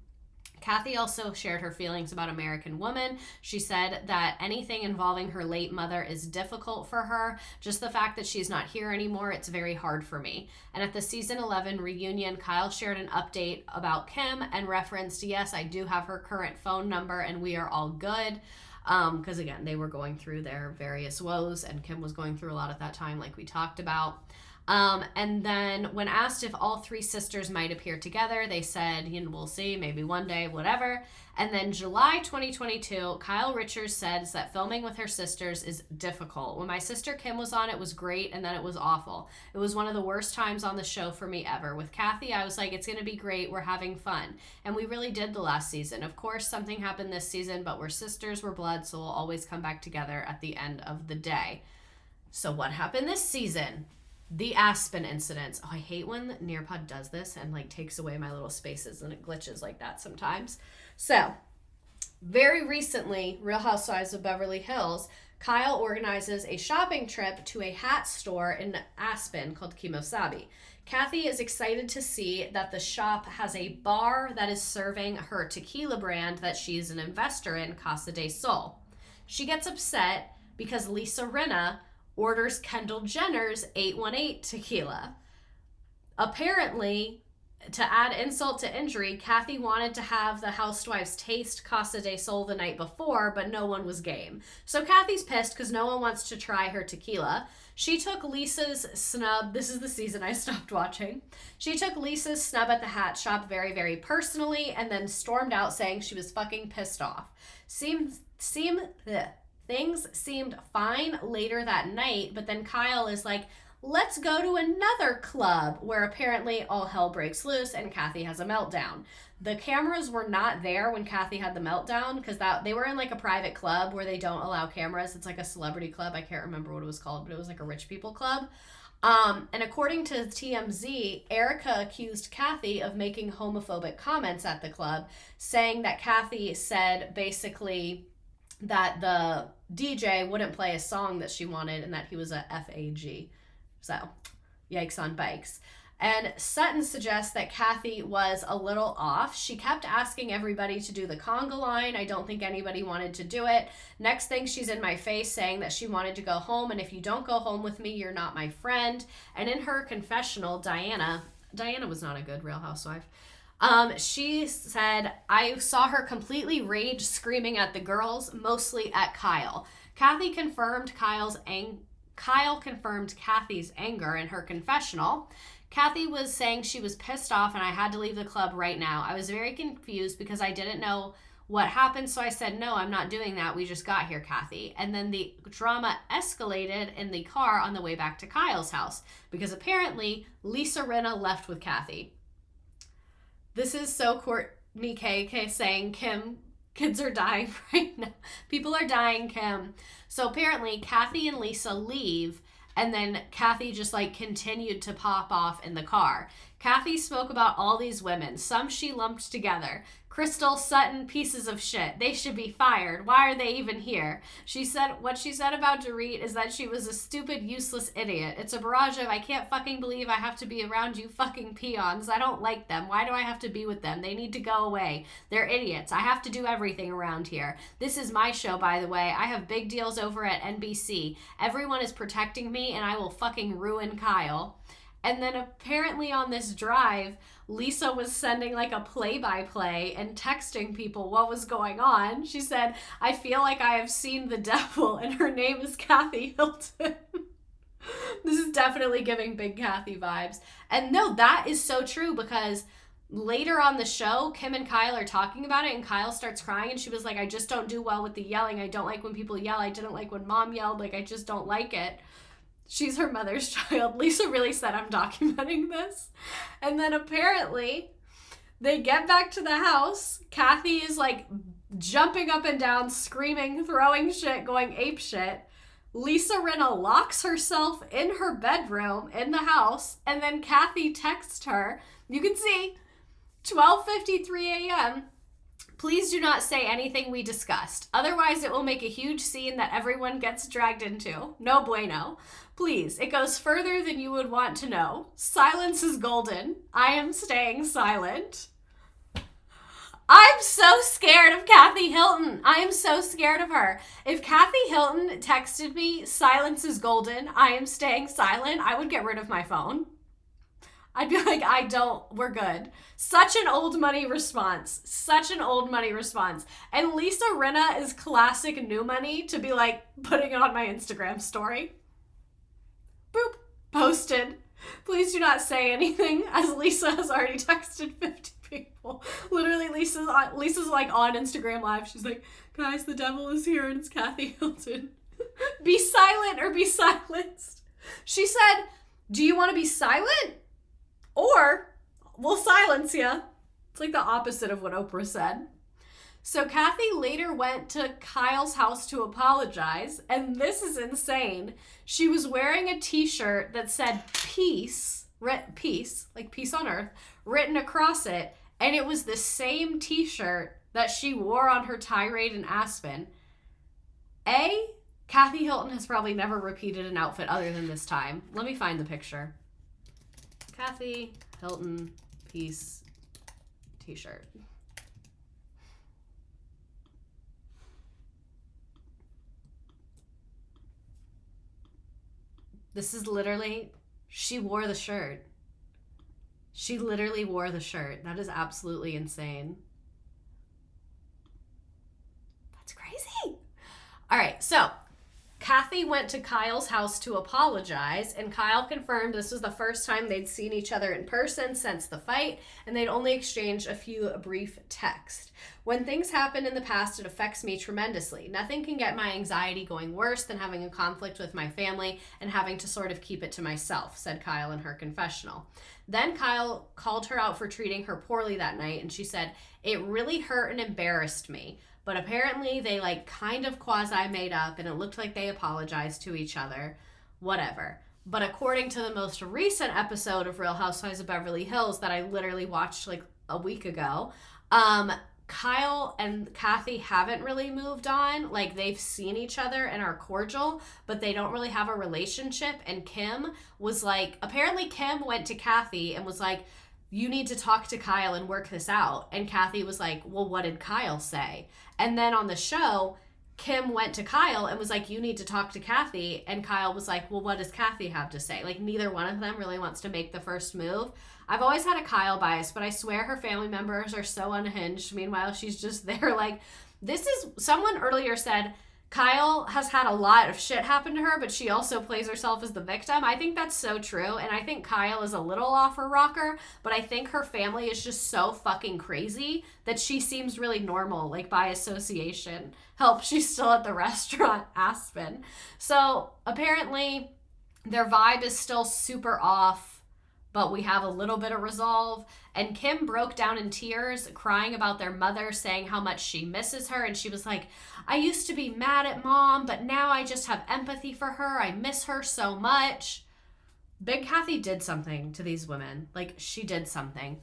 Kathy also shared her feelings about American Woman. She said that anything involving her late mother is difficult for her. Just the fact that she's not here anymore, it's very hard for me. And at the season 11 reunion, Kyle shared an update about Kim and referenced, yes, I do have her current phone number and we are all good. Because again, they were going through their various woes and Kim was going through a lot at that time, like we talked about. And then when asked if all three sisters might appear together, they said, we'll see, maybe one day, whatever. And then July 2022, Kyle Richards says that filming with her sisters is difficult. When my sister Kim was on, it was great, and then it was awful. It was one of the worst times on the show for me ever. With Kathy, I was like, it's going to be great. We're having fun. And we really did the last season. Of course, something happened this season, but we're sisters, we're blood, so we'll always come back together at the end of the day. So what happened this season? The Aspen incidents. Oh, I hate when Nearpod does this and like takes away my little spaces and it glitches like that sometimes. So, very recently, Real Housewives of Beverly Hills, Kyle organizes a shopping trip to a hat store in Aspen called Kimosabi. Kathy is excited to see that the shop has a bar that is serving her tequila brand that she's an investor in, Casa de Sol. She gets upset because Lisa Rinna orders Kendall Jenner's 818 tequila. Apparently, to add insult to injury, Kathy wanted to have the housewives taste Casa de Sol the night before, but no one was game. So Kathy's pissed because no one wants to try her tequila. She took Lisa's snub. This is the season I stopped watching. She took Lisa's snub at the hat shop very, very personally and then stormed out saying she was fucking pissed off. Things seemed fine later that night, but then Kyle is like, let's go to another club, where apparently all hell breaks loose and Kathy has a meltdown. The cameras were not there when Kathy had the meltdown because they were in like a private club where they don't allow cameras. It's like a celebrity club. I can't remember what it was called, but it was like a rich people club. And according to TMZ, Erica accused Kathy of making homophobic comments at the club, saying that Kathy said basically that the DJ wouldn't play a song that she wanted and that he was a FAG. So, yikes on bikes. And Sutton suggests that Kathy was a little off. She kept asking everybody to do the conga line. I don't think anybody wanted to do it. Next thing, she's in my face saying that she wanted to go home, and if you don't go home with me, you're not my friend. And in her confessional, Diana was not a good Real Housewife. She said, I saw her completely rage screaming at the girls, mostly at Kyle. Kyle confirmed Kathy's anger in her confessional. Kathy was saying she was pissed off and I had to leave the club right now. I was very confused because I didn't know what happened, so I said, no, I'm not doing that. We just got here, Kathy. And then the drama escalated in the car on the way back to Kyle's house because apparently Lisa Rinna left with Kathy. This is so Courtney K saying, Kim, kids are dying right now. People are dying, Kim. So apparently Kathy and Lisa leave, and then Kathy just like continued to pop off in the car. Kathy spoke about all these women. Some she lumped together. Crystal, Sutton, pieces of shit. They should be fired. Why are they even here? What she said about Dorit is that she was a stupid, useless idiot. It's a barrage of, I can't fucking believe I have to be around you fucking peons. I don't like them. Why do I have to be with them? They need to go away. They're idiots. I have to do everything around here. This is my show, by the way. I have big deals over at NBC. Everyone is protecting me and I will fucking ruin Kyle. And then apparently on this drive, Lisa was sending like a play-by-play and texting people what was going on. She said, I feel like I have seen the devil and her name is Kathy Hilton. This is definitely giving Big Kathy vibes. And no, that is so true because later on the show, Kim and Kyle are talking about it, and Kyle starts crying, and she was like, I just don't do well with the yelling. I don't like when people yell. I didn't like when Mom yelled. Like, I just don't like it. She's her mother's child. Lisa really said, I'm documenting this. And then apparently they get back to the house. Kathy is like jumping up and down, screaming, throwing shit, going ape shit. Lisa Rinna locks herself in her bedroom in the house, and then Kathy texts her. You can see 12:53 a.m. Please do not say anything we discussed. Otherwise, it will make a huge scene that everyone gets dragged into. No bueno. Please, it goes further than you would want to know. Silence is golden. I am staying silent. I'm so scared of Kathy Hilton. I am so scared of her. If Kathy Hilton texted me, silence is golden, I am staying silent, I would get rid of my phone. I'd be like, we're good. Such an old money response. Such an old money response. And Lisa Rinna is classic new money to be like putting it on my Instagram story. Boop. Posted. Please do not say anything, as Lisa has already texted 50 people. Literally, Lisa's like on Instagram Live. She's like, guys, the devil is here and it's Kathy Hilton. Be silent or be silenced. She said, do you want to be silent? Or we'll silence you. It's like the opposite of what Oprah said. So Kathy later went to Kyle's house to apologize, and this is insane. She was wearing a t-shirt that said peace, like peace on earth, written across it, and it was the same t-shirt that she wore on her tirade in Aspen. Kathy Hilton has probably never repeated an outfit other than this time. Let me find the picture. Kathy Hilton peace t-shirt. This is literally, she wore the shirt. She literally wore the shirt. That is absolutely insane. That's crazy. All right, so Kathy went to Kyle's house to apologize, and Kyle confirmed this was the first time they'd seen each other in person since the fight, and they'd only exchanged a few brief texts. When things happen in the past, it affects me tremendously. Nothing can get my anxiety going worse than having a conflict with my family and having to sort of keep it to myself, said Kyle in her confessional. Then Kyle called her out for treating her poorly that night, and she said, it really hurt and embarrassed me. But apparently they like kind of quasi made up, and it looked like they apologized to each other. Whatever. But according to the most recent episode of Real Housewives of Beverly Hills that I literally watched like a week ago, Kyle and Kathy haven't really moved on. Like, they've seen each other and are cordial, but they don't really have a relationship. And Kim was like, apparently Kim went to Kathy and was like, you need to talk to Kyle and work this out. And Kathy was like, well, what did Kyle say? And then on the show, Kim went to Kyle and was like, you need to talk to Kathy. And Kyle was like, well, what does Kathy have to say? Like, neither one of them really wants to make the first move. I've always had a Kyle bias, but I swear her family members are so unhinged. Meanwhile, she's just there like, someone earlier said, Kyle has had a lot of shit happen to her, but she also plays herself as the victim. I think that's so true, and I think Kyle is a little off her rocker, but I think her family is just so fucking crazy that she seems really normal, like by association. Help, she's still at the restaurant, Aspen. So apparently their vibe is still super off, but we have a little bit of resolve. And Kim broke down in tears, crying about their mother, saying how much she misses her. And she was like, I used to be mad at Mom, but now I just have empathy for her. I miss her so much. Big Kathy did something to these women. Like, she did something.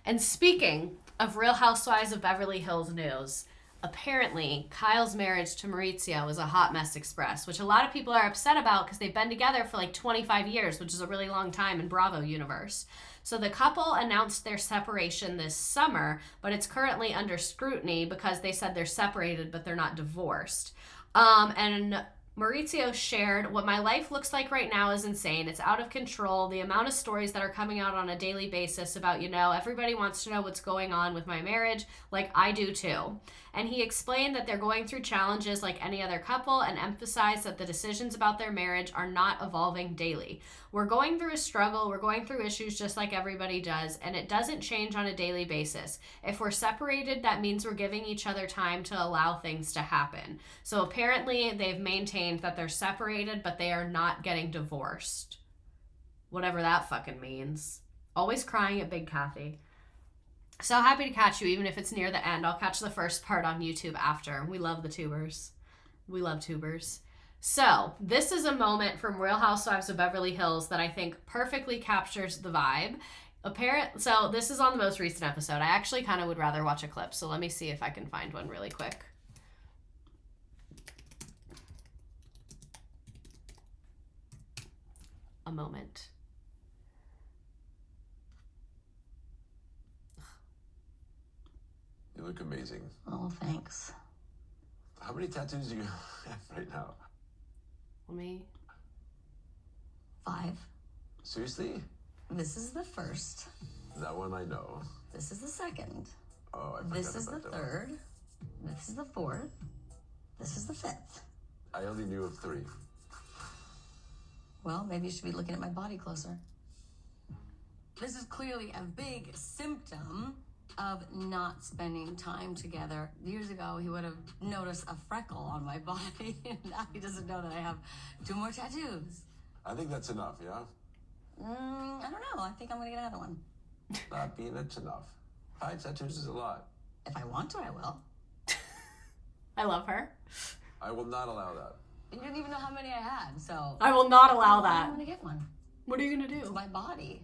And speaking of Real Housewives of Beverly Hills news, apparently Kyle's marriage to Maurizio is a hot mess express, which a lot of people are upset about because they've been together for like 25 years, which is a really long time in Bravo universe. So the couple announced their separation this summer, but it's currently under scrutiny because they said they're separated, but they're not divorced. And Maurizio shared, "What my life looks like right now is insane. It's out of control. The amount of stories that are coming out on a daily basis about, everybody wants to know what's going on with my marriage, like I do too." And he explained that they're going through challenges like any other couple and emphasized that the decisions about their marriage are not evolving daily. "We're going through a struggle. We're going through issues just like everybody does, and it doesn't change on a daily basis. If we're separated, that means we're giving each other time to allow things to happen." So apparently they've maintained that they're separated, but they are not getting divorced. Whatever that fucking means. Always crying at Big Kathy. So happy to catch you, even if it's near the end. I'll catch the first part on YouTube after. We love the tubers. We love tubers. So this is a moment from Real Housewives of Beverly Hills that I think perfectly captures the vibe. So this is on the most recent episode. I actually kind of would rather watch a clip. So let me see if I can find one really quick. A moment. You look amazing. Oh, thanks. How many tattoos do you have right now? Me? 5. Seriously? This is the first. That one I know. This is the second. Oh, I forgot This is the about that one. third. This is the fourth. This is the 5th. I only knew of 3. Well, maybe you should be looking at my body closer. This is clearly a big symptom of not spending time together. Years ago, he would have noticed a freckle on my body, and now he doesn't know that I have 2 more tattoos. I think that's enough, yeah? I don't know. I think I'm gonna get another one. Not being it's enough. 5 tattoos is a lot. If I want to, I will. I love her. I will not allow that. You didn't even know how many I had, so... I will not allow that. I'm gonna get one. What are you gonna do? It's my body.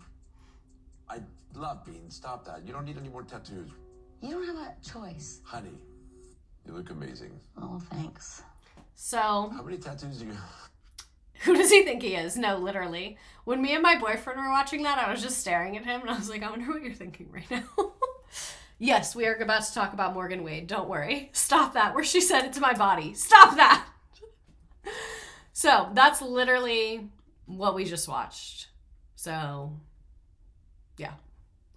I love Bean. Stop that. You don't need any more tattoos. You don't have a choice. Honey, you look amazing. Oh, thanks. So... How many tattoos do you have? Who does he think he is? No, literally. When me and my boyfriend were watching that, I was just staring at him, and I was like, I wonder what you're thinking right now. Yes, we are about to talk about Morgan Wade. Don't worry. Stop that. Where she said it's my body. Stop that. So that's literally what we just watched. So yeah,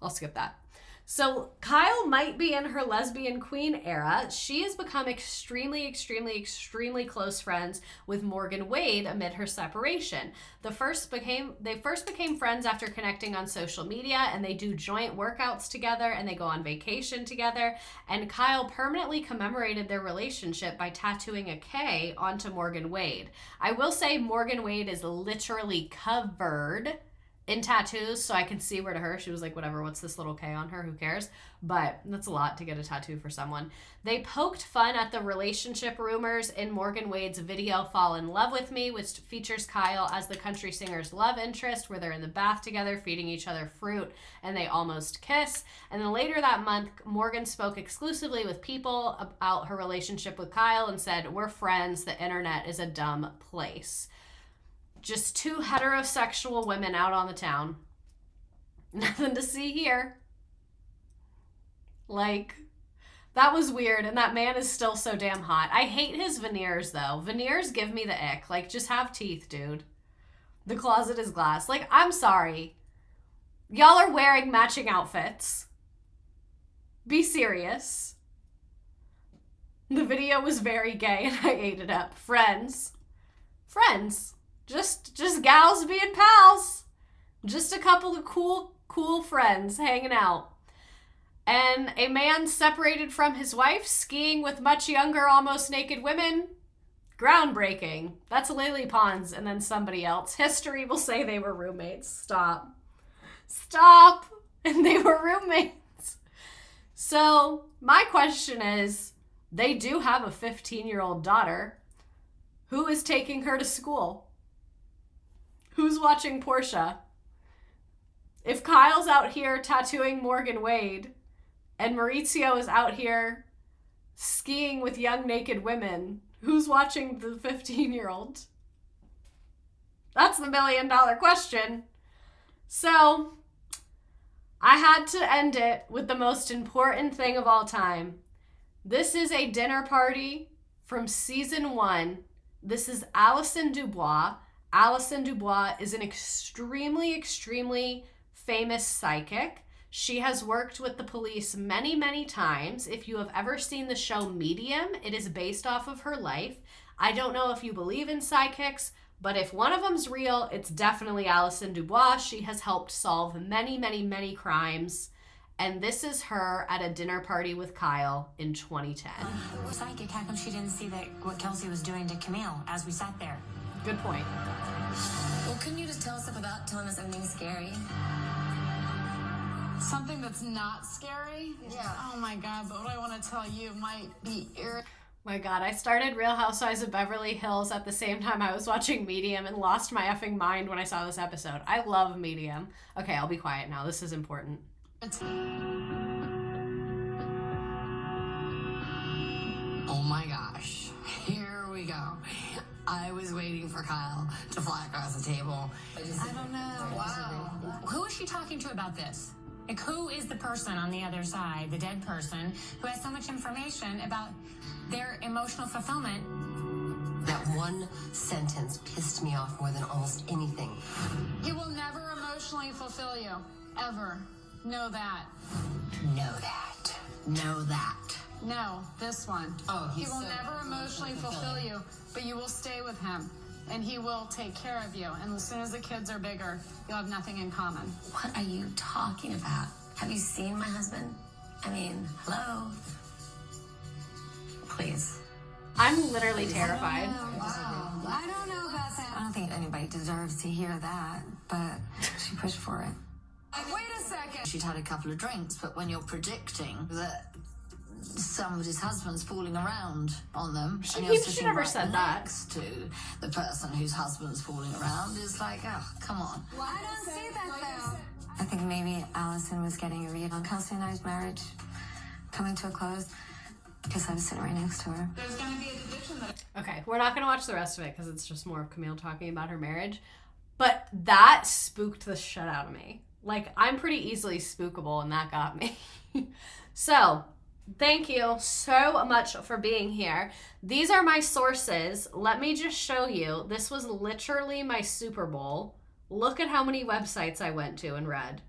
I'll skip that. So Kyle might be in her lesbian queen era. She has become extremely, extremely, extremely close friends with Morgan Wade amid her separation. They first became friends after connecting on social media, and they do joint workouts together, and they go on vacation together. And Kyle permanently commemorated their relationship by tattooing a K onto Morgan Wade. I will say Morgan Wade is literally covered in tattoos, so I can see where to her. She was like, whatever, what's this little K on her? Who cares? But that's a lot to get a tattoo for someone. They poked fun at the relationship rumors in Morgan Wade's video Fall in Love With Me, which features Kyle as the country singer's love interest, where they're in the bath together, feeding each other fruit, and they almost kiss. And then later that month, Morgan spoke exclusively with People about her relationship with Kyle and said, "We're friends. The internet is a dumb place." Just 2 heterosexual women out on the town. Nothing to see here. Like, that was weird, and that man is still so damn hot. I hate his veneers, though. Veneers give me the ick. Like, just have teeth, dude. The closet is glass. Like, I'm sorry. Y'all are wearing matching outfits. Be serious. The video was very gay, and I ate it up. Friends. Just gals being pals. Just a couple of cool friends hanging out. And a man separated from his wife, skiing with much younger, almost naked women. Groundbreaking. That's Lily Pons and then somebody else. History will say they were roommates. Stop. And they were roommates. So my question is, they do have a 15-year-old daughter. Who is taking her to school? Who's watching Portia? If Kyle's out here tattooing Morgan Wade and Maurizio is out here skiing with young naked women, who's watching the 15-year-old? That's the $1 million question. So I had to end it with the most important thing of all time. This is a dinner party from season 1 This is Alison Dubois. Alison Dubois is an extremely, extremely famous psychic. She has worked with the police many, many times. If you have ever seen the show Medium, it is based off of her life. I don't know if you believe in psychics, but if one of them's real, it's definitely Alison Dubois. She has helped solve many, many, many crimes. And this is her at a dinner party with Kyle in 2010. Psychic, how come she didn't see that what Kelsey was doing to Camille as we sat there? Good point. Well, couldn't you just tell us without telling us something scary? Something that's not scary? Yeah. Oh my God, but what I want to tell you might be My God, I started Real Housewives of Beverly Hills at the same time I was watching Medium and lost my effing mind when I saw this episode. I love Medium. Okay, I'll be quiet now. This is important. Oh my gosh. Here we go. I was waiting for Kyle to fly across the table. I don't know. Wow. Who is she talking to about this? Like, who is the person on the other side, the dead person, who has so much information about their emotional fulfillment? That one sentence pissed me off more than almost anything. He will never emotionally fulfill you. Ever. Know that. Know that. Know that. No, this one. Oh, he will never emotionally fulfill you, but you will stay with him. And he will take care of you. And as soon as the kids are bigger, you'll have nothing in common. What are you talking about? Have you seen my husband? I mean, hello? Please. I'm literally terrified. Wow. I don't know about that. I don't think anybody deserves to hear that, but she pushed for it. Wait a second. She'd had a couple of drinks, but when you're predicting that somebody's husband's fooling around on them, and you're sitting never right said that. next to the person whose husband's fooling around, is like, oh, come on. Well, I don't see that though. I think maybe Allison was getting a read on Kelsey and I's marriage coming to a close because I was sitting right next to her. There's going to be a decision that... Okay, we're not going to watch the rest of it because it's just more of Camille talking about her marriage. But that spooked the shit out of me. Like, I'm pretty easily spookable, and that got me. So, thank you so much for being here. These are my sources. Let me just show you. This was literally my Super Bowl. Look at how many websites I went to and read.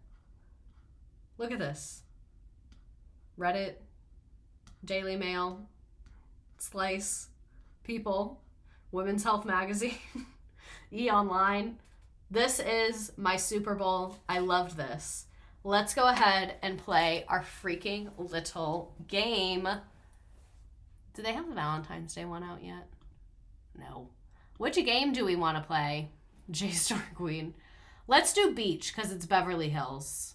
Look at this. Reddit, Daily Mail, Slice, People, Women's Health Magazine, E! Online. This is my Super Bowl. I loved this. Let's go ahead and play our freaking little game. Do they have the Valentine's Day one out yet? No. Which game do we want to play? J-Star Queen. Let's do beach because it's Beverly Hills.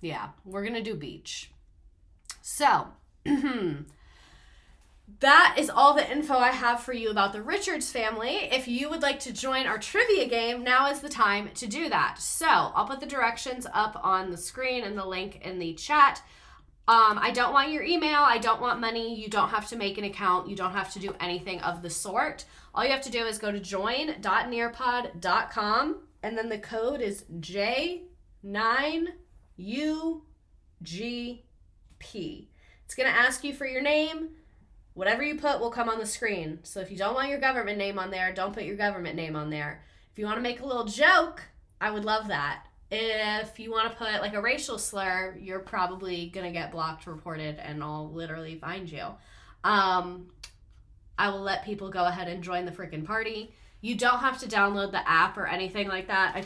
Yeah, we're going to do beach. So, that is all the info I have for you about the Richards family. If you would like to join our trivia game, now is the time to do that. So, I'll put the directions up on the screen and the link in the chat. I don't want your email. I don't want money. You don't have to make an account. You don't have to do anything of the sort. All you have to do is go to join.nearpod.com, and then the code is J9UGP. It's going to ask you for your name. Whatever you put will come on the screen. So if you don't want your government name on there, don't put your government name on there. If you want to make a little joke, I would love that. If you want to put like a racial slur, you're probably going to get blocked, reported, and I'll literally find you. I will let people go ahead and join the freaking party. You don't have to download the app or anything like that. I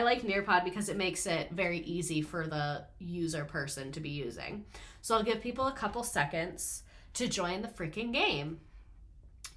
like Nearpod because it makes it very easy for the user person to be using. So I'll give people a couple seconds to join the freaking game.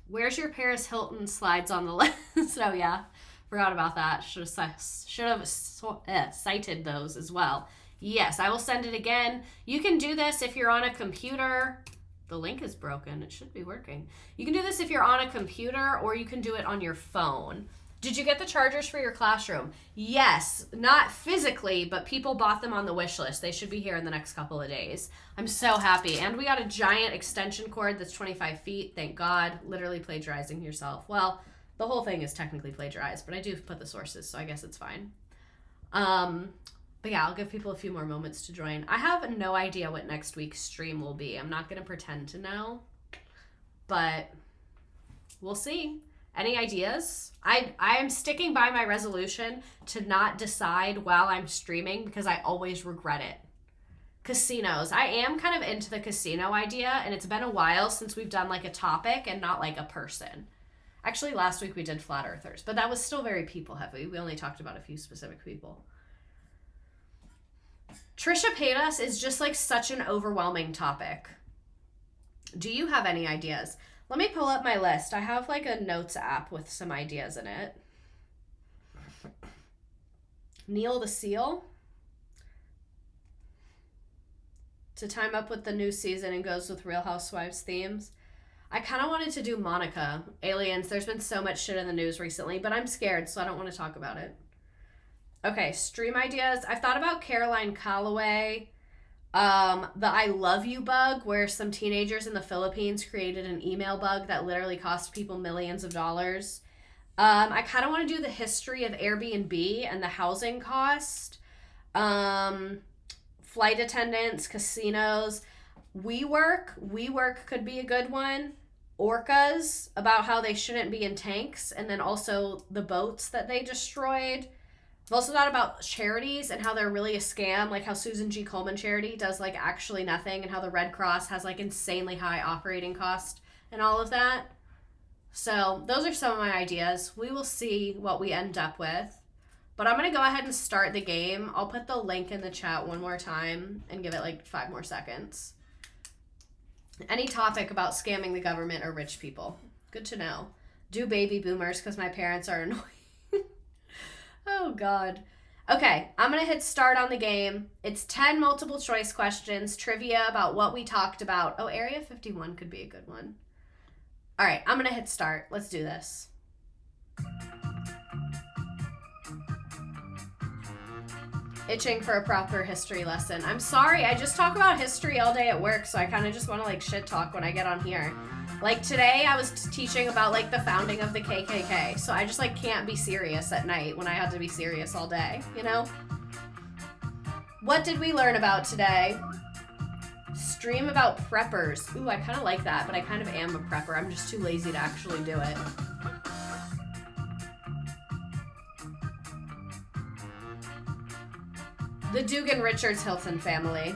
Where's your Paris Hilton slides on the list? Oh yeah, forgot about that. Should have cited those as well. Yes, I will send it again. You can do this if you're on a computer. The link is broken. It should be working. You can do this if you're on a computer, or you can do it on your phone. Did you get the chargers for your classroom? Yes, not physically, but people bought them on the wish list. They should be here in the next couple of days. I'm so happy. And we got a giant extension cord that's 25 feet. Thank God. Literally plagiarizing yourself. Well, the whole thing is technically plagiarized, but I do put the sources, so I guess it's fine. But yeah, I'll give people a few more moments to join. I have no idea what next week's stream will be. I'm not going to pretend to know, but we'll see. Any ideas? I am sticking by my resolution to not decide while I'm streaming because I always regret it. Casinos. I am kind of into the casino idea, and it's been a while since we've done like a topic and not like a person. Actually, last week we did flat earthers, but that was still very people heavy. We only talked about a few specific people. Trisha Paytas is just like such an overwhelming topic. Do you have any ideas? Let me pull up my list. I have like a notes app with some ideas in it. Neil the Seal. To time up with the new season and goes with Real Housewives themes. I kind of wanted to do Monica. Aliens. There's been so much shit in the news recently, but I'm scared, so I don't want to talk about it. Okay, stream ideas. I've thought about Caroline Calloway. The I love you bug, where some teenagers in the Philippines created an email bug that literally cost people millions of dollars. I kind of want to do the history of Airbnb and the housing cost. Flight attendants, casinos, WeWork could be a good one. Orcas, about how they shouldn't be in tanks, and then also the boats that they destroyed. I've also thought about charities and how they're really a scam, like how Susan G. Komen charity does like actually nothing, and how the Red Cross has like insanely high operating cost and all of that. So those are some of my ideas. We will see what we end up with. But I'm going to go ahead and start the game. I'll put the link in the chat one more time and give it like 5 more seconds. Any topic about scamming the government or rich people. Good to know. Do baby boomers because my parents are annoying. Oh, God. Okay, I'm going to hit start on the game. It's 10 multiple choice questions, trivia about what we talked about. Oh, Area 51 could be a good one. All right, I'm going to hit start. Let's do this. Itching for a proper history lesson. I'm sorry, I just talk about history all day at work, so I kind of just want to like shit talk when I get on here. Like today I was teaching about like the founding of the KKK, so I just like can't be serious at night when I had to be serious all day, you know? What did we learn about today? Stream about preppers. Ooh, I kind of like that, but I kind of am a prepper. I'm just too lazy to actually do it. The Dugan Richards Hilton family.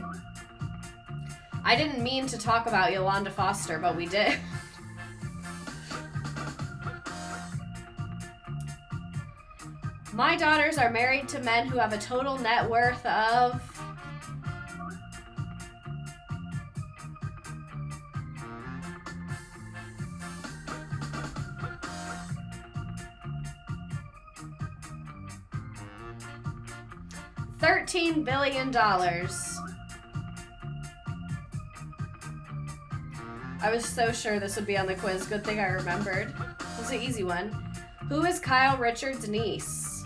I didn't mean to talk about Yolanda Foster, but we did. My daughters are married to men who have a total net worth of... $13 billion. I was so sure this would be on the quiz. Good thing I remembered. It was an easy one. Who is Kyle Richards' niece?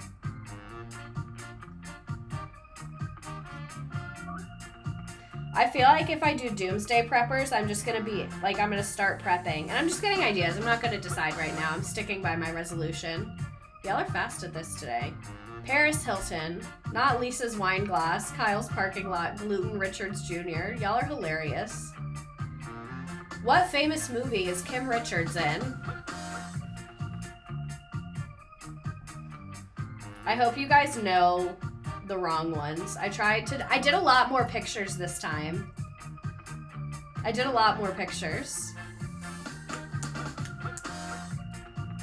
I feel like if I do Doomsday Preppers, I'm just going to be, like, I'm going to start prepping. And I'm just getting ideas. I'm not going to decide right now. I'm sticking by my resolution. Y'all are fast at this today. Paris Hilton, not Lisa's wine glass, Kyle's parking lot, Gluten Richards Jr. Y'all are hilarious. What famous movie is Kim Richards in? I hope you guys know the wrong ones. I did a lot more pictures this time.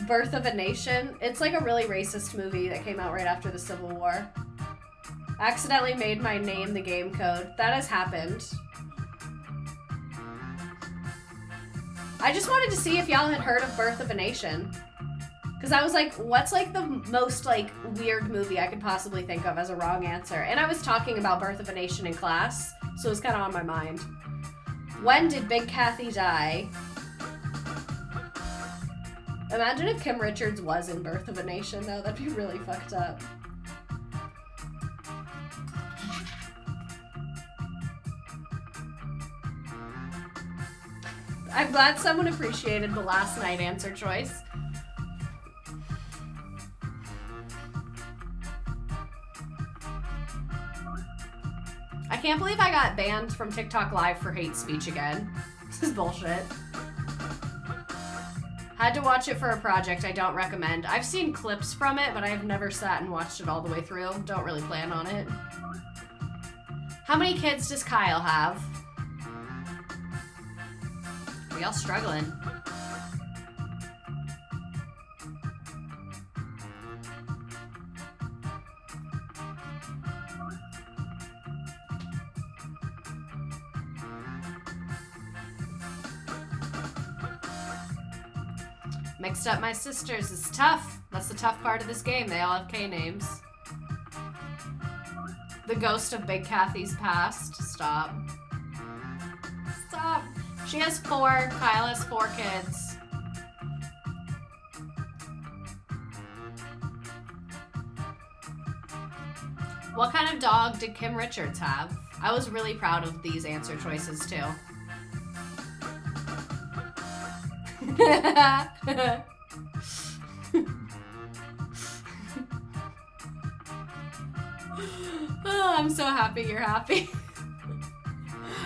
Birth of a Nation. It's like a really racist movie that came out right after the Civil War. Accidentally made my name the game code. That has happened. I just wanted to see if y'all had heard of Birth of a Nation. Because I was like, what's like the most like weird movie I could possibly think of as a wrong answer? And I was talking about Birth of a Nation in class, so it was kind of on my mind. When did Big Kathy die? Imagine if Kim Richards was in Birth of a Nation, though. That'd be really fucked up. I'm glad someone appreciated the last night answer choice. I can't believe I got banned from TikTok Live for hate speech again. This is bullshit. Had to watch it for a project. I don't recommend. I've seen clips from it, but I've never sat and watched it all the way through. Don't really plan on it. How many kids does Kyle have? We all struggling. Mixed up my sisters. It's tough. That's the tough part of this game. They all have K names. The ghost of Big Kathy's past. Stop. Stop. She has 4. Kyle has 4 kids. What kind of dog did Kim Richards have? I was really proud of these answer choices too. Oh, I'm so happy you're happy.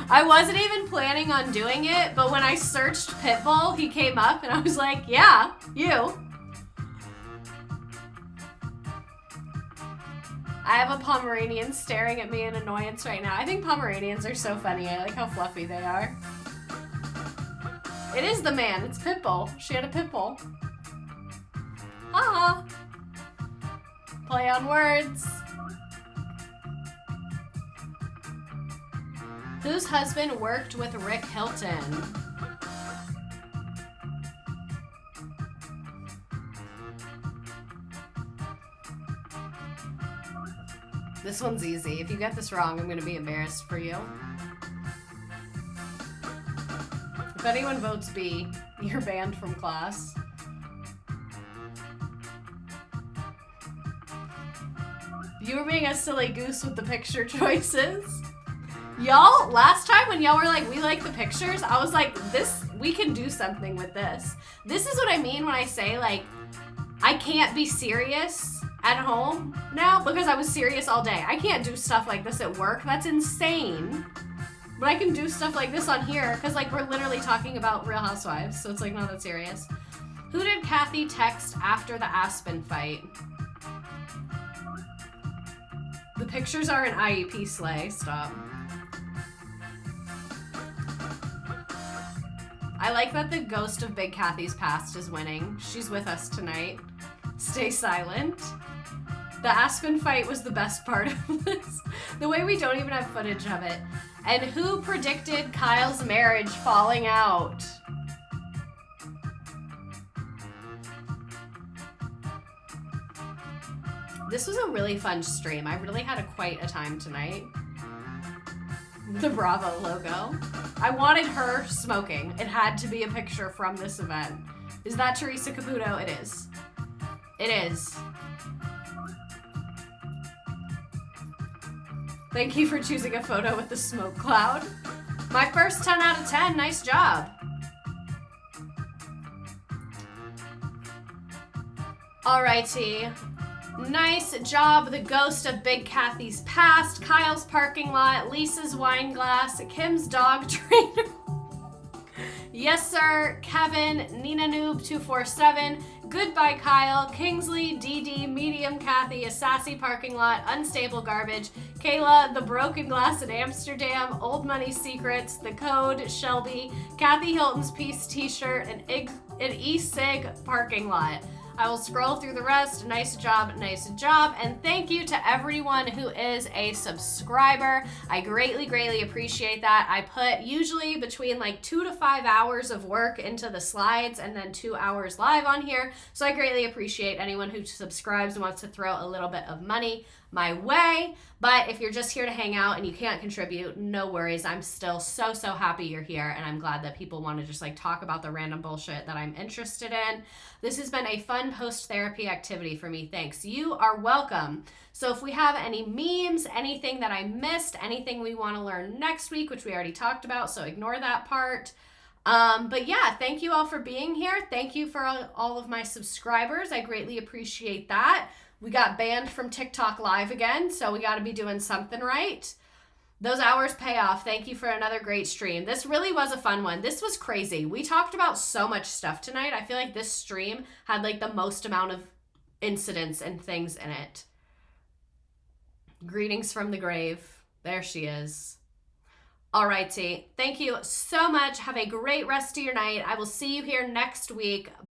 I wasn't even planning on doing it, but when I searched Pitbull, he came up and I was like, yeah, you. I have a Pomeranian staring at me in annoyance right now. I think Pomeranians are so funny. I like how fluffy they are. It is the man. It's Pitbull. She had a Pitbull. Ah. Play on words. Whose husband worked with Rick Hilton? This one's easy. If you get this wrong, I'm going to be embarrassed for you. If anyone votes B, you're banned from class. You were being a silly goose with the picture choices. Y'all, last time when y'all were like, we like the pictures, I was like, we can do something with this. This is what I mean when I say, like, I can't be serious at home now because I was serious all day. I can't do stuff like this at work. That's insane. But I can do stuff like this on here because, like, we're literally talking about Real Housewives, so it's, like, not that serious. Who did Kathy text after the Aspen fight? The pictures are an IEP sleigh. Stop. I like that the ghost of Big Kathy's past is winning. She's with us tonight. Stay silent. The Aspen fight was the best part of this. The way we don't even have footage of it. And who predicted Kyle's marriage falling out? This was a really fun stream. I really had quite a time tonight. The Bravo logo. I wanted her smoking. It had to be a picture from this event. Is that Teresa Caputo? It is. It is. Thank you for choosing a photo with the smoke cloud. My first 10 out of 10. Nice job. Alrighty. Nice job, the ghost of Big Kathy's past, Kyle's parking lot, Lisa's wine glass, Kim's dog trainer. Yes, sir. Kevin, Nina Noob 247, Goodbye Kyle, Kingsley, DD, Medium Kathy, A Sassy Parking Lot, Unstable Garbage, Kayla, The Broken Glass in Amsterdam, Old Money Secrets, The Code, Shelby, Kathy Hilton's Peace T-shirt, an e-cig parking lot. I will scroll through the rest. Nice job, and thank you to everyone who is a subscriber. I greatly, greatly appreciate that. I put usually between like 2 to 5 hours of work into the slides and then 2 hours live on here, so I greatly appreciate anyone who subscribes and wants to throw a little bit of money my way. But if you're just here to hang out and you can't contribute, no worries. I'm still so happy you're here, and I'm glad that people want to just like talk about the random bullshit that I'm interested in. This has been a fun post-therapy activity for me. Thanks. You are welcome. So if we have any memes, anything that I missed, anything we want to learn next week, which we already talked about, so ignore that part. But yeah, thank you all for being here. Thank you for all of my subscribers. I greatly appreciate that. We got banned from TikTok Live again, so we got to be doing something right. Those hours pay off. Thank you for another great stream. This really was a fun one. This was crazy. We talked about so much stuff tonight. I feel like this stream had like the most amount of incidents and things in it. Greetings from the grave. There she is. Alrighty. Thank you so much. Have a great rest of your night. I will see you here next week.